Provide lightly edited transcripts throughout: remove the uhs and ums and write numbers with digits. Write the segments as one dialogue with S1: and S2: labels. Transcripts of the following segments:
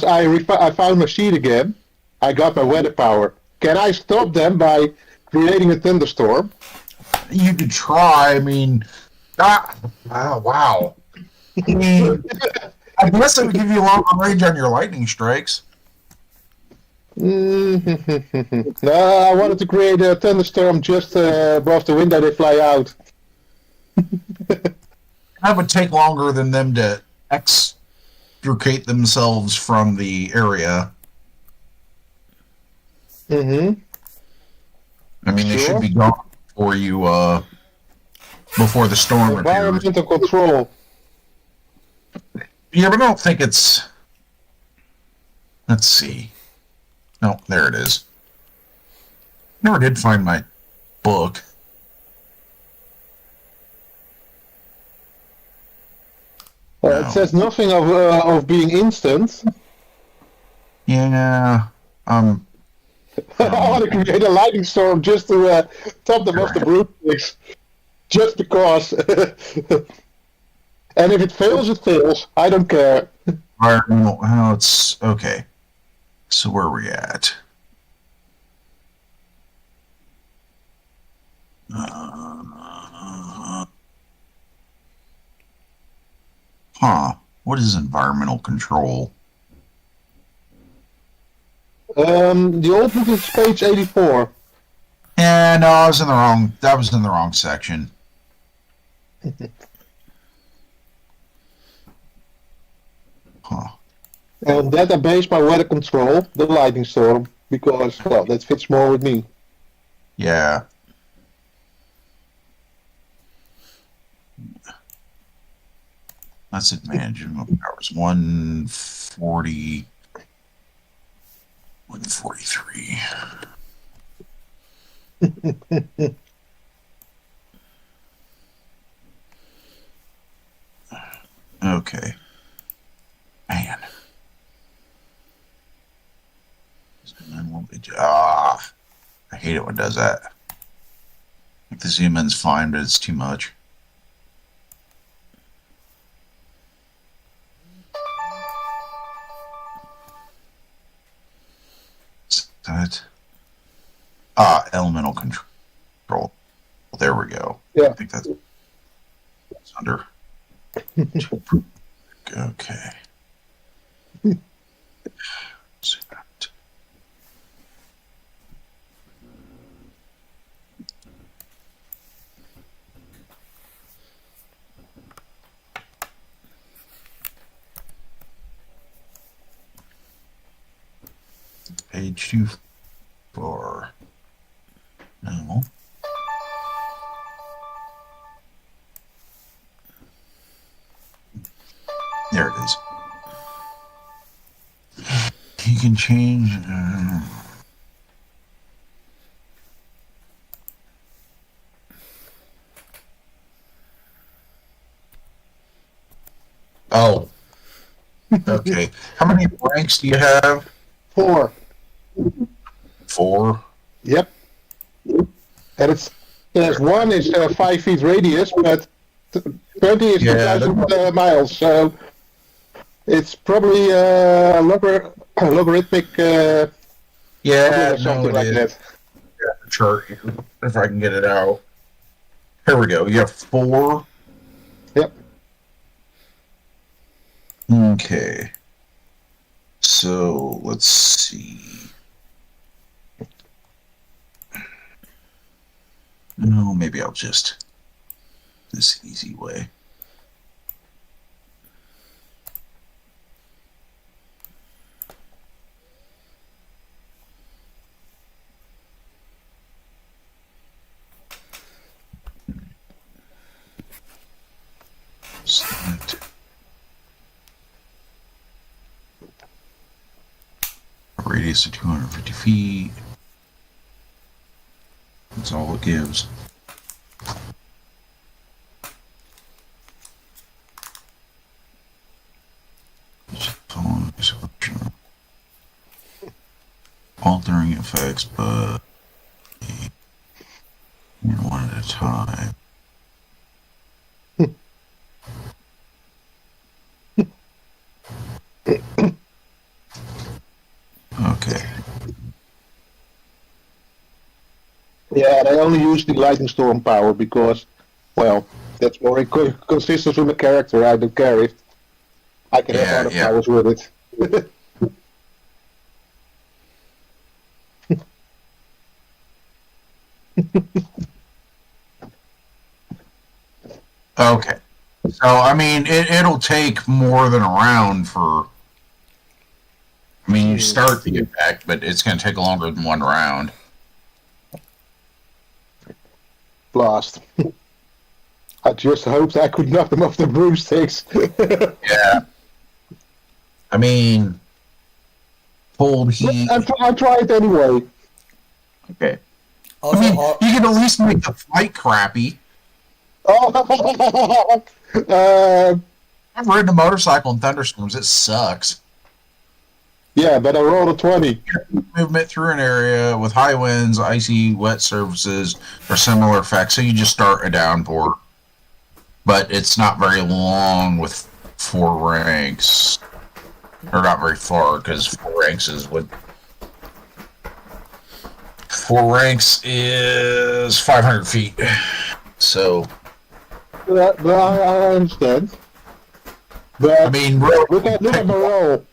S1: I found my sheet again. I got my weather power. Can I stop them by creating a thunderstorm?
S2: You could try. I mean, wow. I mean, I guess it would give you longer range on your lightning strikes.
S1: No, I wanted to create a thunderstorm just above the window they fly out.
S2: That would take longer than them to extricate themselves from the area.
S1: Mm-hmm.
S2: I mean, they should be gone before you, before the storm appears.
S1: Environmental control.
S2: Yeah, but I don't think it's... Let's see. No, there it is. Never did find my book.
S1: No. It says nothing of being instant.
S2: Yeah,
S1: I want to create a lightning storm just to top them off the broomsticks. Just because. And if it fails, it fails. I don't care.
S2: Oh, it's okay. So where are we at? What is environmental control?
S1: The old book is page 84.
S2: Yeah, no, I was in the wrong section.
S1: And that I base my weather control, the lightning storm, because, well, that fits more with me.
S2: Yeah. That's advantage of powers. 140. 143. Okay. Man. And then what we do? I hate it when it does that. Like the zoom in's fine, but it's too much. That elemental control. There we go.
S1: Yeah.
S2: I think that's under. Okay. See that. Page 2 for no. There it is. You can change. Oh. Okay. How many ranks do you have?
S1: 4.
S2: 4?
S1: Yep. And there's 1 is 5 feet radius, but 30 is 2,000 miles, so it's probably logarithmic or something like that.
S2: Yeah, the chart here, if I can get it out. Here we go. You have 4?
S1: Yep.
S2: Okay. So, let's see. No, maybe I'll just this easy way. Select. Radius of 250 feet. That's all it gives. Altering effects, but one at a time.
S1: Yeah, they only use the lightning storm power because, well, that's more consistent with the character. I don't care if I can have other powers with it.
S2: Okay. So, I mean, it'll take more than a round for... I mean, you start to get back, but it's going to take longer than one round.
S1: Blast. I just hoped I could knock them off the broomsticks.
S2: Yeah. I mean, cold heat.
S1: I'll try it anyway.
S2: Okay.
S3: Also,
S2: I mean, you can at least make the fight crappy.
S1: Oh,
S2: I've ridden a motorcycle in thunderstorms. It sucks.
S1: yeah, but I rolled a 20.
S2: Movement through an area with high winds, icy, wet surfaces, or similar effects. So you just start a downpour. But it's not very long with 4 ranks. Or not very far, because 4 ranks is what... 4 ranks is 500 feet. So...
S1: But I understand. But
S2: I mean,
S1: look at my roll.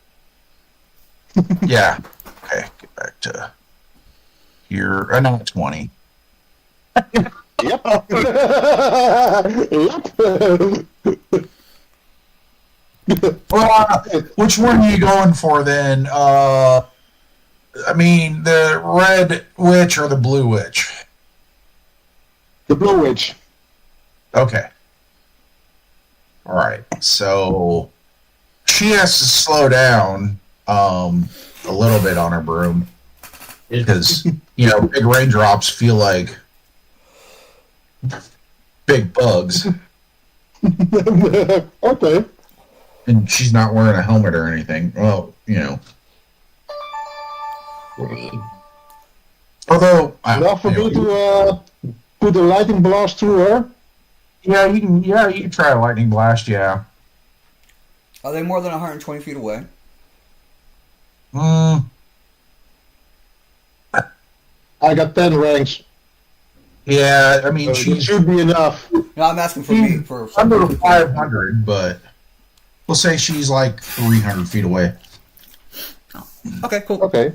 S2: yeah. Okay, get back to here. I know 20.
S1: Yep. Yep.
S2: Well, which one are you going for then? I mean, the red witch or the blue witch?
S1: The blue witch.
S2: Okay. All right. So she has to slow down a little bit on her broom because big raindrops feel like big bugs.
S1: Okay.
S2: And she's not wearing a helmet or anything. Well, Although,
S1: Enough for me to put a lightning blast through her.
S2: Yeah, you can try a lightning blast. Yeah.
S3: Are they more than 120 feet away?
S1: I got 10 ranks.
S2: Yeah, I mean,
S1: It
S2: she
S1: should be enough.
S3: No, I'm asking for me. For
S2: under 500, but we'll say she's like 300 feet away.
S3: Okay, cool.
S1: Okay.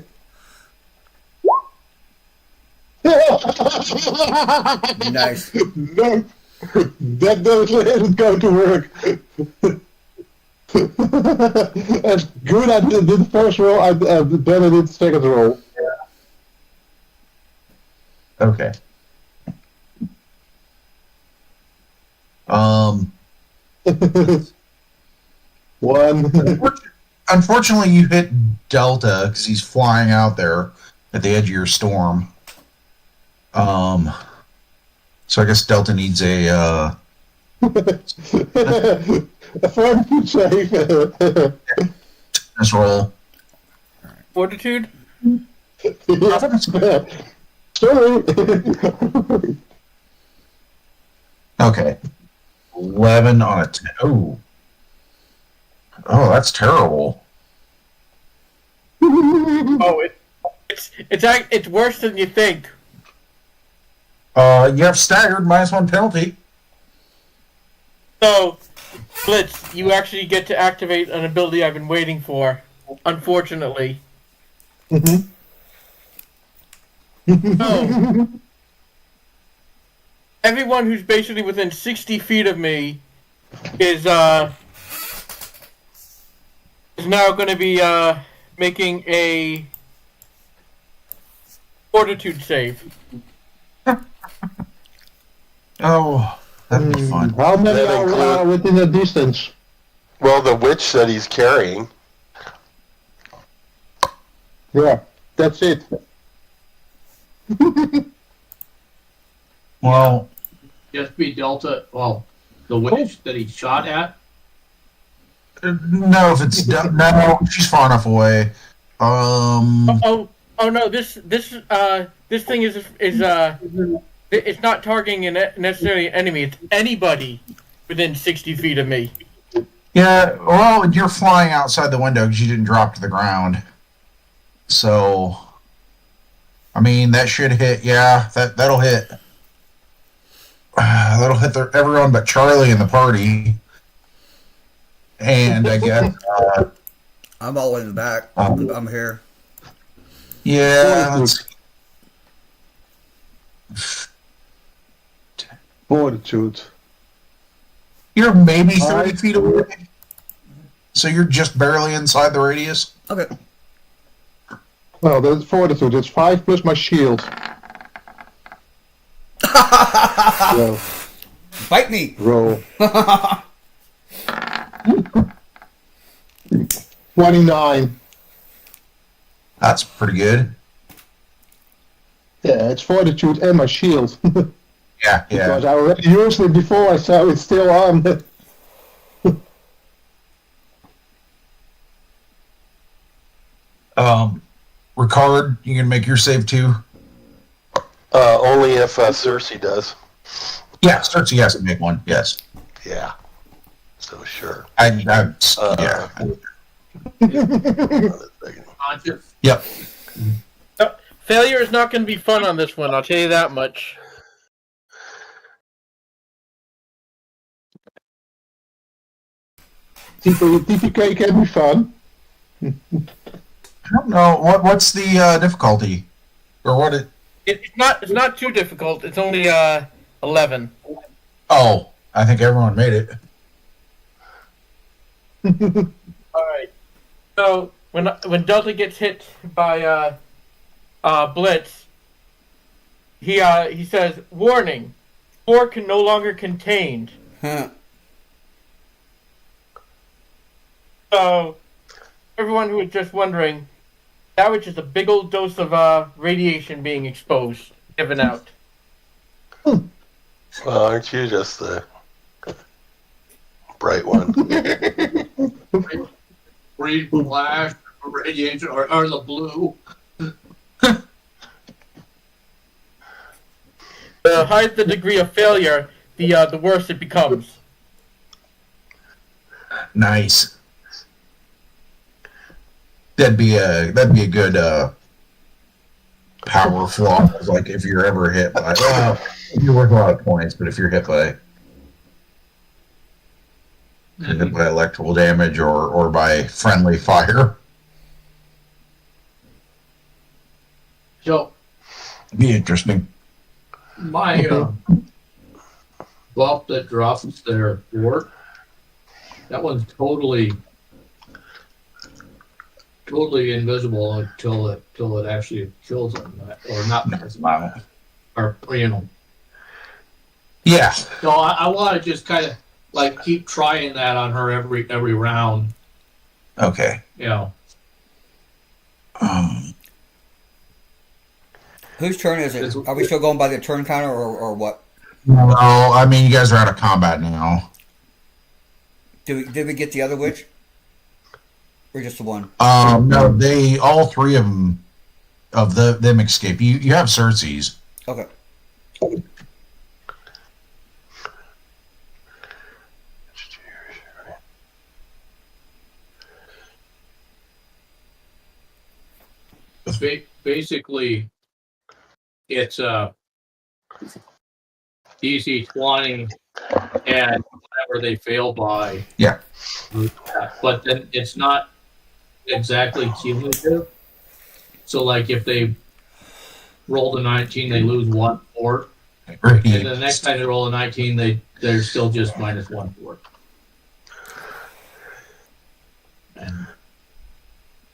S3: Nice.
S1: No, that doesn't go to work. As good I did the first roll, I better did the second roll.
S2: Okay.
S1: One.
S2: Unfortunately, you hit Delta because he's flying out there at the edge of your storm. So I guess Delta needs a
S1: A fortitude save.
S2: this roll.
S4: Fortitude?
S1: Yeah. Sorry.
S2: Okay. 11 on a 10. Oh. Oh, that's terrible.
S4: Oh, it's worse than you think.
S2: You have staggered -1 penalty.
S4: So, Blitz, you actually get to activate an ability I've been waiting for. Unfortunately.
S1: Mm-hmm.
S4: So, everyone who's basically within 60 feet of me is now going to be making a fortitude save.
S2: Oh, that'd be fun.
S1: How many
S5: That
S1: are
S5: include-
S1: within a distance?
S5: Well, the witch that he's carrying.
S1: Yeah, that's it.
S2: Well,
S6: Just be Delta. Well, the witch that he shot at.
S2: no, if it's no, she's far enough away.
S4: Oh no! This thing is it's not targeting necessarily an enemy. It's anybody within 60 feet of me.
S2: Yeah, well, you're flying outside the window because you didn't drop to the ground. So, I mean, that should hit. Yeah, that'll hit. That'll hit everyone but Charlie in the party. And I guess,
S3: I'm all the way in the back. I'm here.
S2: yeah, let's
S1: Fortitude.
S2: you're maybe 30 feet away. So you're just barely inside the radius?
S3: Okay.
S1: Well, that's fortitude. It's 5 plus my shield. So,
S3: Bite me.
S1: roll. 29.
S2: That's pretty good.
S1: Yeah, it's fortitude and my shield.
S2: Yeah,
S1: Because
S2: yeah.
S1: I already used it before, so it's still on.
S2: Ricard, you can make your save too?
S5: Only if Cersei does.
S2: Yeah, Cersei has to make one, yes.
S5: Yeah. So sure.
S2: Yeah.
S6: Conscious.
S2: Yep.
S4: Failure is not going to be fun on this one, I'll tell you that much.
S1: TPK can be fun.
S2: I don't know. What's the difficulty? Or what it...
S4: It's not too difficult. It's only 11.
S2: Oh, I think everyone made it.
S4: All right. So when Delta gets hit by Blitz, he says, "Warning: 4 can no longer contained."
S3: Huh.
S4: So everyone who was just wondering, that was just a big old dose of radiation being exposed, given out.
S5: Well, aren't you just the bright one?
S6: Green flash, radiation, or the blue.
S4: The higher the degree of failure, the worse it becomes.
S2: Nice. That'd be a good power flaw. Like if you're ever hit by, well, you're worth a lot of points, but if you're hit by electrical damage or by friendly fire,
S6: So
S2: it'd be interesting.
S6: my buff that drops their fort, that one's totally invisible until it actually kills them, or not, or
S2: Yeah.
S6: So I want to just kind of like keep trying that on her every round,
S2: Okay.
S6: you know.
S3: Whose turn is it? Are we still going by the turn counter or what?
S2: Well, I mean, you guys are out of combat now.
S3: Did we get the other witch? Or just the one?
S2: No, all three of them escape. You have Cersei's.
S3: Okay.
S6: Basically, it's DC 20 and whatever they fail by.
S2: Yeah.
S6: But then it's not exactly cumulative. So, like, if they roll a 19, they lose 1 fort. And the next time they roll a 19, they're still just minus 1 fort. And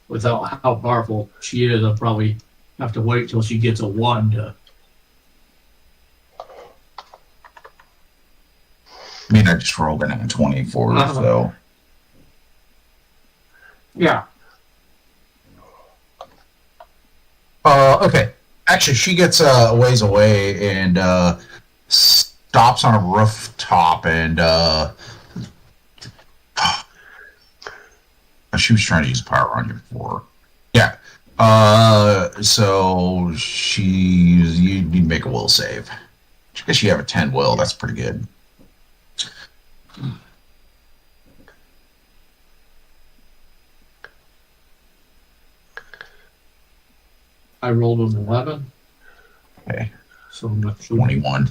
S6: without how powerful she is, I'll probably have to wait till she gets a 1 to.
S2: I mean, I just rolled in at 24, so.
S6: Yeah.
S2: Okay. Actually, she gets a ways away and stops on a rooftop and she was trying to use a power on you before. Yeah. So you need to make a will save. I guess you have a 10 will. That's pretty good.
S6: I rolled an 11.
S2: Okay.
S6: So I'm not sure.
S2: 21.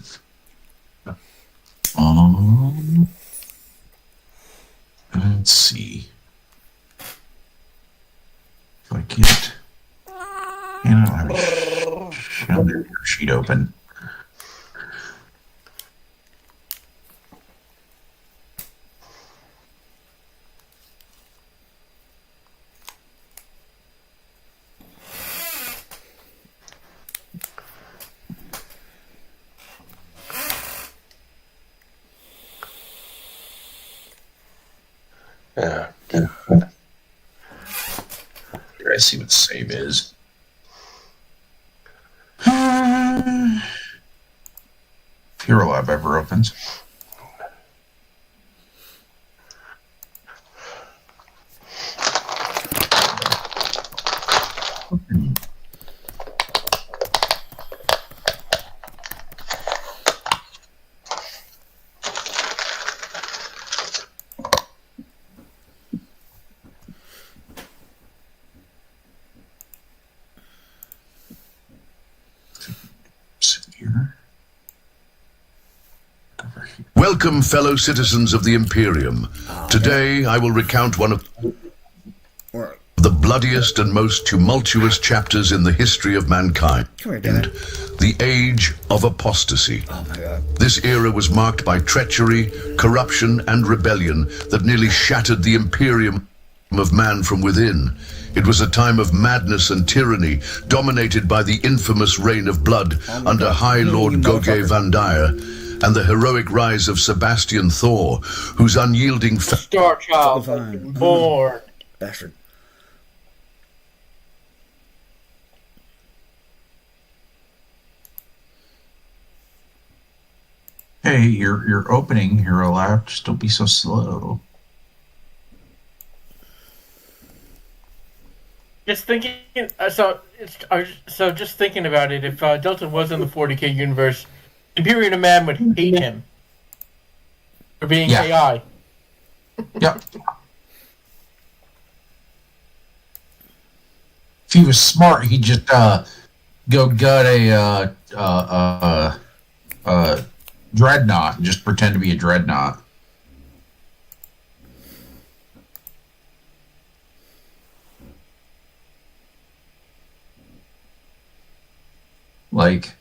S2: Let's see. If I get. I don't have a sheet open.
S5: Yeah.
S2: Here, I see what save is. If Hero Lab ever opens. Here.
S7: Welcome, fellow citizens of the Imperium. Today, I will recount one of the bloodiest and most tumultuous chapters in the history of mankind.
S3: Come here, Dad.
S7: The Age of Apostasy.
S3: Oh my God.
S7: This era was marked by treachery, corruption, and rebellion that nearly shattered the Imperium of man from within. It was a time of madness and tyranny, dominated by the infamous reign of blood under High Lord Goge Van Dyer, and the heroic rise of Sebastian Thor, whose unyielding
S4: Star Child.
S3: Fine.
S4: Born.
S3: Bastard.
S2: Hey, you're opening Hero Lab. Just don't be so slow.
S4: Just thinking, so just thinking about it. If Delta was in the 40k universe, Imperium of Man would hate him for being
S2: Yeah.
S4: AI.
S2: Yep. If he was smart, he'd just go gut a dreadnought and just pretend to be a dreadnought. Like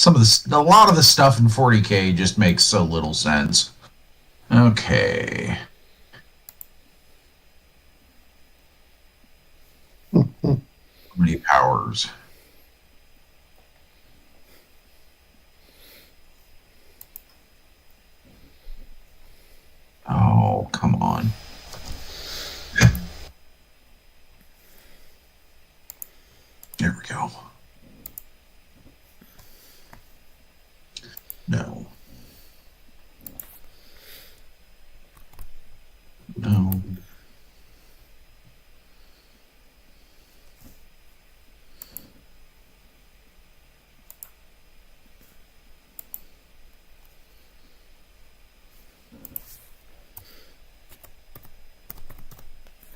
S2: a lot of the stuff in 40k just makes so little sense. Okay. How many powers? Oh, come on. There we go. No. No.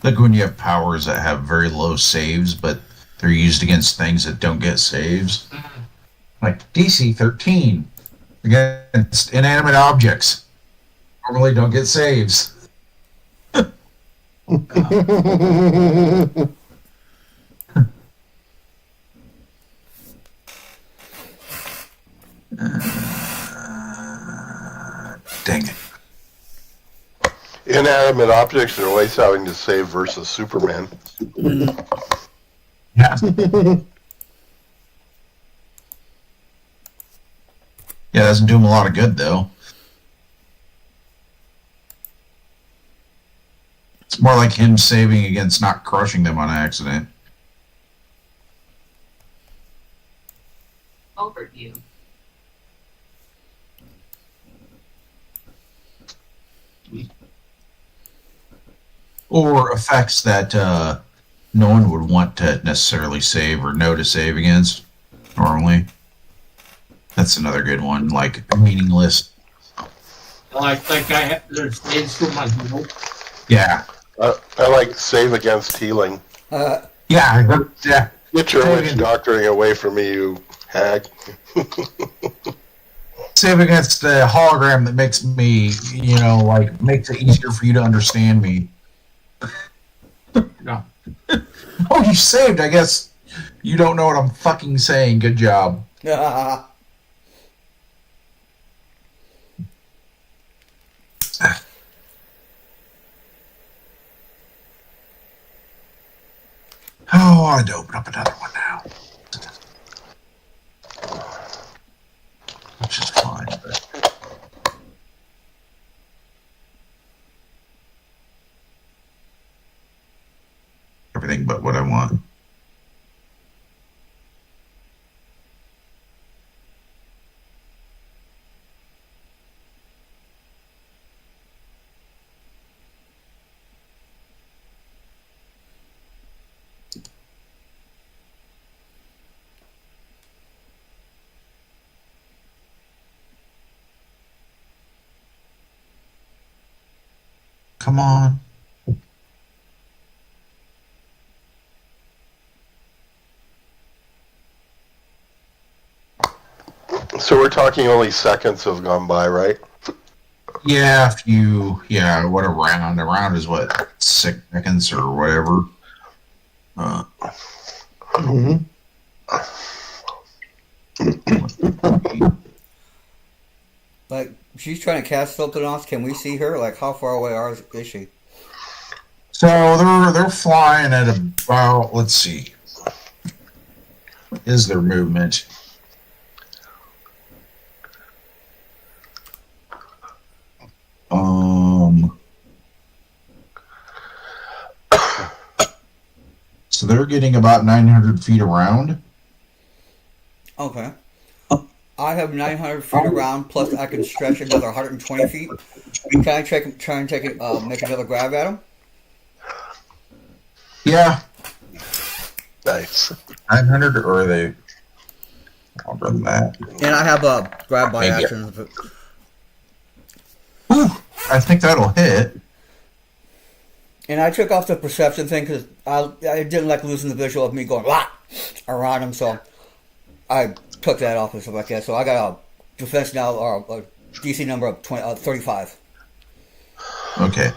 S2: Like when you have powers that have very low saves, but they're used against things that don't get saves. Like DC 13 against inanimate objects. Normally don't get saves. Dang it.
S5: Inanimate objects are always having to save versus Superman.
S2: Yeah. Yeah, doesn't do him a lot of good, though. It's more like him saving against not crushing them on accident.
S8: Overview.
S2: Or effects that no one would want to necessarily save or know to save against, normally. That's another good one, like meaningless.
S6: Like I have, there's things for my heal.
S2: Yeah.
S5: I like save against healing.
S2: Yeah, yeah.
S5: Get your witch doctoring away from me, you hag.
S2: Save against a hologram that makes me, makes it easier for you to understand me.
S6: No.
S2: Oh, you saved. I guess you don't know what I'm fucking saying. Good job. Oh, I'd open up another one now. Which is fine, but... everything but what I want. Come on.
S5: So we're talking only seconds have gone by, right?
S2: Yeah, what a round. A round is what, 6 seconds or whatever.
S3: Like, she's trying to cast something on us. Can we see her? Like, how far away is she?
S2: So they're flying at about, let's see. What is their movement? So they're getting about 900 feet around.
S3: Okay. I have 900 feet around, plus I can stretch another 120 feet. Can I try and make another grab at him?
S2: Yeah.
S5: Nice.
S2: 900, or are they longer than that?
S3: And I have a grab by
S2: Maybe.
S3: action.
S2: Ooh, I think that'll hit.
S3: And I took off the perception thing because I didn't like losing the visual of me going around him, so I took that off and stuff like that. So I got a defense now, or a DC number of 35.
S2: Okay.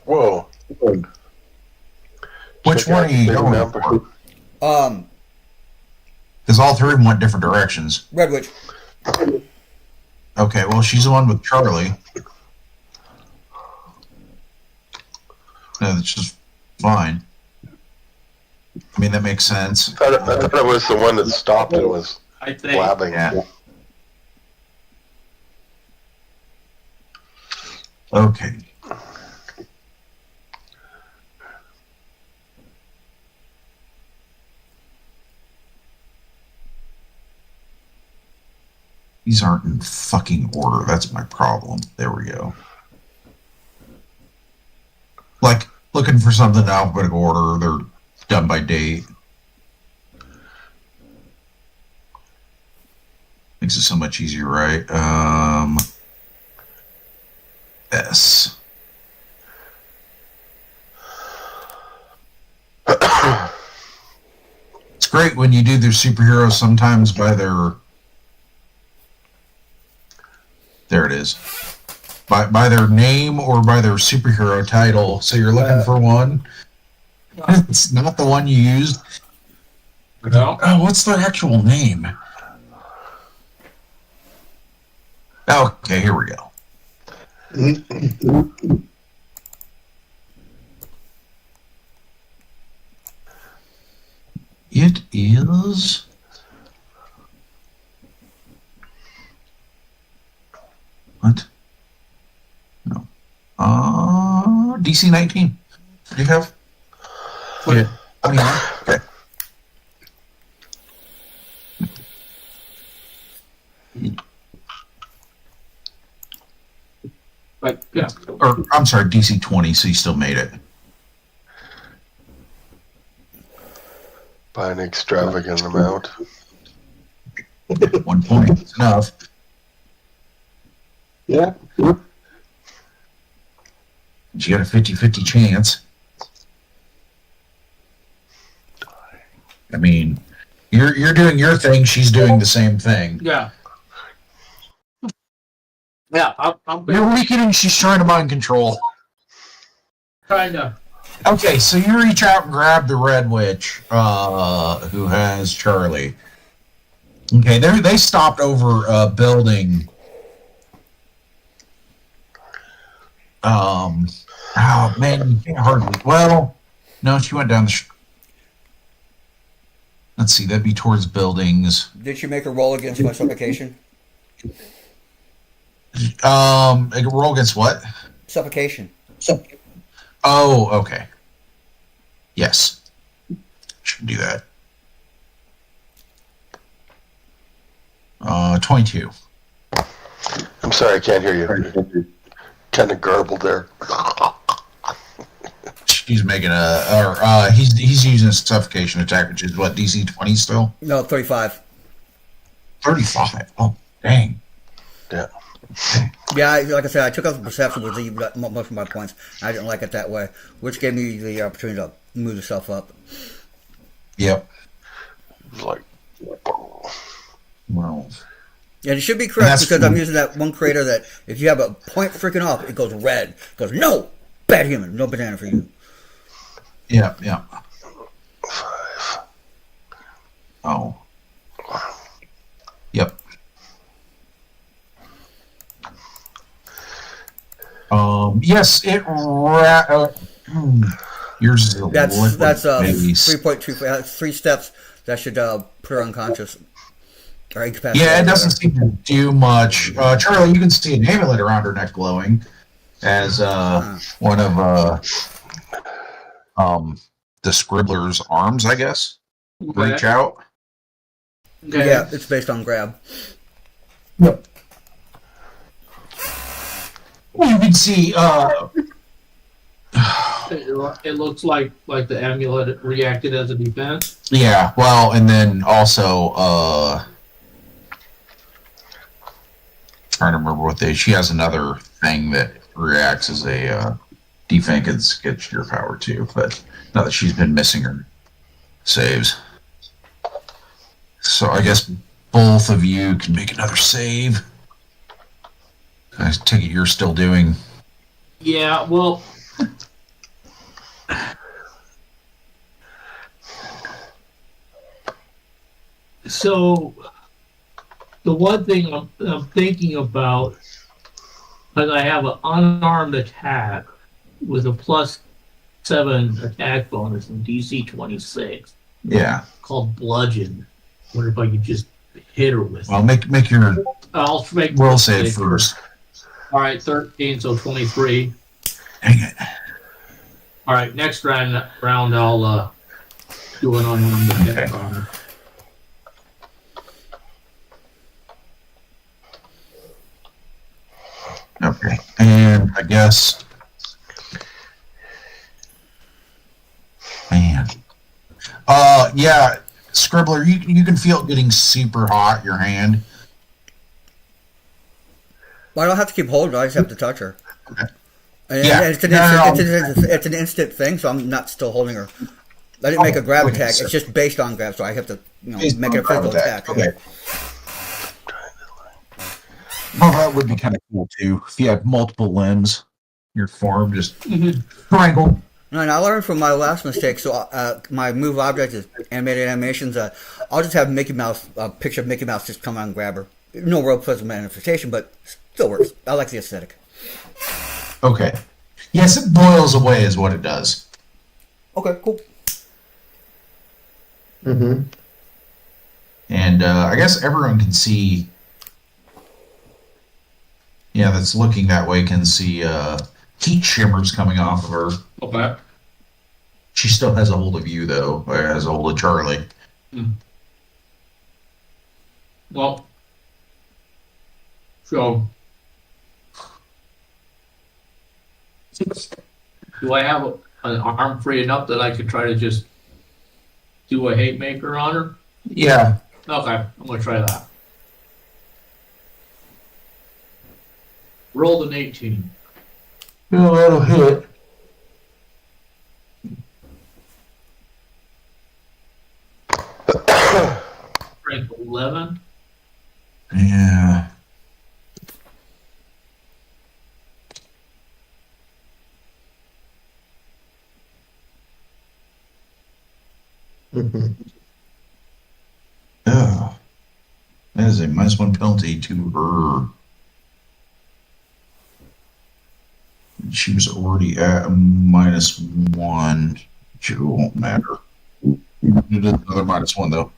S5: Whoa.
S2: Which one are you going for? Because all three of them went different directions.
S3: Red Witch.
S2: Okay, well, she's the one with Charlie. No, that's just fine. I mean, that makes sense.
S5: I thought it was the one that stopped and was
S6: I think.
S5: blabbing.
S2: Yeah. Okay. These aren't in fucking order. That's my problem. There we go. Like, looking for something in alphabetical order. They're done by date. Makes it so much easier, right? S. It's great when you do their superheroes sometimes by their... There it is. By their name or by their superhero title. So you're looking for one. It's not the one you used.
S6: No.
S2: Oh, what's their actual name? Okay, here we go. It is... What? No. DC 19. Do you have? Yeah. Okay.
S6: But yeah.
S2: Or, I'm sorry, DC 20, so you still made it.
S5: By an extravagant amount.
S2: 1 point is enough.
S1: Yeah.
S2: You got a 50-50 chance. I mean, you're doing your thing. She's doing the same thing.
S6: Yeah. Yeah, I'm
S2: You're weakening. She's trying to mind control.
S6: trying to.
S2: Okay, so you reach out and grab the red witch, who has Charlie. Okay, they stopped over a building. Oh man, you can't hardly. Well, no, she went down the. Let's see, that'd be towards buildings.
S3: Did you make a roll against my suffocation?
S2: A roll against what?
S3: Suffocation.
S2: Oh, okay. Yes. Should do that. 22.
S5: I'm sorry, I can't hear you. Kind of garbled there.
S2: She's making he's using a suffocation attack, which is what, DC 20 still?
S3: No, 35.
S2: 35. Oh, dang.
S5: Yeah.
S3: Yeah, like I said, I took off the perception, which you got most of my points. I didn't like it that way, which gave me the opportunity to move yourself up.
S2: Yep.
S5: Like,
S2: Well.
S3: And it should be correct because I'm using that one creator that if you have a point freaking off, it goes red. It goes, no! Bad human. No banana for you.
S2: Yeah.
S5: 5.
S2: Oh. Yep. Yes, it. Yours is a
S3: That's
S2: maybe
S3: 3.2. That's 3 steps that should put her unconscious or incapacitated.
S2: Yeah, it doesn't seem to do much. Charlie, you can see an amulet around her neck glowing as one of the Scribbler's arms, I guess.
S6: Okay.
S2: Reach out.
S6: Okay.
S3: Yeah, it's based on grab.
S2: Yep. Well, you can see.
S6: It looks like the amulet reacted as a defense.
S2: Yeah. Well, and then also, trying to remember what she has another thing that reacts as a defense against your power too. But now that she's been missing her saves, so I guess both of you can make another save. I take it you're still doing.
S6: Yeah, well, so the one thing I'm thinking about is I have an unarmed attack with a +7 attack bonus in DC 26
S2: Yeah.
S6: called Bludgeon. Wonder if I could just hit her with
S2: Well,
S6: it.
S2: make your
S6: I'll make
S2: roll save first.
S6: All right, 13, so 23.
S2: Dang it.
S6: All right, next round I'll do an unarmed attack
S2: Okay.
S6: on her.
S2: Okay, and I guess, man, yeah, Scribbler, you can feel it getting super hot. Your hand.
S3: Well, I don't have to keep holding her. I just have to touch her.
S2: Okay.
S3: And
S2: Yeah.
S3: it's an instant thing, so I'm not still holding her. I didn't make a grab
S2: okay,
S3: attack.
S2: so-
S3: It's just based on grab, so I have to
S2: Based
S3: make
S2: on
S3: it a physical
S2: grab
S3: attack.
S2: Okay. Well, that would be kind of cool too. If you have multiple limbs, your form just triangle.
S3: No, and I learned from my last mistake. So my move object is animated animations. I'll just have Mickey Mouse, a picture of Mickey Mouse just come out and grab her. No real physical manifestation, but still works. I like the aesthetic.
S2: Okay. Yes, it boils away, is what it does.
S3: Okay, cool.
S1: Mm-hmm.
S2: And I guess everyone can see. Yeah, that's looking that way can see heat shimmers coming off of her.
S6: Okay.
S2: She still has a hold of you, though. Or has a hold of Charlie.
S6: Well, so do I have an arm free enough that I could try to just do a hate maker on her?
S2: Yeah.
S6: Okay, I'm gonna try that. Rolled an 18.
S2: Yeah, that'll hit.
S6: Strength 11.
S2: Yeah. Oh, that is a -1 penalty to her. She was already at a -1. It won't matter. It is another -1 though.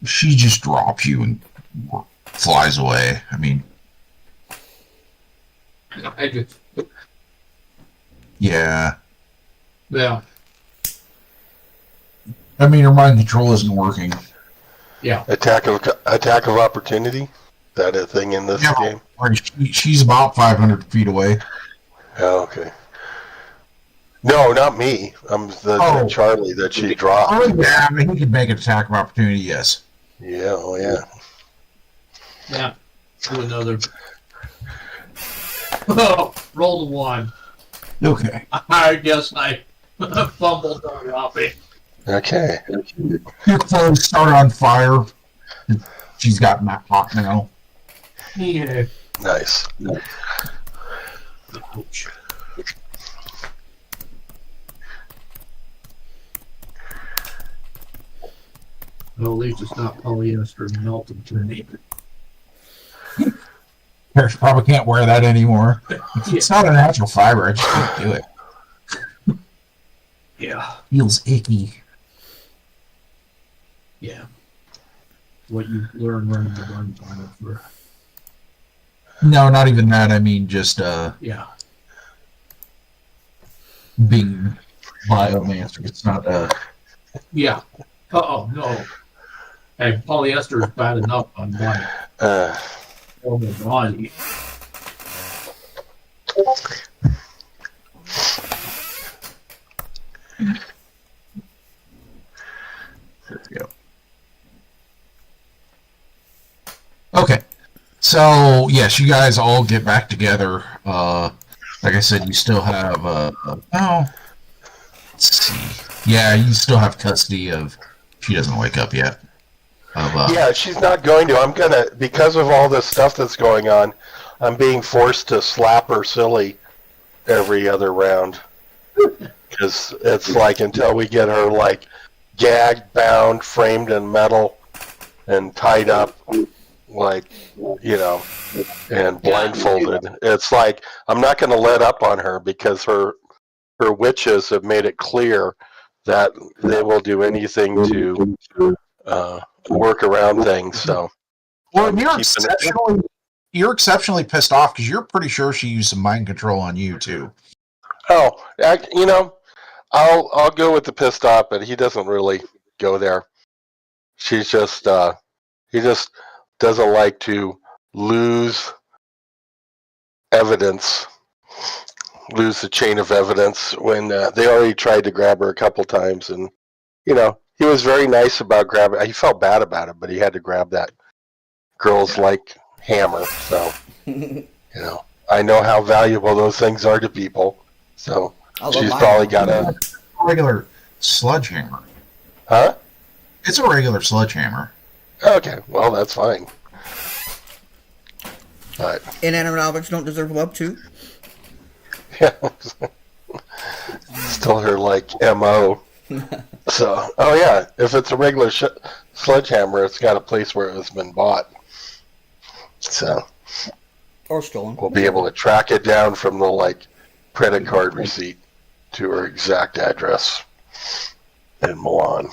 S2: She just drops you and flies away. I mean,
S6: I just,
S2: yeah.
S6: yeah,
S2: I mean, her mind control isn't working.
S6: yeah.
S5: Attack of opportunity. Is that a thing in this game?
S2: She's about 500 feet away.
S5: Oh, okay. No, not me. I'm the Charlie that she dropped.
S2: Oh, yeah, I mean, he could make an attack of opportunity, yes.
S5: Yeah, oh yeah.
S6: Yeah. Do another. Oh, roll the 1.
S2: Okay.
S6: I guess I fumbled on Robbie.
S5: Okay.
S2: Your clothes start on fire. She's got that hot now.
S6: Yeah.
S5: Nice.
S6: Ouch. Well, at least it's not polyester and melted to me.
S2: She probably can't wear that anymore. It's not a natural fiber. I just can't do it.
S6: Yeah.
S2: Feels icky.
S6: Yeah. What you learn running the run time for.
S2: No, not even that. I mean, just
S6: Yeah.
S2: being biomaster. It's not
S6: Yeah. Oh no. Hey, polyester is bad enough on my normal body.
S2: There we go. Okay. So, yes, you guys all get back together. Like I said, you still have, let's see. Yeah, you still have custody of, she doesn't wake up yet.
S5: Yeah, she's not going to. I'm gonna, because of all this stuff that's going on, I'm being forced to slap her silly every other round. Because it's like until we get her like gagged, bound, framed in metal, and tied up, like, you know, and blindfolded. It's like I'm not going to let up on her because her witches have made it clear that they will do anything to work around things. So,
S2: well, you're exceptionally pissed off because you're pretty sure she used some mind control on you too.
S5: oh, you know, I'll go with the pissed off, but he doesn't really go there. She's just he just doesn't like to lose evidence, lose the chain of evidence when they already tried to grab her a couple times, and you know he was very nice about grabbing. He felt bad about it, but he had to grab that girl's like hammer. So you know, I know how valuable those things are to people. So she's probably got a
S2: regular sledgehammer.
S5: Huh?
S2: It's a regular sledgehammer.
S5: Okay, well that's fine. But
S3: Inanimate objects don't deserve love too.
S5: yeah, still her like MO. So, oh yeah, if it's a regular sledgehammer, it's got a place where it has been bought. So,
S3: Or stolen.
S5: we'll be able to track it down from the like credit card receipt to her exact address in Milan.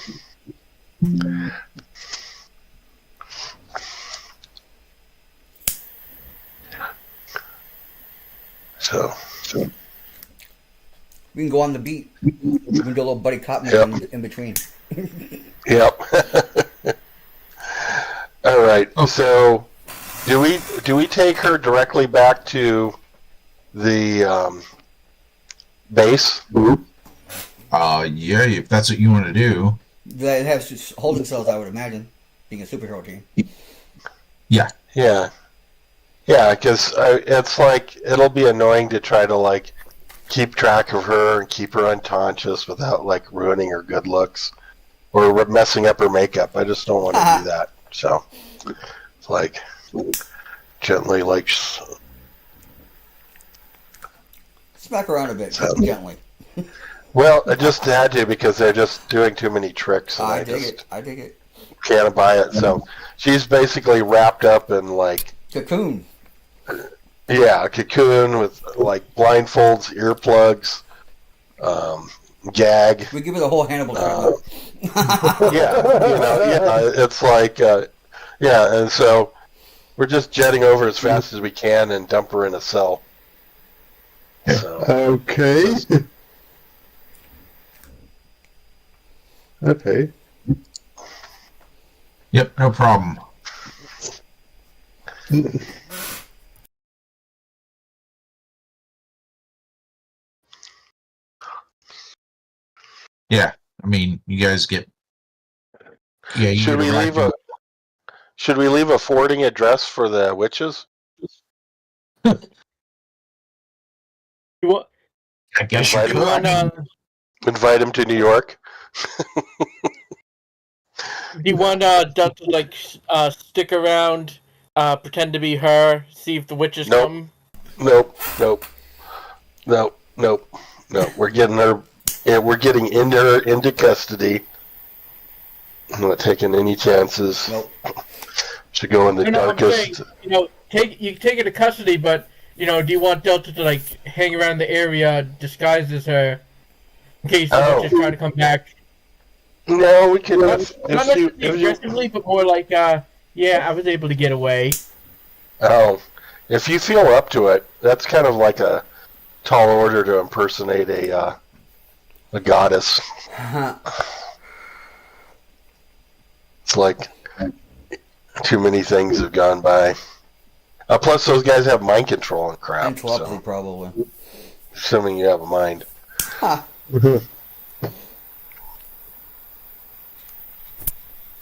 S5: So
S3: We can go on the beat. We can do a little buddy cop
S5: Yep.
S3: in between.
S5: Yep. All right.
S2: Okay.
S5: So, do we take her directly back to the base?
S2: Yeah, if that's what you want to do.
S3: They have holding cells, I would imagine, being a superhero team.
S2: Yeah.
S5: Yeah. Yeah, because it's like it'll be annoying to try to like keep track of her and keep her unconscious without like ruining her good looks or messing up her makeup. I just don't want to do that. So it's like gently, like
S3: Smack around a bit,
S5: So-
S3: gently.
S5: well, I just had to because they're just doing too many tricks, and I
S3: dig
S5: just
S3: it. I dig it.
S5: can't buy it. So she's basically wrapped up in like
S3: Cocoon.
S5: a cocoon with like blindfolds, earplugs, gag.
S3: We give it a whole Hannibal treatment.
S5: It's like, and so we're just jetting over as fast as we can and dump her in a cell. So,
S1: Okay. Okay.
S2: Yep, no problem. Yeah, I mean, you guys get. Yeah, you
S5: should
S2: get
S5: we
S2: back
S5: leave
S2: to-
S5: a forwarding address for the witches?
S4: You want,
S2: I guess you
S5: Invite
S2: could.
S4: you want,
S5: Invite them to New York?
S4: do you want Duck to like stick around, pretend to be her, see if the witches
S5: Nope.
S4: come?
S5: Nope. We're getting her. Yeah, we're getting into custody. I'm not taking any chances.
S3: Nope.
S5: Should go in the
S4: No, I'm
S5: darkest.
S4: saying, take her to custody, but do you want Delta to like hang around the area disguised as her, in case the witches try to come back?
S5: No, we can.
S4: Not necessarily aggressively, but more like, I was able to get away.
S5: If you feel up to it, that's kind of like a tall order to impersonate a goddess. It's like too many things have gone by. Plus, those guys have mind control and crap.
S3: And telepathy,
S5: So,
S3: probably.
S5: assuming you have a mind.
S3: Ha.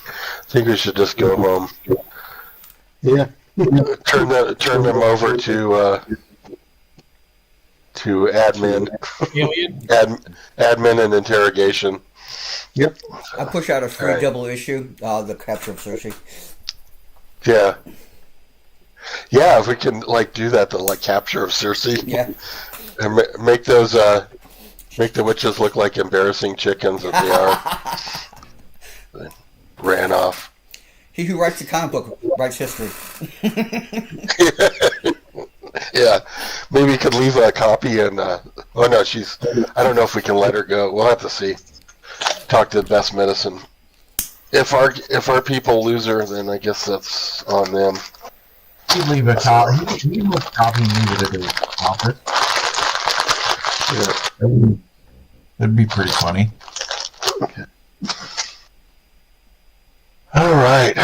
S5: I think we should just go home.
S1: Yeah.
S5: Turn them over to admin.
S4: Alien?
S5: Admin and interrogation.
S1: Yep.
S3: I push out a free
S5: Alright.
S3: double issue, the capture of Cersei.
S5: Yeah. Yeah, if we can like do that, the like capture of Cersei,
S3: Yeah.
S5: and make those make the witches look like embarrassing chickens that they are. They ran off.
S3: He who writes the comic book writes history.
S5: Yeah, maybe we could leave a copy and. Oh no, she's. I don't know if we can let her go. We'll have to see. Talk to the best medicine. If our people lose her, then I guess that's on them.
S2: You leave a copy. You leave a copy and leave it at the office.
S5: Yeah.
S2: That'd be pretty funny.
S5: All right.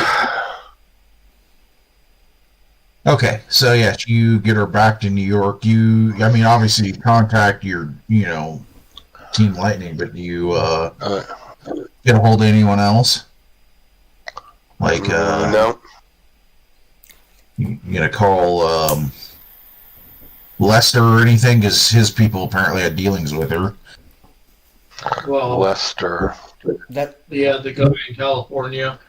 S2: Okay, so yeah, you get her back to New York. Obviously you contact your, Team Lightning, but do you get a hold of anyone else? Like,
S5: no.
S2: you gonna call Lester or anything? Because his people apparently had dealings with her.
S6: Well,
S5: Lester.
S3: That
S6: the guy in California.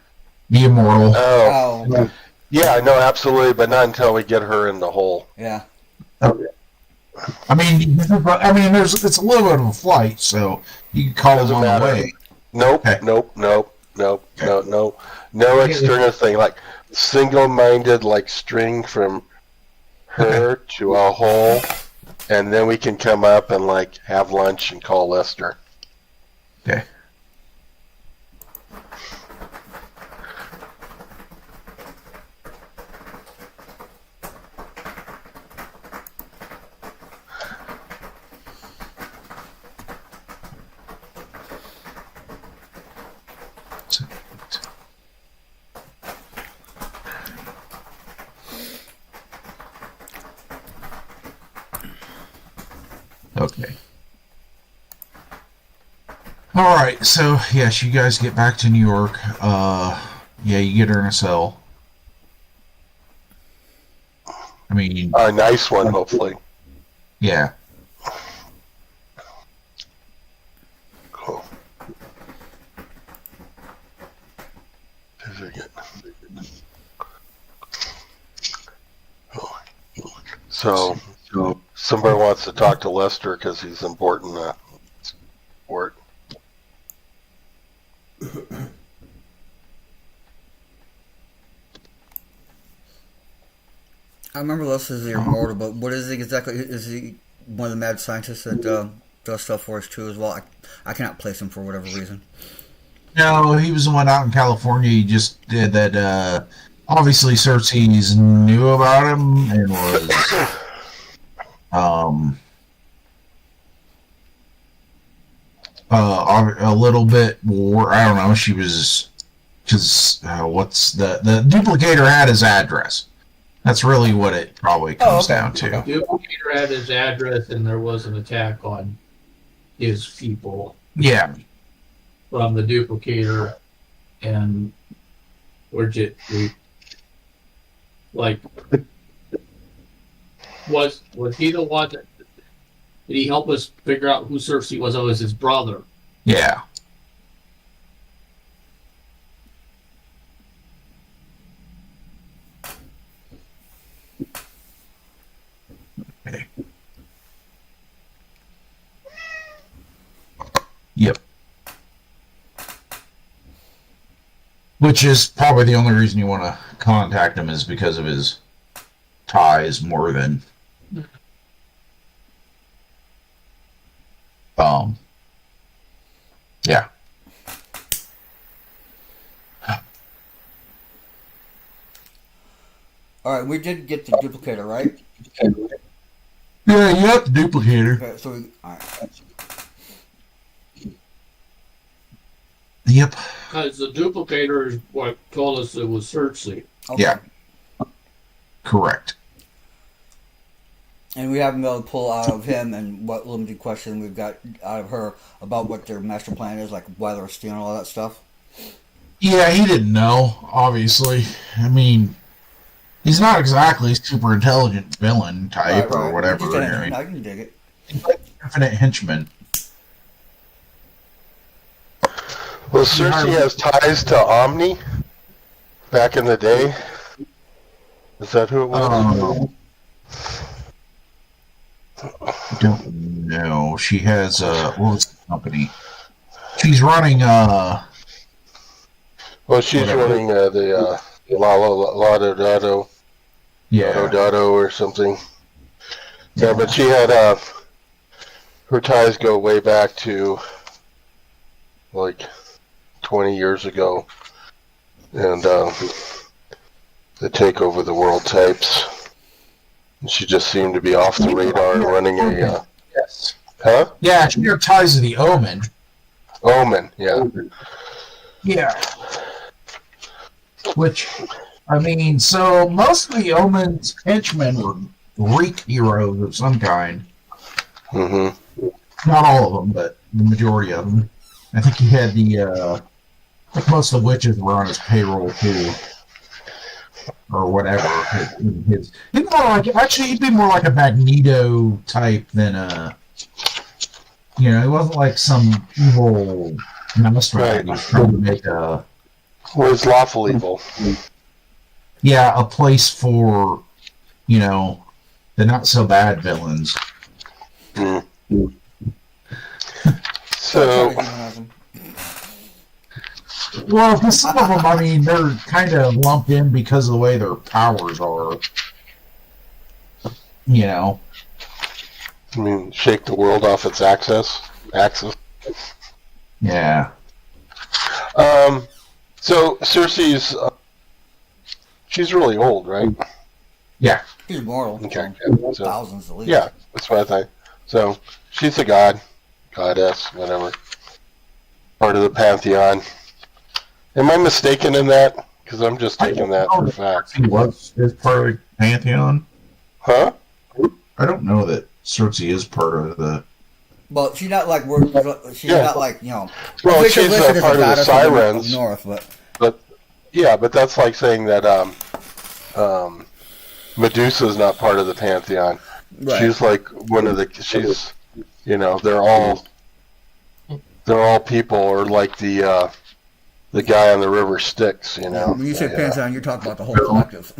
S2: The Immortal.
S3: oh
S5: Yeah, no, absolutely, but not until we get her in the hole.
S3: yeah.
S2: I mean, it's a little bit of a flight, so you can call
S5: Doesn't
S2: them on the
S5: matter.
S2: way.
S5: Nope,
S2: Okay.
S5: nope. No external thing. Like single-minded, like string from her to a hole, and then we can come up and like have lunch and call Lester.
S2: Okay. Okay. All right, so yes, you guys get back to New York. Yeah, you get her in a cell. I mean,
S5: A nice one, hopefully.
S2: yeah.
S5: Cool. So somebody wants to talk to Lester because he's important sport.
S3: I remember Lester's the immortal, but what is he exactly? Is he one of the mad scientists that does stuff for us too as well? I cannot place him for whatever reason.
S2: No, he was the one out in California. He just did that. Obviously, Cersei's knew about him and was a little bit more. I don't know. She was because what's the duplicator had his address. That's really what it probably comes down to.
S6: The duplicator had his address, and there was an attack on his people.
S2: Yeah.
S6: From the duplicator, and was he the one that did he help us figure out who Cersei was? Oh, it was his brother.
S2: Yeah. Okay. Yep. Which is probably the only reason you want to contact him is because of his ties more than yeah.
S3: All right, we did get the duplicator, right?
S2: Yeah, you got the duplicator.
S3: Okay, so all right.
S2: Yep.
S6: Because the duplicator is what told us it was Cersei.
S3: Okay.
S2: Yeah. Correct.
S3: And we haven't been able to pull out of him and what limited question we've got out of her about what their master plan is, like why they're stealing all that stuff.
S2: Yeah, he didn't know, obviously. I mean, he's not exactly super intelligent villain type or whatever.
S3: I can dig it.
S2: He's like infinite henchman.
S5: Well, Cersei has ties to Omni back in the day. Is that who it was?
S2: I don't know. She has what was the company? She's running
S5: Well, she's running the Laudado.
S2: Yeah.
S5: Laudado or something. Yeah, but she had her ties go way back to like 20 years ago, and the take over the world types. And she just seemed to be off the radar and running a
S2: yes.
S5: Huh?
S2: Yeah, she had ties to the Omen.
S5: Omen, yeah.
S2: Yeah. Which, I mean, so most of the Omen's henchmen were Greek heroes of some kind.
S5: Mm-hmm.
S2: Not all of them, but the majority of them. I think he had I think most of the witches were on his payroll too. Or whatever. He'd be more like a Magneto type than he wasn't like some evil master that he was trying to make a...
S5: Well, it's lawful evil.
S2: Yeah, a place for, the not-so-bad villains.
S5: Mm. So...
S2: Well, for some of them, I mean, they're kind of lumped in because of the way their powers are.
S5: I mean, shake the world off its axis.
S2: Yeah.
S5: So Cersei's, she's really old, right?
S2: Yeah.
S3: She's immortal.
S5: Okay. So,
S3: thousands at least.
S5: yeah, that's what I thought. So she's a goddess, whatever. Part of the pantheon. Am I mistaken in that? Because I'm just taking that for fact.
S2: He was part of the Pantheon?
S5: Huh?
S2: I don't know that Cersei is part of the
S3: Well, she's not like she's
S5: Yeah.
S3: not like
S5: Well,
S3: official
S5: she's
S3: listed
S5: a
S3: as
S5: part of the
S3: goddess
S5: Sirens.
S3: of North, but
S5: But yeah, but that's like saying that Medusa is not part of the pantheon.
S3: right.
S5: She's like one of the. She's, they're all people, or like the guy on the river Styx.
S3: When you say pantheon, you're talking about the whole collective.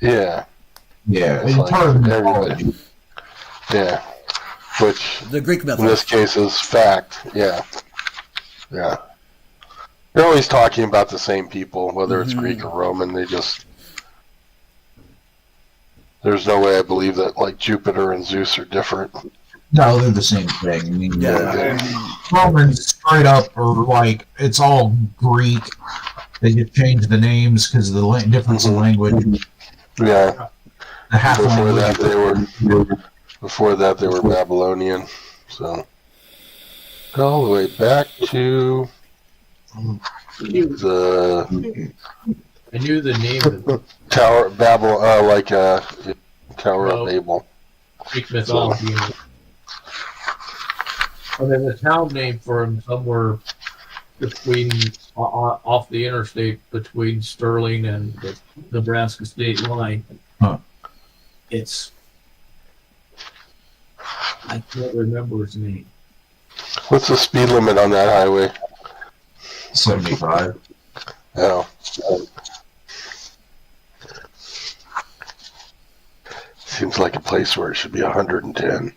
S5: Yeah.
S2: Yeah,
S5: It's
S2: it's
S5: like
S2: part of the
S5: everybody.
S2: mythology.
S5: Yeah. Which
S3: The Greek
S5: in
S3: mythos.
S5: this case is fact. Yeah. Yeah. They're always talking about the same people, whether it's Greek or Roman. There's no way I believe that like Jupiter and Zeus are different.
S2: No, they're the same thing. I mean,
S3: Yeah.
S2: Romans straight up are like, it's all Greek. They just changed the names because of the difference in language.
S5: Yeah.
S2: The half
S5: Before
S2: language.
S5: that they were Babylonian. So all the way back to the
S6: I knew the name of the
S5: Tower Tower of Babel.
S6: Greek mythology. And then the town name for him somewhere between off the interstate between Sterling and the Nebraska state line.
S2: Huh.
S6: It's I can't remember his name.
S5: What's the speed limit on that highway?
S2: 75.
S5: Oh. Seems like a place where it should be 110.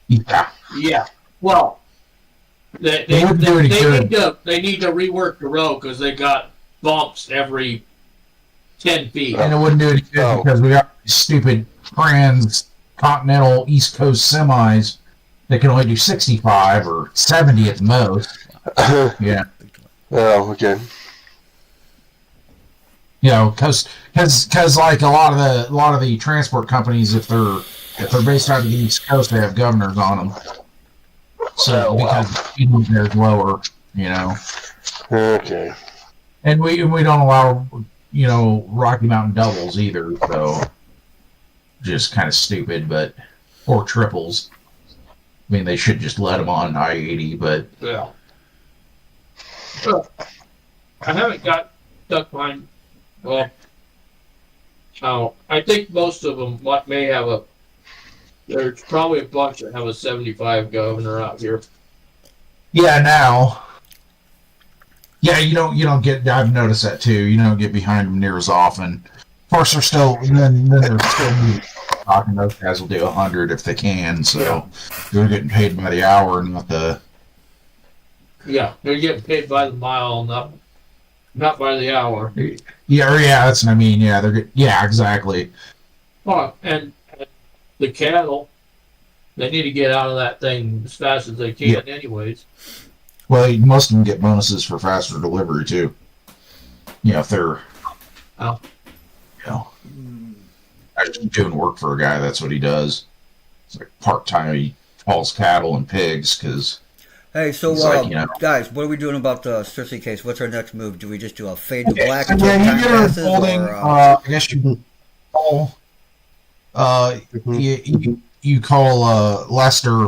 S2: Yeah.
S6: Yeah. Well, they
S2: wouldn't do any good.
S6: need to rework the road because they got bumps every 10 feet.
S2: And it wouldn't do any good
S5: Oh.
S2: because we got these stupid transcontinental East Coast semis that can only do 65 or 70 at the most. Yeah.
S5: Oh, okay.
S2: Because like a lot of the transport companies, if they're based out of the East Coast, they have governors on them. So because the speed limit there is lower,
S5: Okay.
S2: and we don't allow Rocky Mountain doubles either. So just kind of stupid, or triples. I mean, they should just let them on I-80, but
S6: Yeah. I haven't got stuck behind. Well, I think most of them may have a. There's probably a bunch that have a 75 governor out here.
S2: yeah, now. Yeah, you don't get. I've noticed that too. You don't get behind them near as often. Of course, they're still. Then they're still talking. Those guys will do 100 if they can. So they're getting paid by the hour, not the.
S6: Yeah, they're getting paid by the mile, not by the hour.
S2: Yeah, that's what I mean. Yeah, they're. Yeah, exactly.
S6: Oh, and the cattle, they need to get out of that thing as fast as they can, anyways.
S2: Well, most of them get bonuses for faster delivery too. If they're.
S6: Oh.
S2: Actually doing work for a guy. That's what he does. It's like part-time. He hauls cattle and pigs because.
S3: Hey, so
S2: It's like,
S3: guys, what are we doing about the Cersei case? What's our next move? Do we just do a fade to black
S2: So,
S3: until
S2: yeah,
S3: time
S2: you get her
S3: passes,
S2: unfolding.
S3: or,
S2: I guess you call. You call Lester.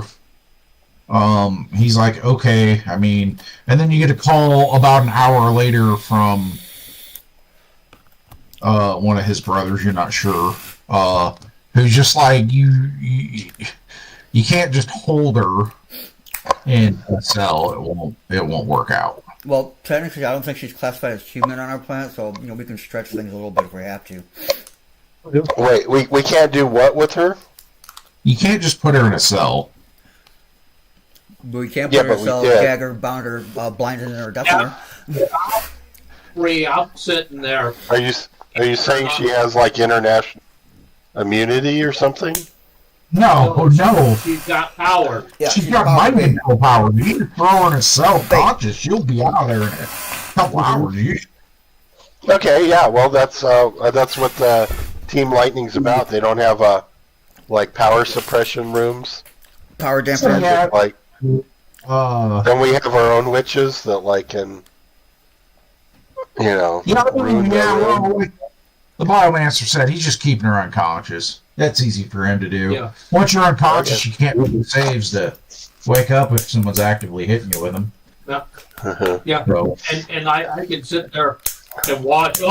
S2: He's like, okay. I mean, and then you get a call about an hour later from one of his brothers. You're not sure. Who's just like you can't just hold her in a cell. It won't work out.
S3: well, technically, I don't think she's classified as human on our planet, so we can stretch things a little bit if we have to.
S5: Wait, we can't do what with her?
S2: You can't just put her in a cell.
S3: But we can't
S5: Yeah,
S3: put her in
S5: but
S3: a
S5: we
S3: cell,
S5: did.
S3: gag her, bound her, blind her, or deafen her.
S6: I'm sitting there.
S5: Are you saying she has like international immunity or something?
S2: No.
S6: She's got power.
S3: Yeah,
S2: She's got mind control power. You can throw her in a cell conscious. She'll be out there in a couple hours.
S5: Okay, yeah. Well, that's what the Team Lightning's about. They don't have like power suppression rooms.
S3: Power damper.
S2: Yeah.
S5: Like
S2: Then
S5: we have our own witches that like can, ruin their room.
S2: well, the biomancer said he's just keeping her unconscious. That's easy for him to do.
S6: Yeah.
S2: Once you're unconscious, you can't make the saves to wake up if someone's actively hitting you with them.
S6: Yeah,
S2: So,
S6: and I can sit there and watch.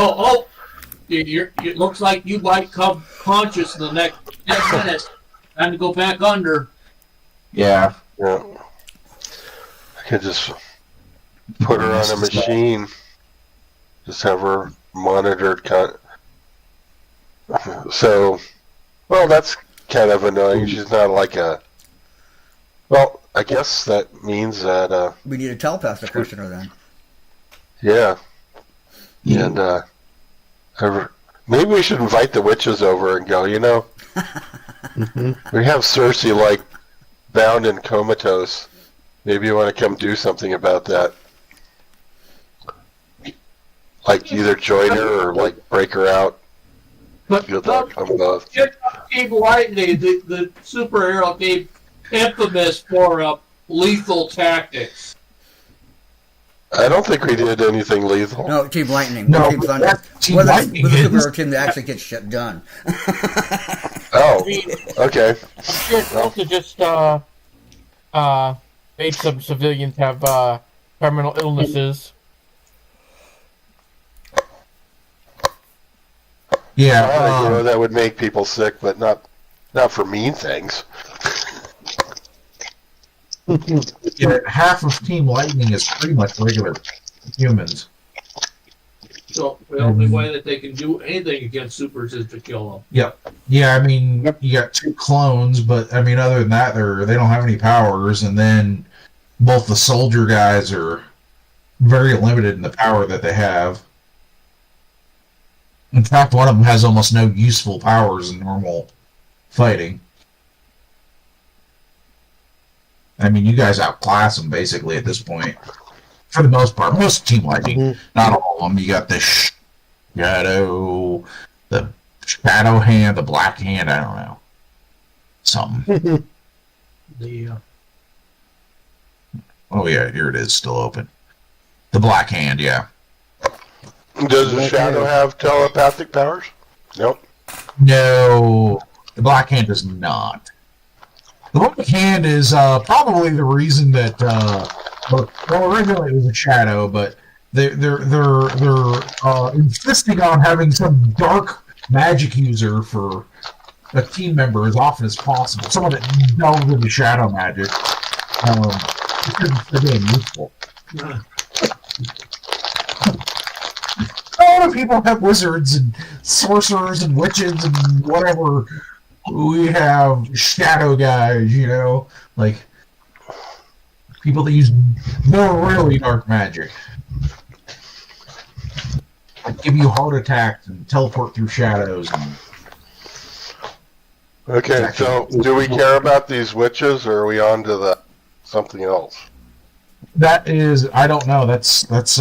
S6: It looks like you might come conscious in the next 10 minutes and go back under.
S2: yeah.
S5: Yeah. I could just put her on a machine. Just have her monitored. So, well, that's kind of annoying. She's not like a. Well, I guess that means that.
S3: We need a telepath to question her then.
S5: Yeah. And maybe we should invite the witches over and go. We have Cersei like bound and comatose. Maybe you want to come do something about that. Like either join her or like break her out.
S6: But
S5: Good luck on both.
S6: Team Lightning, the superhero game, infamous for lethal tactics.
S5: I don't think we did anything lethal.
S3: No, Team Lightning.
S2: No,
S3: Team Thunder.
S2: that's Team
S3: We're the
S2: Lightning
S3: superhero
S2: is.
S3: team that actually gets shit done.
S5: Oh,
S4: I mean,
S5: okay.
S4: I'm sure it's also just made some civilians have terminal illnesses.
S2: Yeah.
S5: That would make people sick, but not for mean things.
S2: Yeah, half of Team Lightning is pretty much regular humans.
S6: So the only way that they can do anything against supers is to kill them.
S2: Yep. Yeah, I mean, you got 2 clones, but I mean, other than that, they don't have any powers, and then both the soldier guys are very limited in the power that they have. In fact, one of them has almost no useful powers in normal fighting. I mean, you guys outclass them basically at this point. For the most part. Most Team Lightning. Not all of them. You got the Shadow, the Shadow Hand, the Black Hand, I don't know. Something. Oh, yeah, here it is, still open. The Black Hand, yeah.
S5: Does the Shadow have telepathic powers? Nope.
S2: No, the Black Hand does not. The Black Hand is probably the reason that, well, originally it was a Shadow, but they're insisting on having some dark magic user for a team member as often as possible. Someone that delves into shadow magic, because they're being useful. A lot of people have wizards and sorcerers and witches and whatever. We have shadow guys, like people that use really dark magic. Like give you heart attacks and teleport through shadows.
S5: Okay, so do we care about these witches, or are we on to something else?
S2: That is, I don't know. That's.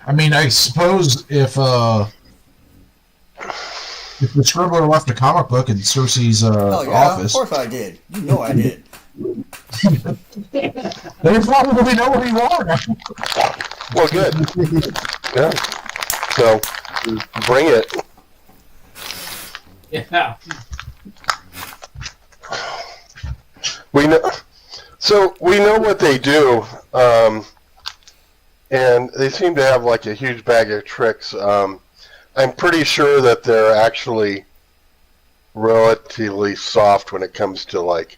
S2: I mean, I suppose if the Scribbler left a comic book in Cersei's office,
S3: of course I did. You know I did.
S2: They probably know where you are now.
S5: Well, good. Yeah. So, bring it.
S6: Yeah.
S5: We know. So we know what they do, and they seem to have like a huge bag of tricks. I'm pretty sure that they're actually relatively soft when it comes to like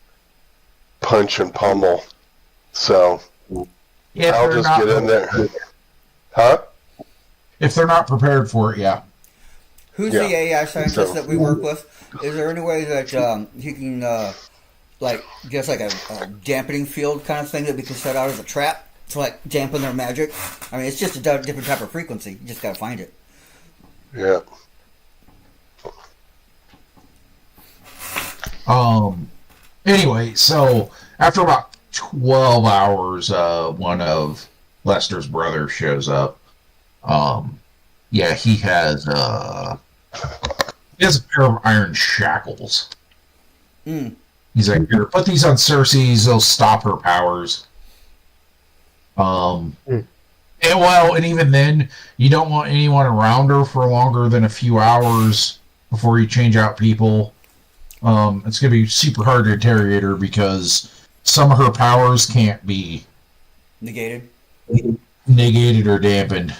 S5: punch and pummel. So I'll just get in there. Huh?
S3: If
S2: they're not prepared for it, yeah.
S3: Who's the AI scientist that we work with? Is there any way that he can, just like a dampening field kind of thing that we can set out as a trap to like dampen their magic? I mean, it's just a different type of frequency. You just gotta find it.
S5: Yeah.
S2: Anyway, so after about 12 hours, one of Lester's brothers shows up. Yeah, he has a pair of iron shackles. He's like, here, put these on Cersei's, they'll stop her powers. And even then, you don't want anyone around her for longer than a few hours before you change out people. It's going to be super hard to interrogate her because some of her powers can't be
S3: Negated.
S2: negated or dampened.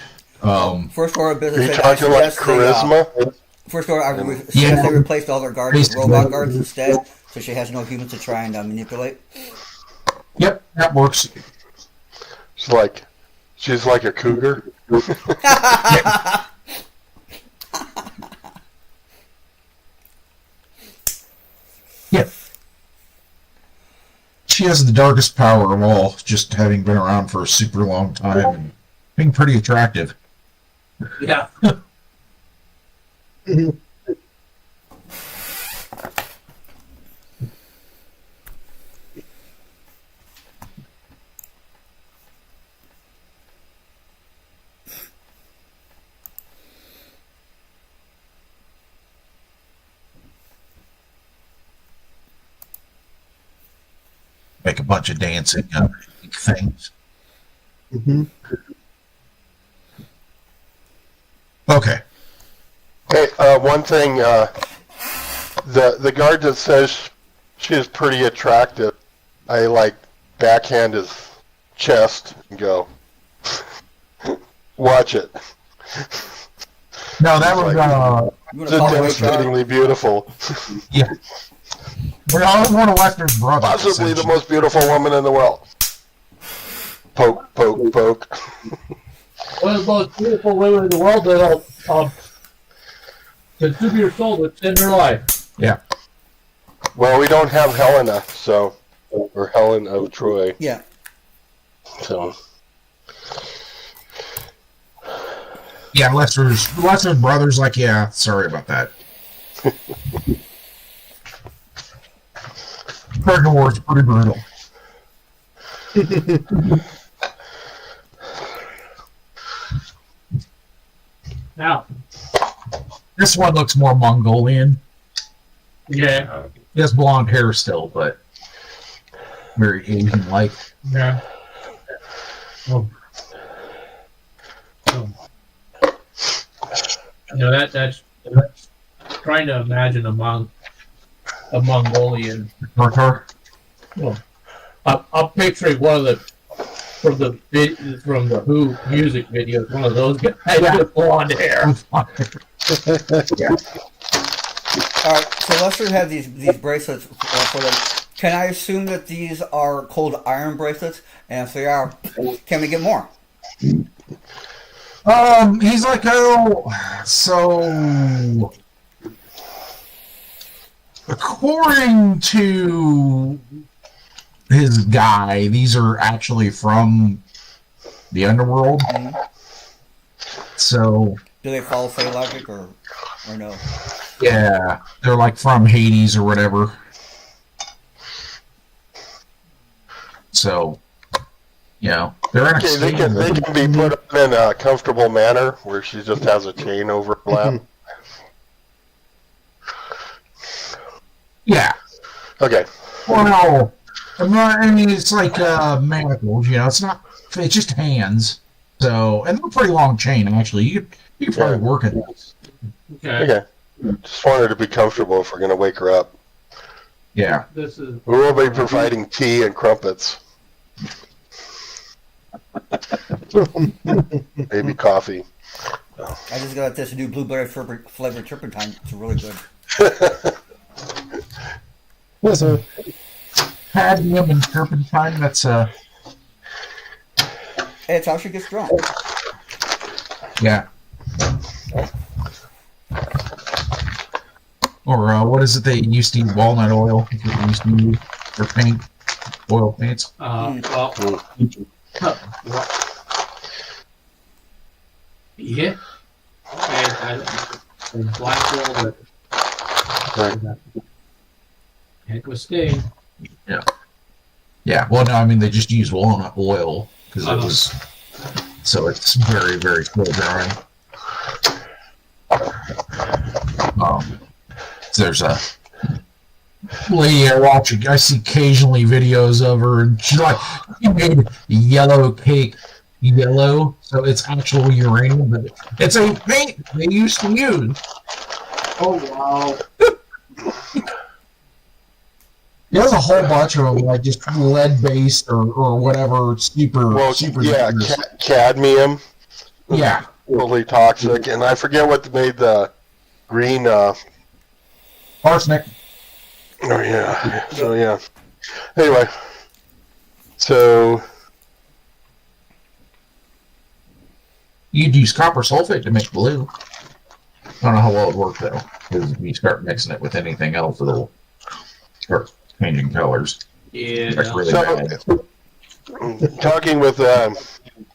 S3: First order of
S5: Are
S3: business.
S5: you
S3: I
S5: talking like
S3: suggest they,
S5: charisma?
S3: first order, I suggest they replaced all their guards with
S2: Basically.
S3: robot guards instead, so she has no humans to try and manipulate.
S2: Yep, that works.
S5: She's like a cougar.
S2: Yep. She has the darkest power of all, just having been around for a super long time and being pretty attractive.
S6: Yeah.
S2: Make a bunch of dancing things.
S1: Mm-hmm.
S2: Okay.
S5: Hey, one thing, the guard that says she is pretty attractive, I backhand his chest and go, watch it.
S2: No, that was
S3: You
S5: It's
S3: want to call her HR?
S5: devastatingly beautiful.
S2: yeah. We're all one of Wester's brothers.
S5: Possibly the most beautiful woman in the world. Poke, poke, poke.
S6: One of the most beautiful women in the world that'll consume your soul to extend her life.
S2: Yeah.
S5: Well, we don't have Helena, or Helen of Troy,
S3: Yeah.
S5: so.
S2: Yeah, Lester's brothers like, yeah, sorry about that. Pregnant War is pretty brutal.
S6: Now,
S2: This one looks more Mongolian.
S6: yeah,
S2: He has blonde hair still, but very Asian-like.
S6: yeah. You know that's trying to imagine a Mongolian.
S2: Tartar?
S6: I'm picturing one of the from the Who music videos. One of those guys with blonde hair.
S2: Yeah.
S3: All right. So Lester had these bracelets for them. Can I assume that these are cold iron bracelets? And if they are, can we get more?
S2: He's like, oh, so according to his guy, these are actually from the underworld.
S3: Mhm.
S2: So
S3: Do they follow Fey logic or no?
S2: yeah, they're like from Hades or whatever. So, you know, they're in a
S5: Okay, they can be put in a comfortable manner where she just has a chain overlap.
S2: Yeah.
S5: Okay.
S2: Well, I mean, it's like manacles, you know. It's just hands. So, and they're a pretty long chain, actually. You could probably work at this.
S5: Okay. Just want her to be comfortable if we're going to wake her up.
S2: Yeah.
S6: This is
S5: We will be providing tea and crumpets. Maybe coffee.
S3: I just got this new blueberry flavored turpentine. It's really good.
S1: Yes, sir.
S2: Cadmium and turpentine, that's
S3: Hey, it's how she gets drunk.
S2: yeah. Or what is it they used to use? Walnut oil. That's what they used to use for paint. Oil paints.
S6: yeah. And black roll heck of a stain.
S2: Yeah. Well, no, I mean they just use walnut oil because it was. So it's very, very slow drying. There's a lady I watch. I see occasionally videos of her, and she made yellow cake yellow, so it's actual uranium, but it's a paint they used to use.
S6: Oh wow.
S2: He has a whole bunch of them, like just lead-based or whatever, super dangerous.
S5: Cadmium.
S2: Yeah.
S5: Totally toxic, and I forget what made the green.
S2: Arsenic.
S5: Oh yeah. So yeah. Anyway, so
S2: You'd use copper sulfate to make blue. I don't know how well it would work though, because if you start mixing it with anything else, it'll start changing colors.
S6: Yeah.
S2: That's really
S5: So-
S2: bad.
S5: talking with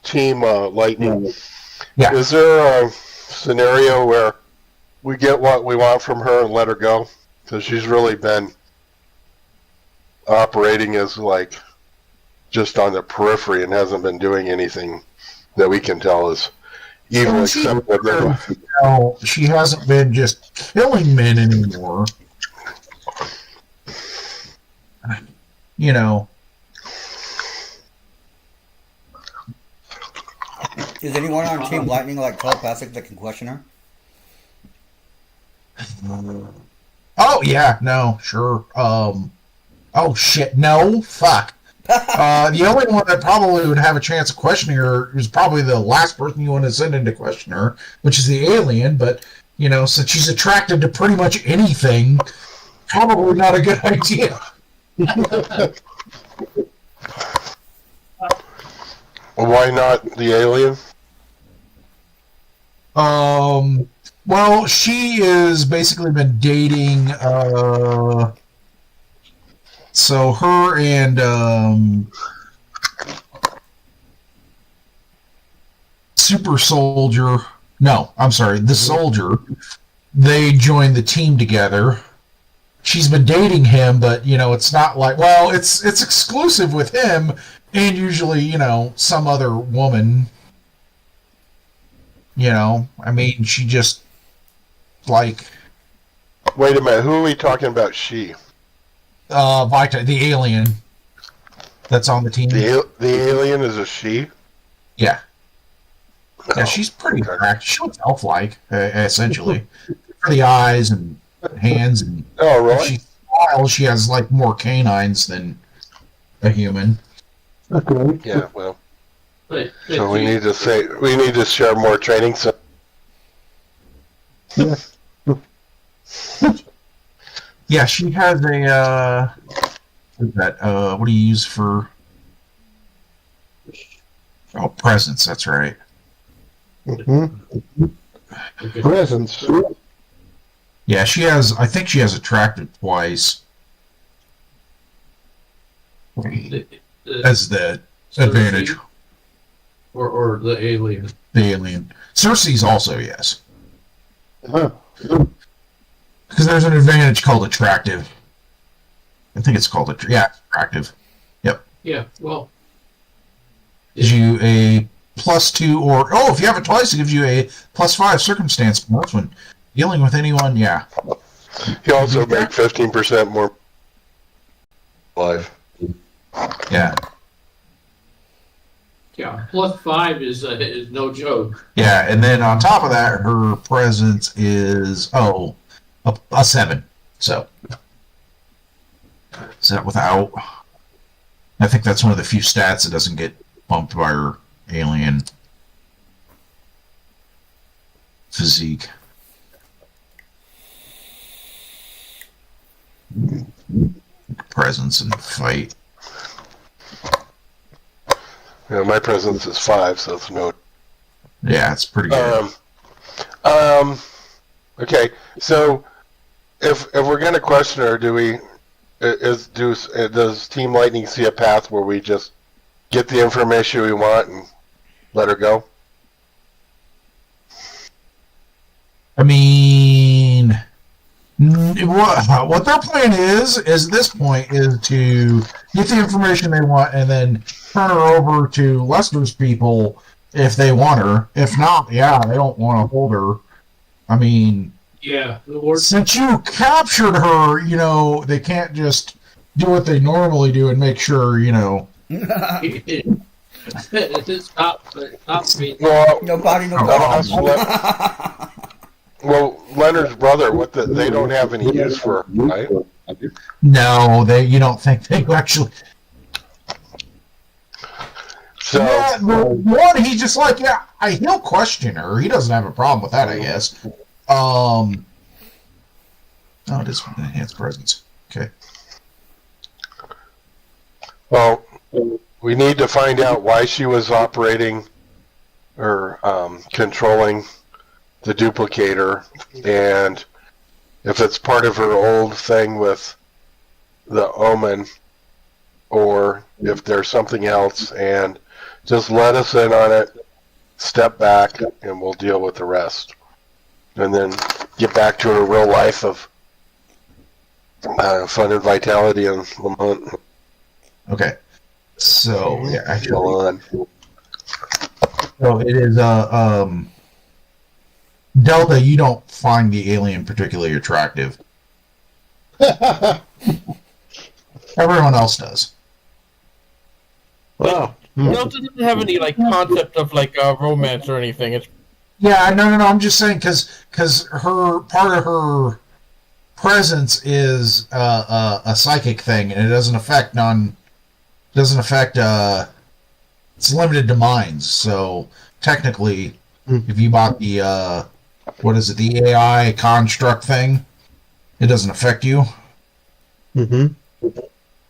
S5: Team Lightning,
S2: Yeah.
S5: is there a scenario where we get what we want from her and let her go? Because she's really been operating as like just on the periphery and hasn't been doing anything that we can tell is evil, except what they're.
S2: Now, she hasn't been just killing men anymore. You know,
S3: Is anyone on Team Lightning like telepathic that can question her?
S2: oh yeah, no, sure. Oh shit, no, fuck. The only one that probably would have a chance of questioning her is probably the last person you want to send in to question her, which is the alien. But you know, since she's attracted to pretty much anything, probably not a good idea.
S5: Why not the alien?
S2: Well, she has basically been dating, so her and, Super Soldier, no, I'm sorry, the Soldier, they joined the team together. She's been dating him, but, you know, it's not like, well, it's exclusive with him, and usually, you know, some other woman. You know, I mean, she just, like...
S5: Wait a minute, who are we talking about? She?
S2: Vita, the alien that's on the team.
S5: The alien is a she?
S2: Yeah. Yeah,
S5: Oh,
S2: she's pretty
S5: okay.
S2: cracked. She looks elf-like, essentially. For the eyes and hands, and
S5: Oh,
S2: if
S5: really?
S2: she smiles, she has, like, more canines than a human.
S1: Okay.
S5: Yeah, well.
S6: But
S5: So we need to share more training. So
S2: Yeah, she has a, what is that, what do you use for... Oh, presence, that's right.
S1: Mm-hmm. Presents.
S2: Yeah, I think she has attracted twice. As the advantage.
S6: or the alien.
S2: The alien. Cersei's also, yes.
S1: Huh.
S2: Because there's an advantage called attractive. I think it's called attractive. Yep.
S6: Yeah. Well.
S2: Gives you a +2 or if you have it twice, it gives you a +5 circumstance bonus when dealing with anyone. Yeah.
S5: you also make 15% more life.
S2: Yeah.
S6: Yeah. +5 is no joke.
S2: Yeah, and then on top of that, her presence is a 7. So is that without? I think that's one of the few stats that doesn't get bumped by her alien physique. Presence and fight.
S5: Yeah, my presence is 5, so it's no.
S2: Yeah, it's pretty good.
S5: Okay, so if we're gonna question her, does Team Lightning see a path where we just get the information we want and let her go?
S2: I mean, what their plan is at this point is to get the information they want and then turn her over to Lester's people if they want her. If not, yeah, they don't want to hold her. I mean,
S6: Yeah. The word.
S2: since you captured her, you know, they can't just do what they normally do and make sure, you know.
S6: Stop me.
S5: Well,
S3: Nobody, no
S5: I'll
S3: problem.
S5: well, Leonard's brother, they don't have any use for her, right?
S2: No, you don't think they actually.
S5: So
S2: Yeah, the one, he's just like, he'll question her. He doesn't have a problem with that, I guess. Oh, it is enhanced presence. Okay.
S5: well, we need to find out why she was operating or controlling the duplicator, and if it's part of her old thing with the Omen, or if there's something else, and just let us in on it, step back, and we'll deal with the rest. And then get back to her real life of fun and vitality and Lamont.
S2: Okay. So, yeah,
S5: Go on.
S2: so it is, Delta, you don't find the alien particularly attractive. Everyone else does.
S1: Wow.
S4: Delta doesn't have any like concept of like romance or anything. It's
S2: Yeah, no. I'm just saying because her part of her presence is a psychic thing, and it doesn't affect it's limited to minds. So technically, if you bought the the AI construct thing, it doesn't affect you.
S1: Mm-hmm.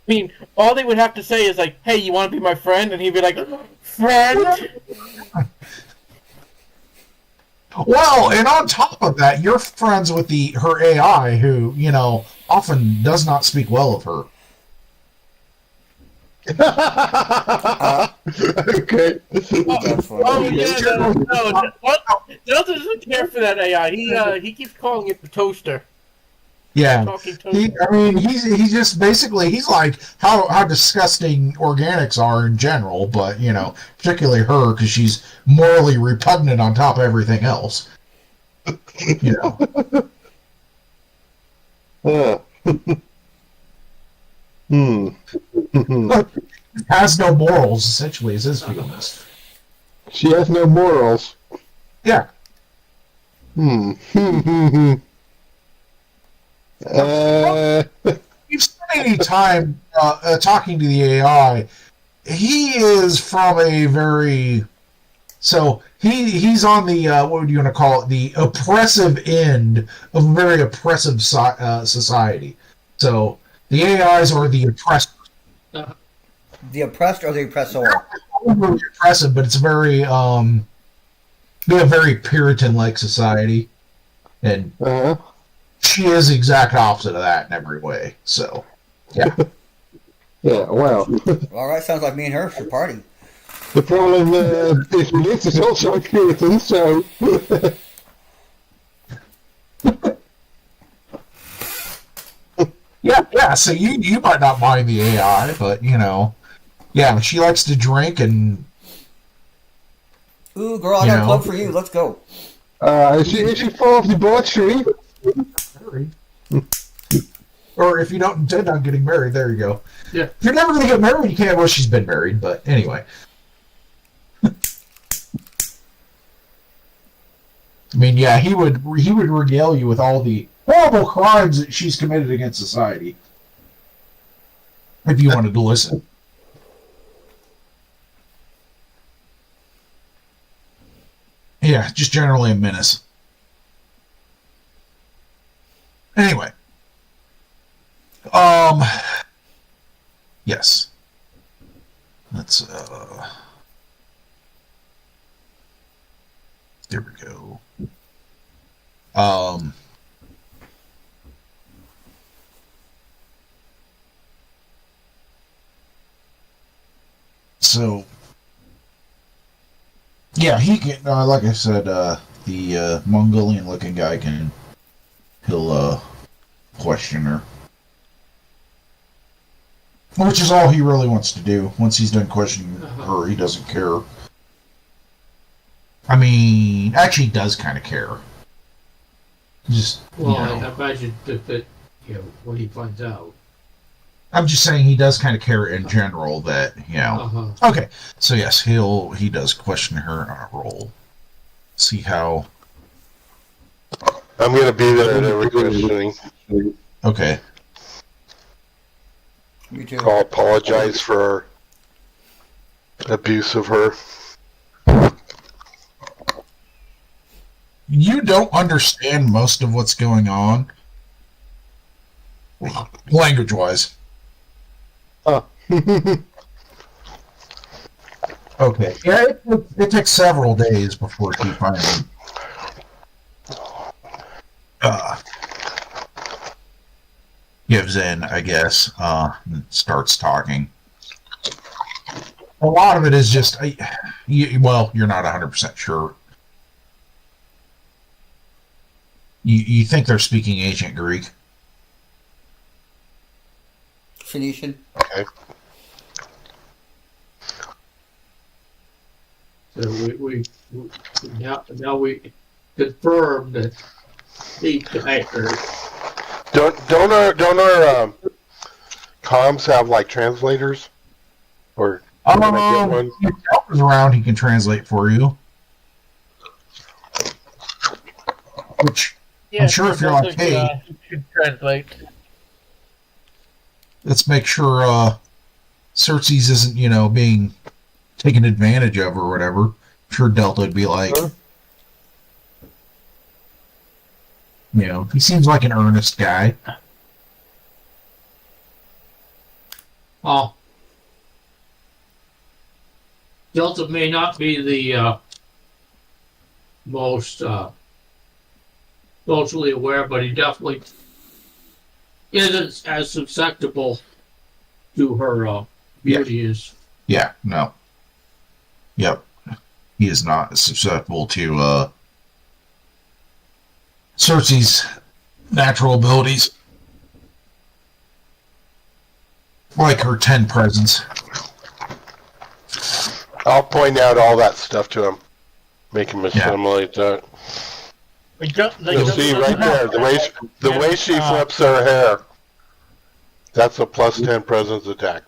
S4: I mean, all they would have to say is like, "Hey, you want to be my friend?" And he'd be like, "Friend."
S2: Well, and on top of that, you're friends with her AI, who often does not speak well of her.
S1: Okay.
S3: That's funny.
S4: Oh yeah, no. Delta doesn't care for that AI. He keeps calling it the toaster.
S2: Yeah,
S4: Talking toaster.
S2: he's just basically he's like how disgusting organics are in general, but particularly her because she's morally repugnant on top of everything else. Has no morals, essentially, is his feelings.
S1: She has no morals.
S2: Yeah. You've spent any time talking to the AI. He is from a very he's on the what would you want to call it, the oppressive end of a very oppressive society. So the AIs are the oppressed.
S3: The oppressed or the oppressor?
S2: Really oppressive, but it's very a very Puritan-like society, and she is the exact opposite of that in every way. So, yeah.
S1: Yeah, well.
S3: All right, sounds like me and her should party.
S1: The problem is Blitz is also a Puritan, so...
S2: Yeah, so you might not mind the AI, but, yeah, she likes to drink and...
S3: Ooh, girl, I got a club for you. Let's go.
S1: Is she full of debauchery?
S2: Or if you don't intend on getting married, there you go.
S4: Yeah.
S2: If you're never going to get married, you can't. Well, she's been married, but anyway. I mean, yeah, he would regale you with all the horrible crimes that she's committed against society. If you wanted to listen. Yeah, just generally a menace. Anyway. Yes. Let's, there we go. So, yeah, he can, like I said, the Mongolian-looking guy he'll question her. Which is all he really wants to do. Once he's done questioning her, he doesn't care. I mean, actually, he does kind of care. Just,
S6: Well, I imagine that what he finds out.
S2: I'm just saying he does kind of care in general that, Okay, so yes, he does question her on a roll. See how...
S5: I'm going to be there at every questioning.
S2: Okay.
S3: Me too.
S5: I'll apologize for abuse of her.
S2: You don't understand most of what's going on, language-wise.
S1: Oh.
S2: Okay. Yeah, it takes several days before she finally gives in, I guess, and starts talking. A lot of it is just, you're not 100% sure. You think they're speaking ancient Greek.
S3: Phoenician.
S5: Okay.
S6: So we now we confirm that the connector.
S5: Don't our comms have like translators? Or can I get one?
S2: If Delta's around, he can translate for you. Which I'm sure if you're like, hey,
S4: should translate.
S2: let's make sure Xerxes isn't, being taken advantage of or whatever. I'm sure Delta would be like, he seems like an earnest guy.
S6: Oh, Delta may not be the most socially aware, but he definitely isn't as susceptible to her beauty as.
S2: Yeah, no. Yep. He is not susceptible to Cersei's natural abilities. Like her 10 presence.
S5: I'll point out all that stuff to him. Make him assimilate that. You'll see right there, the way she flips her hair. That's a plus 10 presence attack.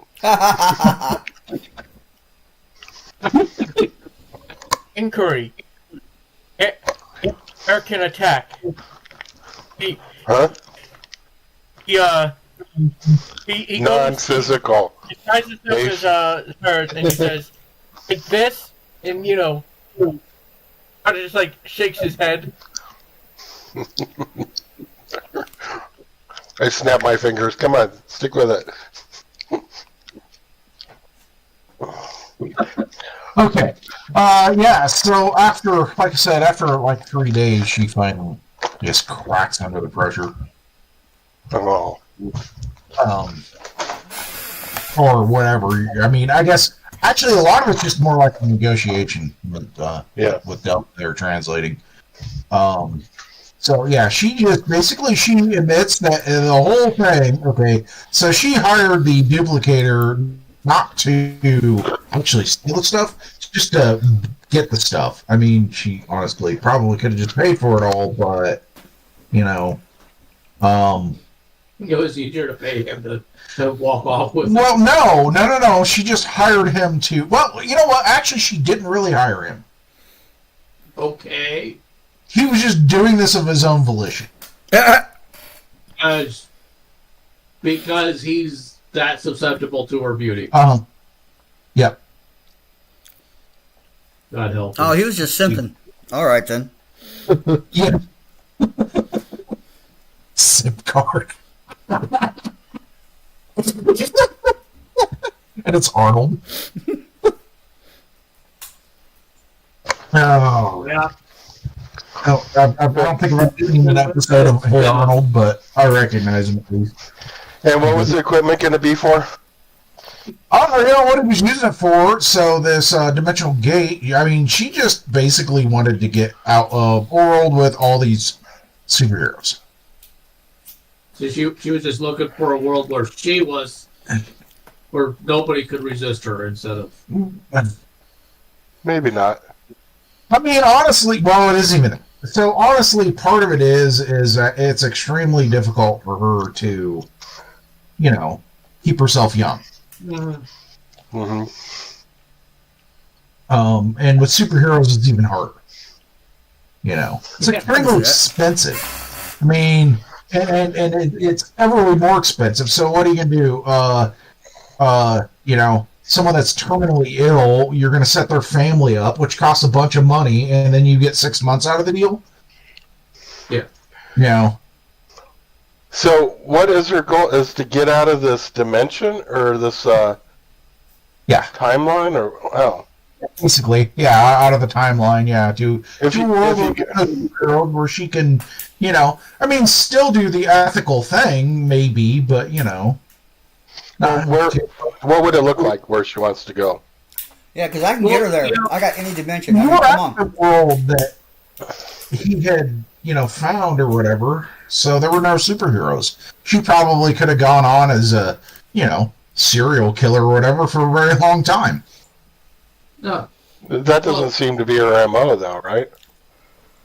S4: Inquiry. Air can attack. He
S5: non-physical.
S4: He tries to flip his hers and he says, "Like this," and kind of just like shakes his head.
S5: I snap my fingers. Come on, stick with it.
S2: Okay. So after, like I said, after like 3 days, she finally just cracks under the pressure.
S5: Oh.
S2: Or whatever. I mean, I guess, actually, a lot of it's just more like a negotiation with Delta they're translating. So, yeah, she admits that the whole thing, okay, so she hired the duplicator not to actually steal the stuff, just to get the stuff. I mean, she honestly probably could have just paid for it all, but,
S6: It was easier to pay him to walk off with.
S2: Well, no. She just hired him to. Well, you know what? Actually, she didn't really hire him.
S6: Okay.
S2: He was just doing this of his own volition.
S6: Because he's that susceptible to her beauty.
S2: Yep.
S6: God help.
S3: Oh, he was just simping. All right then.
S2: Yeah. Simp card. And it's Arnold. Oh,
S6: Yeah.
S2: no, I don't think I've seen an episode of Hey Arnold, but I recognize him at least.
S5: And what was the equipment going to be for?
S2: I don't know what he was using it for. So this dimensional gate, I mean, she just basically wanted to get out of a world with all these superheroes.
S6: So she was just looking for a world where she was, where nobody could resist her instead of.
S5: Maybe not.
S2: I mean, honestly, well, it isn't even. So honestly, part of it is that it's extremely difficult for her to, keep herself young.
S5: Mm-hmm.
S2: And with superheroes, it's even harder. It's extremely expensive. I mean, and it's everly more expensive. So what are you gonna do? someone that's terminally ill, you're going to set their family up, which costs a bunch of money, and then you get 6 months out of the deal.
S6: Yeah.
S5: So, what is her goal? Is to get out of this dimension or this timeline, or
S2: basically, out of the timeline, to a world where she can, still do the ethical thing, maybe, but
S5: what would it look like where she wants to go?
S3: Yeah, because I can get her there. I got any dimension.
S2: You're
S3: come
S2: at the
S3: on.
S2: world that he had, found or whatever, so there were no superheroes. She probably could have gone on as a, serial killer or whatever for a very long time.
S6: No.
S5: That doesn't seem to be her MO, though, right?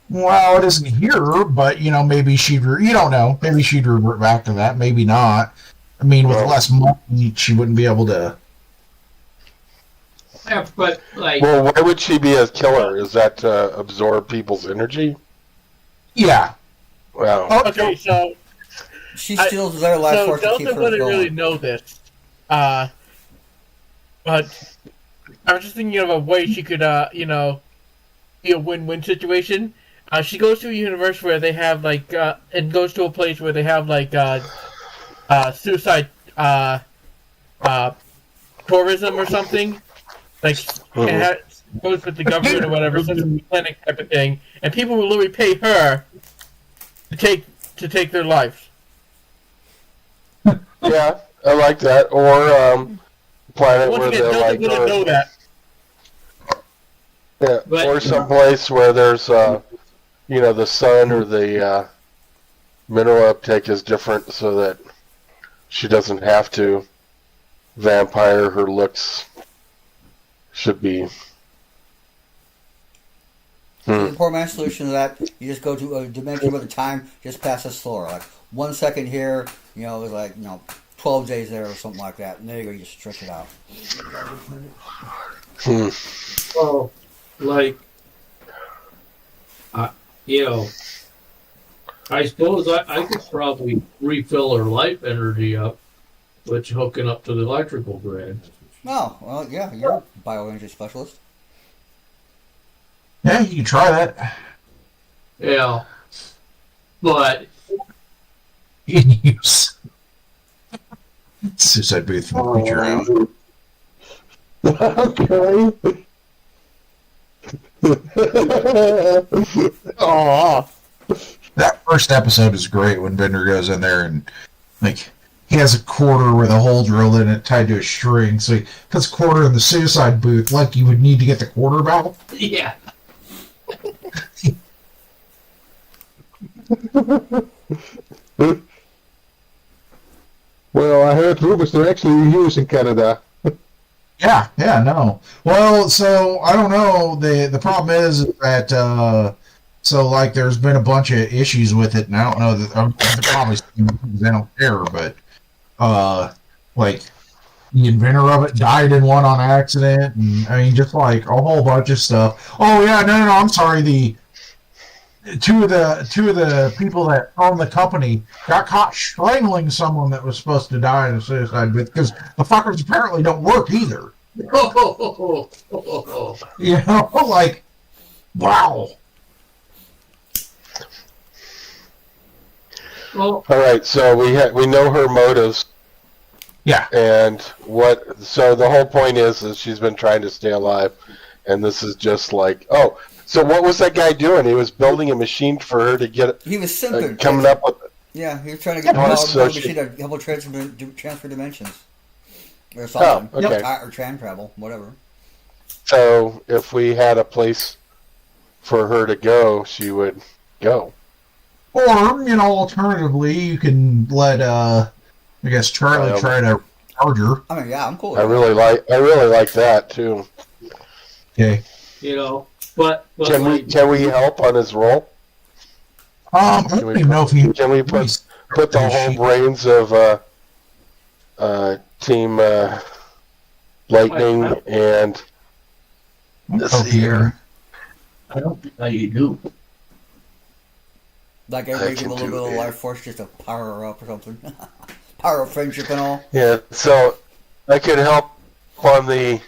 S2: Well, it isn't here, but, maybe she'd, you don't know, maybe she'd revert back to that, maybe not. I mean, with less money, she wouldn't be able to.
S6: Yeah, but
S5: well, why would she be a killer? Is that to absorb people's energy?
S2: Yeah.
S5: Wow.
S4: Okay, so
S3: she steals their life force to keep her going.
S4: Delta wouldn't really know this, but I was just thinking of a way she could, be a win-win situation. She goes to a universe where they have and goes to a place where they have suicide tourism or something, and goes with the government or whatever, such a clinic type of thing, and people will literally pay her to take their lives.
S5: Yeah, I like that. Or planet
S4: Once
S5: where
S4: again,
S5: they're
S4: Delta wouldn't know that.
S5: Yeah, or someplace where there's the sun or the mineral uptake is different, so that she doesn't have to vampire. Her looks should be.
S3: The poor man's solution to that, you just go to a dimension where the time just passes slower. Like 1 second here, is 12 days there or something like that. And there you go, you just stretch it out.
S6: Well, I suppose I could probably refill her life energy up, which hooking up to the electrical grid.
S3: Oh, well, yeah, you're a bioenergy specialist.
S2: Yeah, you can try that.
S6: Yeah, but
S2: In use. Suicide booth will put your own.
S1: Okay. Aww.
S2: That first episode is great when Bender goes in there and he has a quarter with a hole drilled in it tied to a string, so he puts a quarter in the suicide booth like you would need to get the quarter back.
S6: yeah.
S1: Well, I heard rumors they're actually used in Canada.
S2: Yeah, no. Well, so I don't know. The problem is that there's been a bunch of issues with it, and I don't know that they're probably they don't care, but the inventor of it died in one on accident, and I mean just a whole bunch of stuff. Oh yeah, no, I'm sorry. The two of the people that own the company got caught strangling someone that was supposed to die in a suicide booth because the fuckers apparently don't work either. Wow.
S6: Well,
S5: All right, so we know her motives.
S2: Yeah.
S5: And so the whole point is she's been trying to stay alive, and this is just so what was that guy doing? He was building a machine for her to get.
S3: He was simping.
S5: Coming up with.
S3: Yeah, he was trying to get
S5: so
S3: a machine to help transfer dimensions. Or something.
S5: Oh, okay.
S3: Or tran travel, whatever.
S5: So if we had a place for her to go, she would go.
S2: Or, alternatively, you can let Charlie try to charge her.
S3: I mean, yeah, I'm cool.
S5: I really like that too.
S2: Okay.
S6: But
S5: Can we help on his role?
S2: I don't even know if he
S5: Can we put the whole brains of Team Lightning and
S2: here.
S6: I don't think how you do.
S3: Like everybody give a little bit of life force just to power her up or something. Power of friendship and all.
S5: Yeah, so I could help on the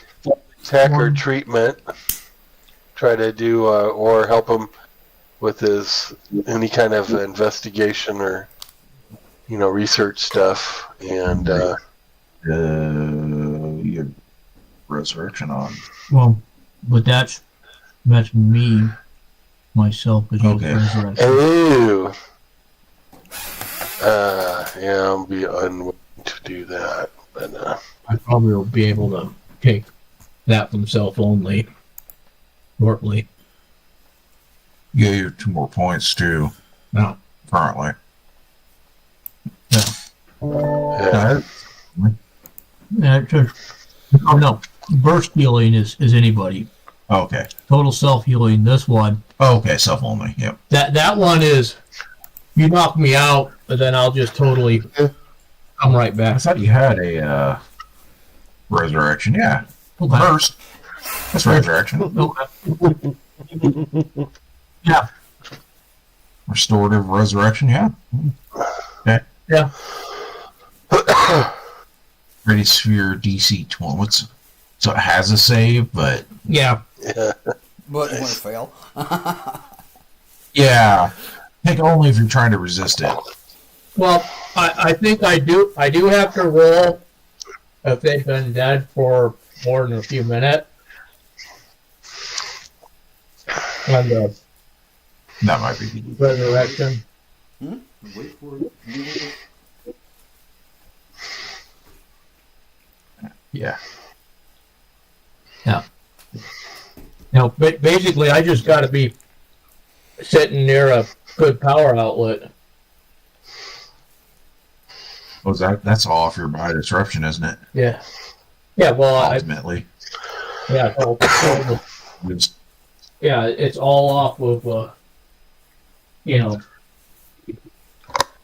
S5: hacker treatment. Try to do, or help him with his any kind of investigation or research stuff, and
S2: you have resurrection on.
S8: Well, but that's me, myself, as
S2: Okay.
S8: resurrection.
S5: ooh, yeah, I'll be unwilling to do that, but
S8: I probably will be able to take that from self only shortly.
S2: Yeah, you have 2 more points too.
S8: No.
S2: Currently.
S5: yeah.
S8: Yeah, oh no, burst healing is anybody.
S2: Okay.
S8: Total self healing. This one.
S2: Okay, self only. Yep.
S8: That one is you knock me out, but then I'll just totally come right
S2: I
S8: back.
S2: thought you had a resurrection. Yeah.
S8: Okay.
S2: First. That's resurrection.
S8: Yeah.
S2: Restorative resurrection. Yeah. Okay.
S8: Yeah.
S2: Ready sphere DC 20. So it has a save, but
S8: Yeah.
S3: But you want to fail.
S2: yeah. I think only if you're trying to resist it.
S8: Well, I think I do have to roll if they've been dead for more than a few minutes. On the
S2: That might be.
S8: resurrection.
S3: Wait for it.
S2: Yeah.
S8: Now, basically, I just got to be sitting near a good power outlet.
S2: Was that's all if you're by disruption, isn't it?
S8: Yeah. Yeah. Well,
S2: Ultimately.
S8: yeah.
S2: It's-
S8: Yeah, it's all off of,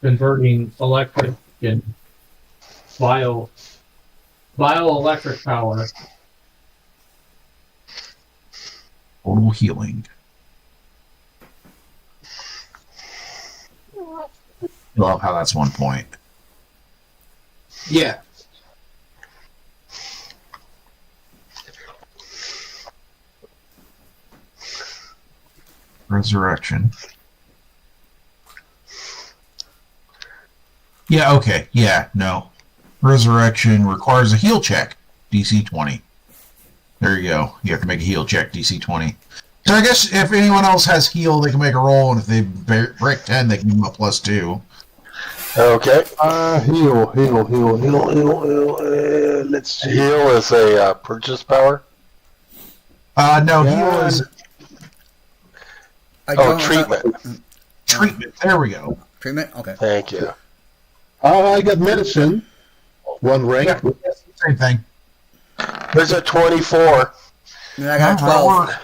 S8: converting electric and bioelectric power.
S2: Total healing. I love how that's 1 point.
S8: Yeah.
S2: Resurrection. Yeah, okay. Yeah, no. Resurrection requires a heal check. DC 20. There you go. You have to make a heal check, DC 20. So I guess if anyone else has heal, they can make a roll, and if they break 10, they can give them a +2.
S5: Okay.
S1: Heal. Let's see.
S5: Heal is a purchase power.
S2: No,
S1: Yeah.
S2: heal is
S5: Treatment.
S2: treatment. There we go.
S3: Treatment? Okay.
S5: Thank you.
S1: I got medicine. 1 rank.
S2: Yeah, same thing.
S5: There's a 24.
S3: And I got
S2: That'll
S3: 12.
S2: work.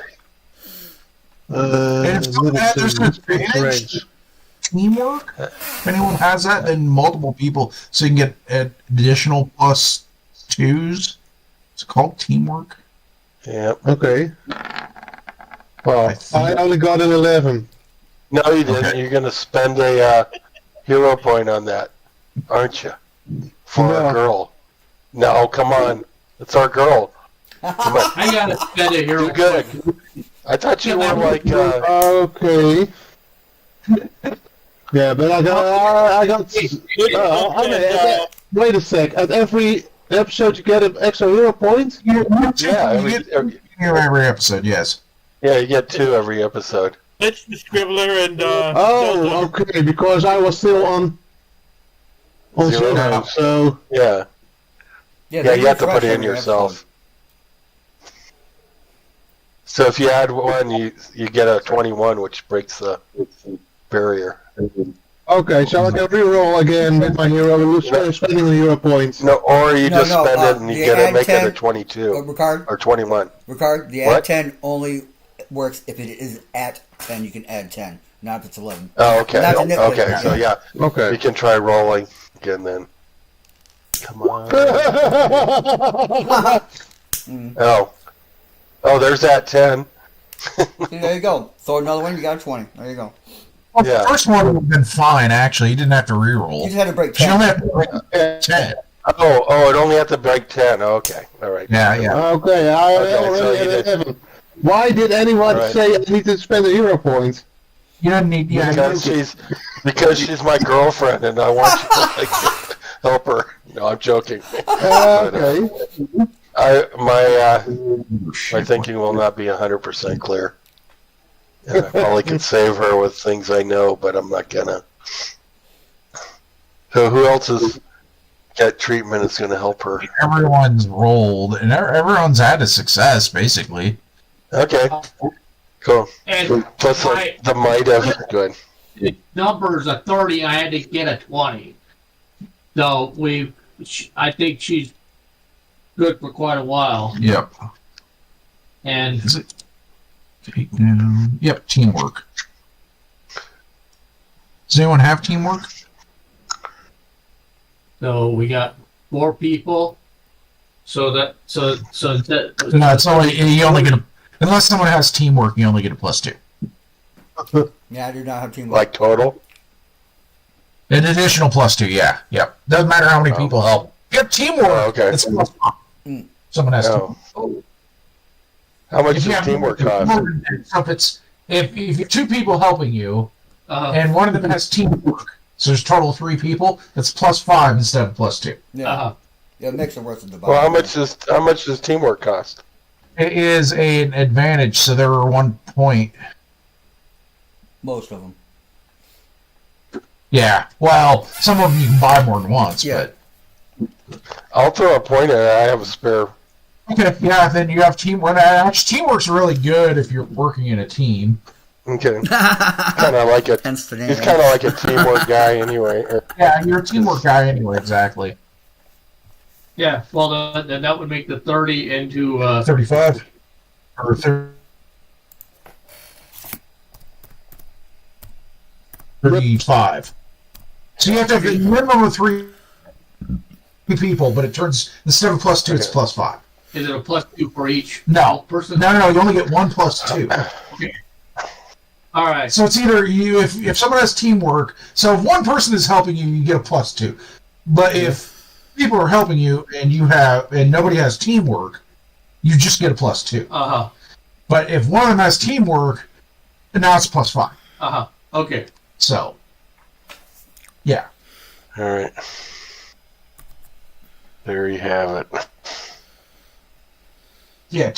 S2: And if someone has
S1: Medicine,
S2: advantage, teamwork. If anyone has that, then multiple people, so you can get additional +2s. It's called teamwork.
S5: Yep.
S1: Okay. Well,
S2: I think-
S1: I only got an 11.
S5: No, you didn't.
S2: Okay.
S5: You're going to spend a hero point on that, aren't you? For
S1: No.
S5: a girl. No, come on. It's our girl. Come on.
S8: I gotta spend a hero
S5: Do good. I thought you were like,
S1: Okay. Yeah, but I got. Wait a sec. At every episode, you get an extra hero point.
S5: yeah,
S2: you get every episode, yes.
S5: yeah, you get 2 every episode.
S4: It's the Scribbler and
S1: Oh, okay. Because I was still on
S5: Zero.
S1: 0, so
S5: Yeah. Yeah,
S3: they
S5: you have to
S3: refresh
S5: put it in
S3: every
S5: yourself. So if you add 1, you get a 21, which breaks the barrier.
S1: okay. So I can reroll again with my hero and spending the hero points.
S5: No, or you
S3: No,
S5: just
S3: no,
S5: spend it and you
S3: the
S5: get it,
S3: add
S5: make it
S3: 10
S5: a 22
S3: Ricard,
S5: or 21.
S3: Ricard, the
S5: What?
S3: add 10 only works if it is at 10. You can add 10, not if it's 11.
S5: Oh, okay.
S3: Not to nitpick,
S5: Okay,
S3: yeah.
S5: so yeah, you
S1: Okay.
S5: can try rolling again then. Come on. Oh, there's that 10.
S3: See, there you go. Throw another one, you got a 20. There you go.
S2: Well,
S5: Yeah.
S2: the first one would have been fine, actually. You didn't have to
S3: You
S2: reroll.
S3: just had to break
S2: You
S3: 10.
S2: only have to break 10.
S5: Oh, it only had to break 10. Okay, all right.
S2: Yeah.
S1: Okay, I
S5: Okay, so
S1: already
S5: you
S1: had
S5: did-
S1: 11. Why did anyone
S5: Right.
S1: say I need to spend a hero point?
S2: You don't need. Yeah.
S5: Because she's my girlfriend, and I want you to like help her. No, I'm joking.
S1: Okay.
S5: My thinking will not be 100% clear. And I probably could save her with things I know, but I'm not gonna. So who else is got treatment is going to help her?
S2: Everyone's rolled, and everyone's had a success, basically.
S5: Okay, cool.
S6: And
S5: Plus
S6: my
S5: the might of good.
S6: numbers a 30. I had to get a 20. So I think she's good for quite a while.
S2: Yep.
S6: And
S2: Is it? Take down. Yep. Teamwork. Does anyone have teamwork?
S6: so we got 4 people. So
S2: No, it's only you only get a, unless someone has teamwork, you only get a +2.
S3: Yeah, I do not have teamwork.
S5: Like total?
S2: An additional +2, yeah. Yep. Doesn't matter how many people help. You have teamwork.
S5: Oh, okay.
S2: It's +5. Someone has
S5: Oh.
S2: teamwork.
S5: How much
S2: If you
S5: does
S2: have
S5: teamwork
S2: more
S5: cost?
S2: than- So if you're 2 people helping you, and one of them has teamwork, so there's a total of 3 people, that's +5 instead of +2.
S3: Yeah, yeah, it makes it worth it to buy.
S5: Well, how much does teamwork cost?
S2: It is an advantage, so there are 1 point.
S3: Most of them.
S2: Yeah. Well, some of them you can buy more than once,
S3: Yeah.
S2: but
S5: I'll throw a point in it. I have a spare.
S2: okay. Yeah. Then you have teamwork. Actually, teamwork's really good if you're working in a team.
S5: Okay. Kind of like it.
S3: Hence the name.
S5: He's kind of like a teamwork guy anyway.
S2: Yeah, you're a teamwork guy anyway. Exactly.
S6: yeah, well, then that would make the 30 into
S2: 35 or 35. So you have to have a minimum of 3 people, but it turns instead of +2, it's +5.
S6: is it a +2 for each
S2: No,
S6: person?
S2: no. You only get 1 +2.
S6: All right.
S2: So it's either you if someone has teamwork. So if one person is helping you, you get a +2. But if people are helping you and nobody has teamwork, you just get a +2. But if one of them has teamwork, now it's +5.
S6: Okay.
S2: So, yeah.
S5: All right. There you have it.
S2: Yeah,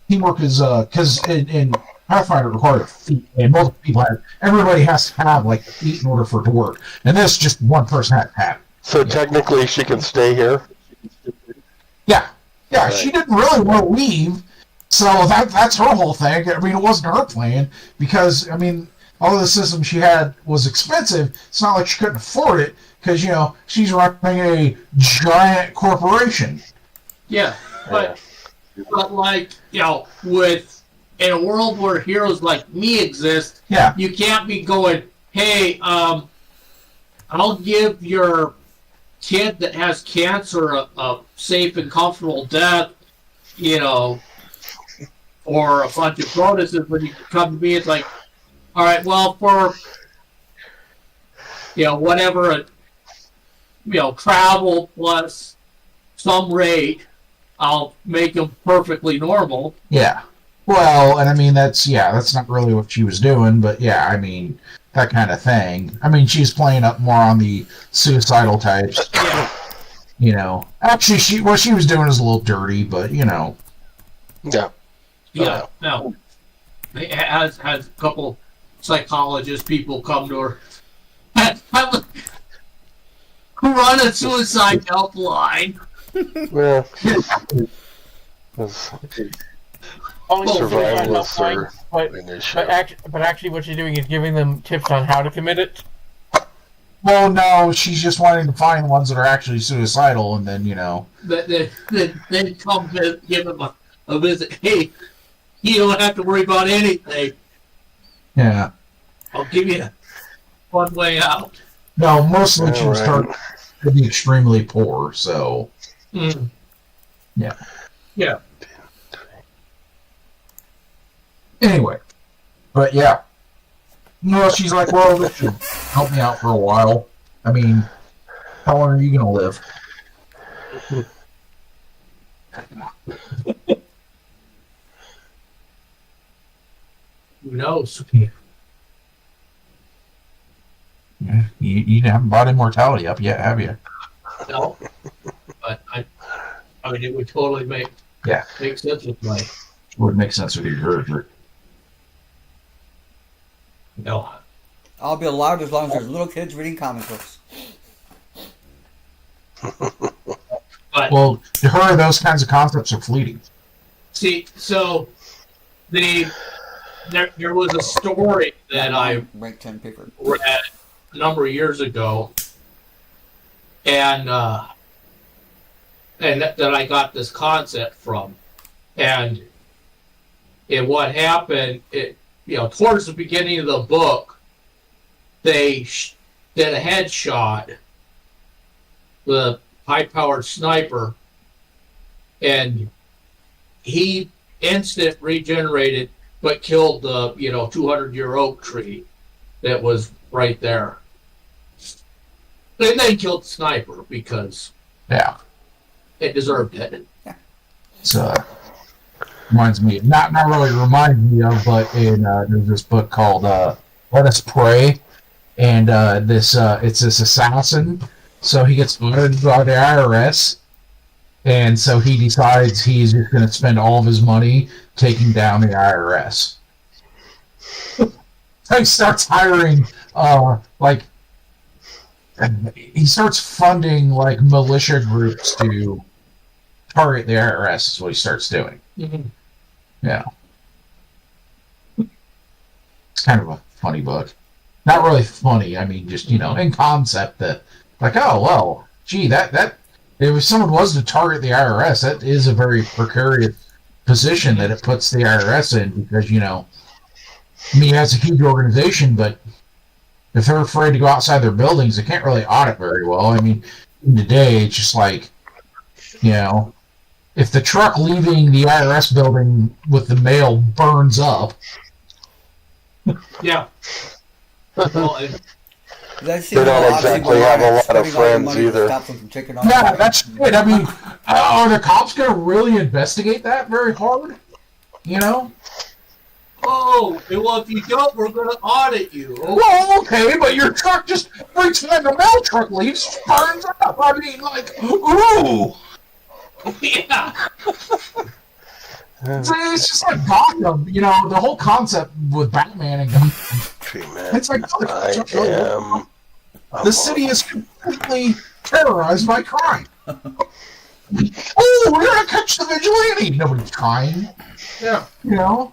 S2: teamwork is because in Pathfinder it required a feat, and multiple people have. Everybody has to have like a feat in order for it to work, and this just one person had to have it.
S5: So technically, she can stay here.
S2: Yeah,
S5: Right.
S2: She didn't really want to leave, so that's her whole thing. I mean, it wasn't her plan because I mean, all of the system she had was expensive. It's not like she couldn't afford it because she's running a giant corporation.
S6: Yeah, but like with in a world where heroes like me exist,
S2: Yeah.
S6: you can't be going, hey, I'll give your kid that has cancer a safe and comfortable death, or a bunch of bonuses. When you come to me, it's like, all right, well, for whatever, travel plus some rate, I'll make them perfectly normal.
S2: Yeah. Well, and I mean that's not really what she was doing, but yeah, I mean that kind of thing. I mean she's playing up more on the suicidal types.
S6: Yeah.
S2: Actually what she was doing is a little dirty, but
S5: Yeah.
S6: Yeah. No. Has a couple psychologist people come to her. Who run a suicide helpline?
S5: Well,
S4: Only
S5: survivalists are
S4: but,
S5: in this show.
S4: but actually, what she's doing is giving them tips on how to commit it.
S2: well, no, she's just wanting to find ones that are actually suicidal, and then
S6: Then come give them a visit. Hey, you don't have to worry about anything.
S2: yeah.
S6: I'll give you one way out.
S2: No, mostly she was
S5: All
S2: starting to be extremely poor, so yeah.
S6: Yeah.
S2: Anyway, but yeah. She's like, well, this should help me out for a while. I mean, how long are you going to live?
S6: Who knows?
S2: Yeah, you haven't bought immortality up yet, have you?
S6: No, but I mean, it would totally make sense with my
S2: Would make sense with your character.
S6: no.
S3: I'll be alive as long as there's little kids reading comic books.
S6: But
S2: Well, to her, those kinds of concepts are fleeting.
S6: see, so there was a story that I
S3: Rank 10 paper.
S6: read a number of years ago, and that I got this concept from, and what happened, towards the beginning of the book, they did a headshot with a high-powered sniper, and he instant regenerated, but killed the 200-year oak tree that was right there. And then killed the sniper because
S2: Yeah.
S6: it deserved it.
S2: So reminds me, not really reminds me of, but there's this book called Let Us Pray, and it's this assassin. So he gets audited by the IRS, and so he decides he's just going to spend all of his money taking down the IRS. So he starts hiring, he starts funding militia groups to target the IRS. Is what he starts doing.
S6: Mm-hmm.
S2: Yeah. It's kind of a funny book. Not really funny. I mean, just, in concept that, oh, well, gee, that if someone was to target the IRS, that is a very precarious position that it puts the IRS in because, it's a huge organization, but if they're afraid to go outside their buildings, they can't really audit very well. I mean, today, it's just if the truck leaving the IRS building with the mail burns up.
S6: Yeah. Well,
S5: They don't exactly have a lot of friends either.
S2: Yeah, that's it. I mean, are the cops going to really investigate that very hard?
S6: oh, well, if you don't, we're going to audit you. Oh,
S2: Well, okay, but your truck just, every time the mail truck leaves, burns up. I mean, ooh.
S6: yeah.
S2: It's just like Gotham, the whole concept with Batman and Gotham. It's like, the city is completely terrorized by crime. Oh, we're going to catch the vigilante. Nobody's trying.
S6: Yeah.
S2: Nobody